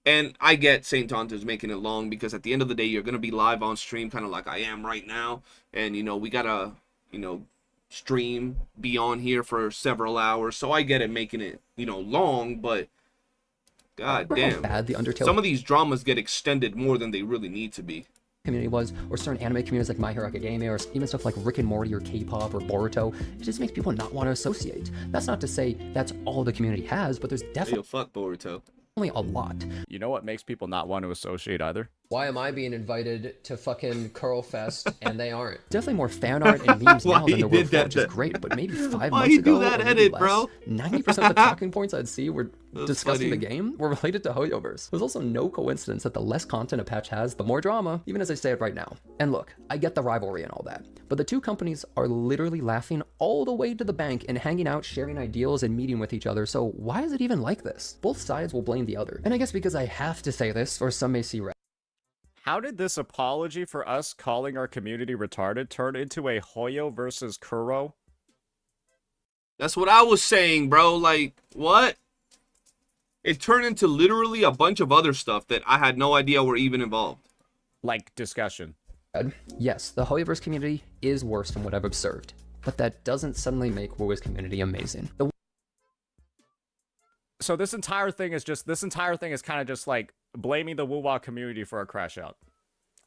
And I get Saintontas making it long because at the end of the day, you're going to be live on stream kind of like I am right now. And, you know, we got to, you know, stream, be on here for several hours. So I get it making it, you know, long, but god damn. bad the Undertale Some of these dramas get extended more than they really need to be. community was, or certain anime communities like My Hero Academia, or even stuff like Rick and Morty or K-pop or Boruto. It just makes people not want to associate. That's not to say that's all the community has, but there's Hey, definitely yo, fuck Boruto. a lot. You know what makes people not want to associate either? Why am I being invited to fucking Curl Fest and they aren't? Definitely more fan art and memes Why now than he there were did before, that which is then? great, but maybe 5 Why months you ago, do that or maybe edit, less, bro? 90% of the talking points I'd see were That's discussing funny. the game were related to Hoyoverse. There's also no coincidence that the less content a patch has, the more drama, even as I say it right now. And look, I get the rivalry and all that, but the two companies are literally laughing all the way to the bank and hanging out, sharing ideals, and meeting with each other, so why is it even like this? Both sides will blame the other. And I guess because I have to say this, or some may see red. How did this apology for us calling our community retarded turn into a Hoyo versus Kuro? That's what I was saying, bro. Like, what? It turned into literally a bunch of other stuff that I had no idea were even involved. Like, discussion. Yes, the Hoyoverse community is worse from what I've observed, but that doesn't suddenly make Wuwa's community amazing. So this entire thing is kind of just like blaming the Wuwa community for a crash out.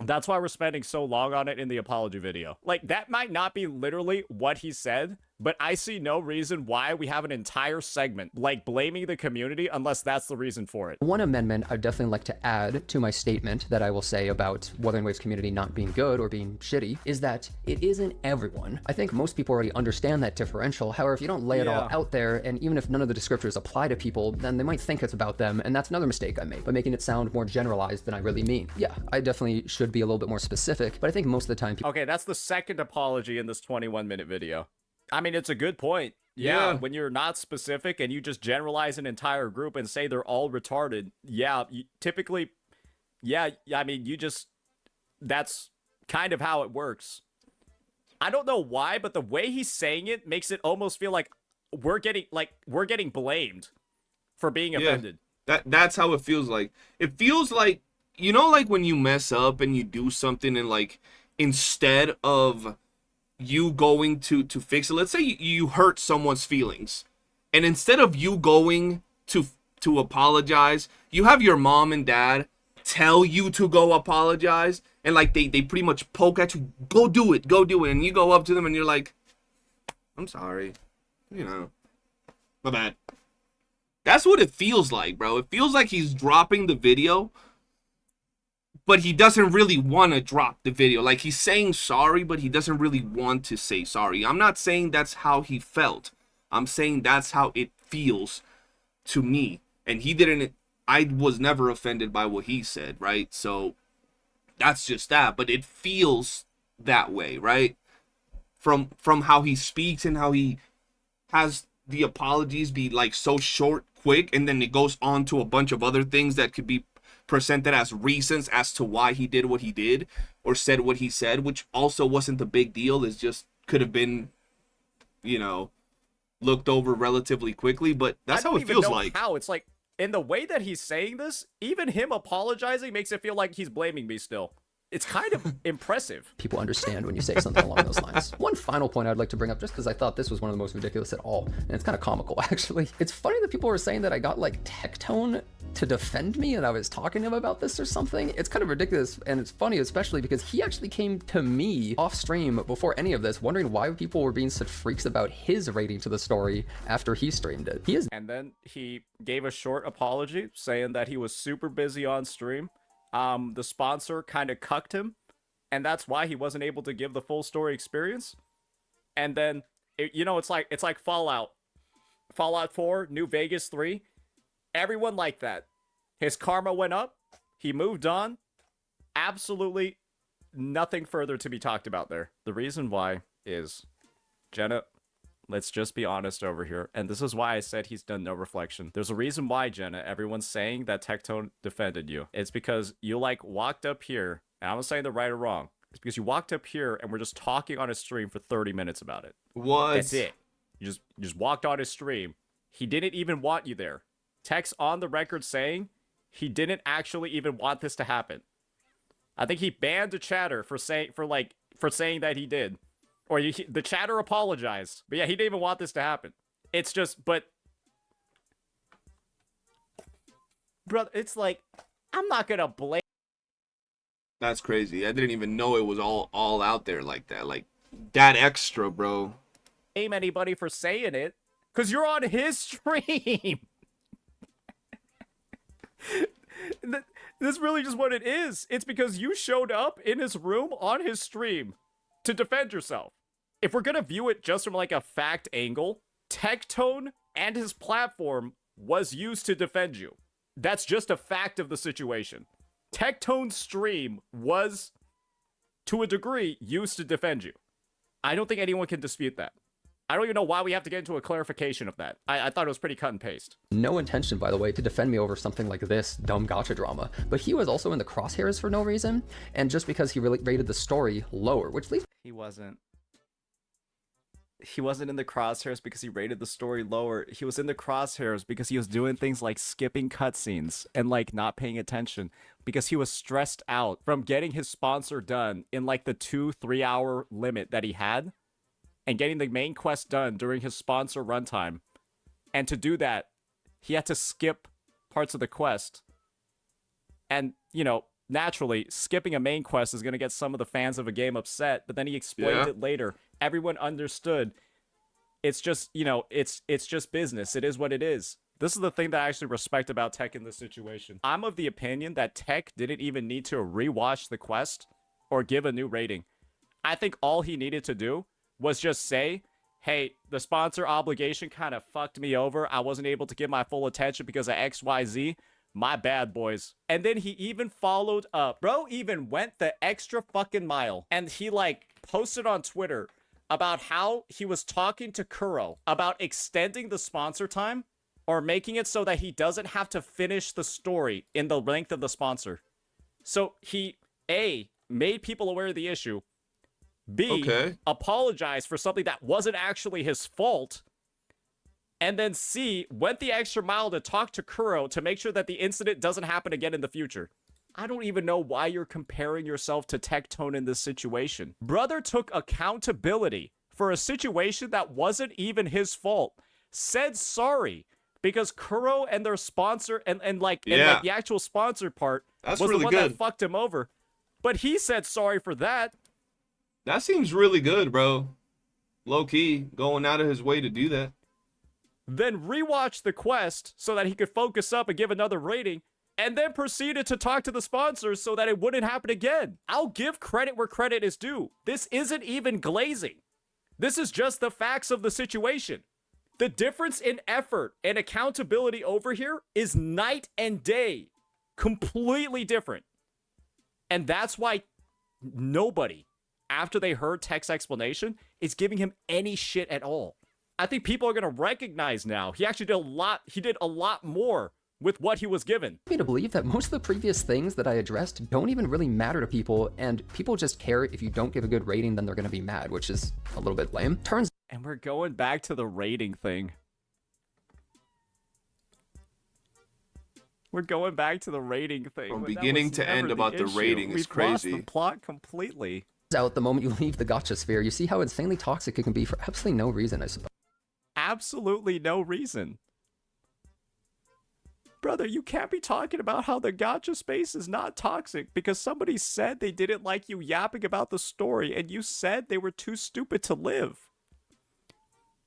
That's why we're spending so long on it in the apology video. Like, that might not be literally what he said, but I see no reason why we have an entire segment, like, blaming the community unless that's the reason for it. One amendment I'd definitely like to add to my statement that I will say about Wuthering Waves community not being good or being shitty is that it isn't everyone. I think most people already understand that differential. However, if you don't lay it all out there, and even if none of the descriptors apply to people, then they might think it's about them, and that's another mistake I made by making it sound more generalized than I really mean. Yeah, I definitely should be a little bit more specific, but I think most of the time Okay, that's the second apology in this 21-minute video. I mean, it's a good point. Yeah, when you're not specific and you just generalize an entire group and say they're all retarded, typically, I mean, that's kind of how it works. I don't know why, but the way he's saying it makes it almost feel like we're getting blamed for being offended. That's how it feels like. It feels like, you know, like when you mess up and you do something and like, instead of you going to fix it, let's say you hurt someone's feelings, and instead of you going to apologize, you have your mom and dad tell you to go apologize, and like they pretty much poke at you, go do it, and you go up to them and you're like, I'm sorry, you know, my bad. That's what it feels like, bro. It feels like he's dropping the video, but he doesn't really want to drop the video. Like, he's saying sorry, but he doesn't really want to say sorry. I'm not saying that's how he felt. I'm saying that's how it feels to me. And I was never offended by what he said, right? So that's just that. But it feels that way, right? From how he speaks and how he has the apologies be like so short, quick, and then it goes on to a bunch of other things that could be presented as reasons as to why he did what he did or said what he said, which also wasn't the big deal. It just could have been, you know, looked over relatively quickly, but that's how it feels like. How it's like, in the way that he's saying this, even him apologizing makes it feel like he's blaming me still. It's kind of impressive. People understand when you say something along those lines. One final point I'd like to bring up, just because I thought this was one of the most ridiculous at all, and it's kind of comical, actually. It's funny that people were saying that I got, like, Tectone to defend me and I was talking to him about this or something. It's kind of ridiculous, and it's funny, especially because he actually came to me off stream before any of this, wondering why people were being such freaks about his rating to the story after he streamed it. And then he gave a short apology, saying that he was super busy on stream. The sponsor kind of cucked him, and that's why he wasn't able to give the full story experience. And then, it's like Fallout 4, New Vegas 3. Everyone liked that. His karma went up. He moved on. Absolutely nothing further to be talked about there. The reason why is, Jenna, let's just be honest over here. And this is why I said he's done no reflection. There's a reason why, Jenna, everyone's saying that Tectone defended you. It's because you, like, walked up here, and I'm not saying they're right or wrong. It's because you walked up here and we're just talking on his stream for 30 minutes about it. What? That's it. You just walked on his stream. He didn't even want you there. Tech's on the record saying he didn't actually even want this to happen. I think he banned the chatter for saying that he did. Or the chatter apologized. But yeah, he didn't even want this to happen. It's just, but... Brother, it's like, I'm not gonna blame... That's crazy. I didn't even know it was all out there like that. Like, that extra, bro. ...blame anybody for saying it. Because you're on his stream. This is really just what it is. It's because you showed up in his room on his stream to defend yourself. If we're gonna view it just from like a fact angle, Tectone and his platform was used to defend you. That's just a fact of the situation. Tectone's stream was, to a degree, used to defend you. I don't think anyone can dispute that. I don't even know why we have to get into a clarification of that. I thought it was pretty cut and paste. No intention, by the way, to defend me over something like this dumb gacha drama, but he was also in the crosshairs for no reason, and just because he really rated the story lower, which leaves He wasn't in the crosshairs because he rated the story lower. He was in the crosshairs because he was doing things like skipping cutscenes and like not paying attention because he was stressed out from getting his sponsor done in like the 2-3 hour limit that he had and getting the main quest done during his sponsor runtime. And to do that, he had to skip parts of the quest. And, you know, naturally, skipping a main quest is going to get some of the fans of a game upset, but then he explained it later. Everyone understood. It's just, you know, it's just business. It is what it is. This is the thing that I actually respect about Tech in this situation. I'm of the opinion that Tech didn't even need to rewatch the quest or give a new rating. I think all he needed to do was just say, hey, the sponsor obligation kind of fucked me over. I wasn't able to give my full attention because of XYZ. My bad, boys. And then he even followed up. Bro even went the extra fucking mile. And he, like, posted on Twitter about how he was talking to Kuro about extending the sponsor time or making it so that he doesn't have to finish the story in the length of the sponsor. So he, A, made people aware of the issue. B, apologized for something that wasn't actually his fault. And then C, went the extra mile to talk to Kuro to make sure that the incident doesn't happen again in the future. I don't even know why you're comparing yourself to Tectone in this situation. Brother took accountability for a situation that wasn't even his fault. Said sorry because Kuro and their sponsor and the actual sponsor part was really the one that fucked him over. But he said sorry for that. That seems really good, bro. Low key, going out of his way to do that. Then rewatched the quest so that he could focus up and give another rating, and then proceeded to talk to the sponsors so that it wouldn't happen again. I'll give credit where credit is due. This isn't even glazing. This is just the facts of the situation. The difference in effort and accountability over here is night and day. Completely different. And that's why nobody, after they heard Tech's explanation, is giving him any shit at all. I think people are going to recognize now he actually did a lot more with what he was given. me to believe that most of the previous things that I addressed don't even really matter to people, and people just care if you don't give a good rating, then they're going to be mad, which is a little bit lame. And we're going back to the rating thing. We're going back to the rating thing. From beginning to end about the rating is crazy. We've lost the plot completely. Out the moment you leave the gacha sphere, you see how insanely toxic it can be for absolutely no reason, I suppose. Absolutely no reason. Brother, you can't be talking about how the gacha space is not toxic because somebody said they didn't like you yapping about the story and you said they were too stupid to live.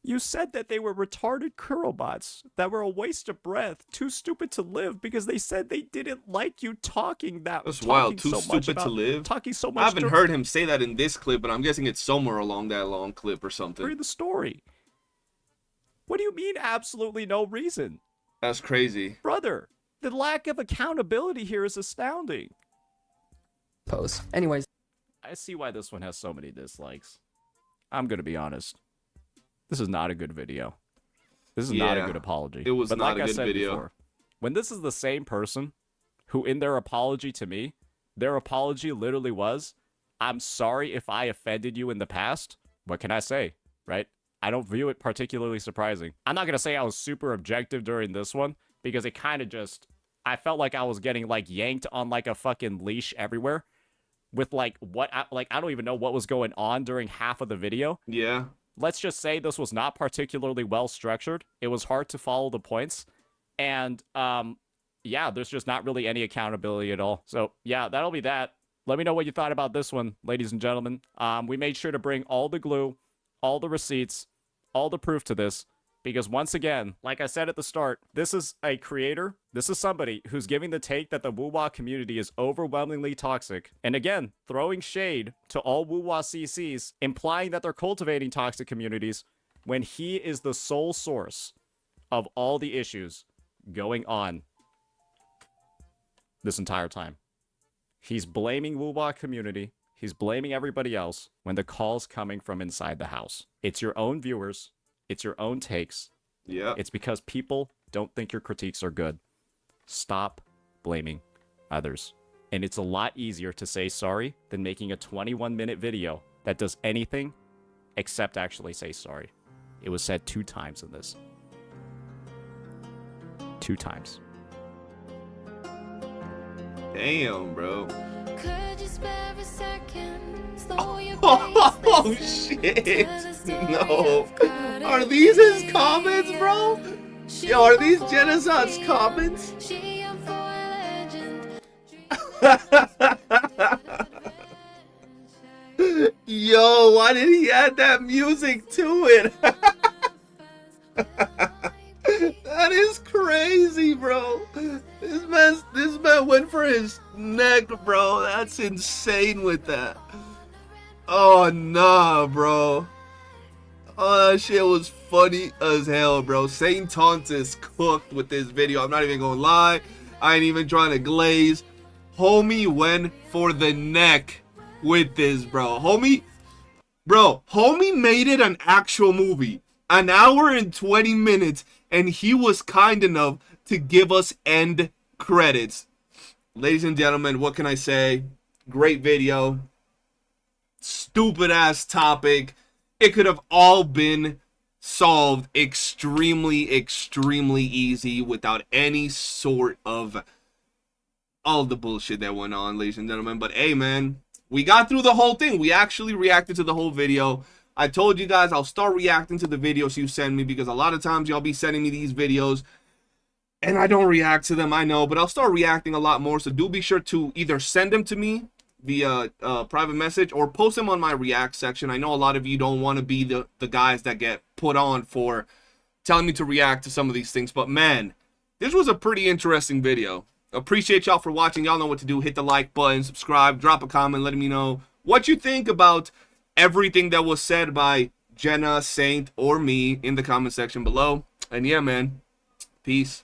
You said that they were retarded Kurobots that were a waste of breath, too stupid to live because they said they didn't like you talking that. That's wild. Too stupid to live. Talking so much. I haven't heard him say that in this clip, but I'm guessing it's somewhere along that long clip or something. Read the story. What do you mean absolutely no reason? That's crazy. Brother, the lack of accountability here is astounding. Anyways. I see why this one has so many dislikes. I'm going to be honest. This is not a good video. This is not a good apology. It was not a good video. Before, when this is the same person who in their apology to me, their apology literally was, I'm sorry if I offended you in the past. What can I say, right? I don't view it particularly surprising. I'm not going to say I was super objective during this one because it kind of just, I felt like I was getting like yanked on like a fucking leash everywhere with like I don't even know what was going on during half of the video. Yeah. Let's just say this was not particularly well structured. It was hard to follow the points. And yeah, there's just not really any accountability at all. So yeah, that'll be that. Let me know what you thought about this one, ladies and gentlemen. We made sure to bring all the glue, all the receipts, all the proof to this, because once again, like I said at the start, this is a creator, this is somebody who's giving the take that the Wuwa community is overwhelmingly toxic, and again, throwing shade to all Wuwa CCs, implying that they're cultivating toxic communities, when he is the sole source of all the issues going on this entire time. He's blaming Wuwa community, He's blaming everybody else when the call's coming from inside the house. It's your own viewers. It's your own takes. Yeah. It's because people don't think your critiques are good. Stop blaming others. And it's a lot easier to say sorry than making a 21-minute video that does anything except actually say sorry. It was said 2 times in this. 2 times. Damn, bro. Could you spare a second? Slow your Oh pace, listen shit! to the story No. of God Are and these his Eve. comments, bro? She Yo, are these unfolds Jenazad's the comments? She unfolds legend. Yo, why did he add that music to it? That is crazy, bro. This man went for his neck, bro. That's insane with that. Oh nah, bro. Oh, that shit was funny as hell, bro. Saintontas cooked with this video. I'm not even gonna lie. I ain't even trying to glaze. Homie went for the neck with this, bro. Homie made it an actual movie. An hour and 20 minutes, and he was kind enough to give us end credits. Ladies and gentlemen, what can I say? Great video. Stupid ass topic. It could have all been solved extremely easy without any sort of all the bullshit that went on, ladies and gentlemen. But hey, man, we got through the whole thing. We actually reacted to the whole video. I told you guys I'll start reacting to the videos you send me, because a lot of times y'all be sending me these videos and I don't react to them, I know, but I'll start reacting a lot more. So do be sure to either send them to me via private message or post them on my react section. I know a lot of you don't want to be the guys that get put on for telling me to react to some of these things, but man, this was a pretty interesting video. Appreciate y'all for watching. Y'all know what to do. Hit the like button, subscribe, drop a comment, letting me know what you think about everything that was said by Jenna, Saint, or me in the comment section below. And yeah, man, peace.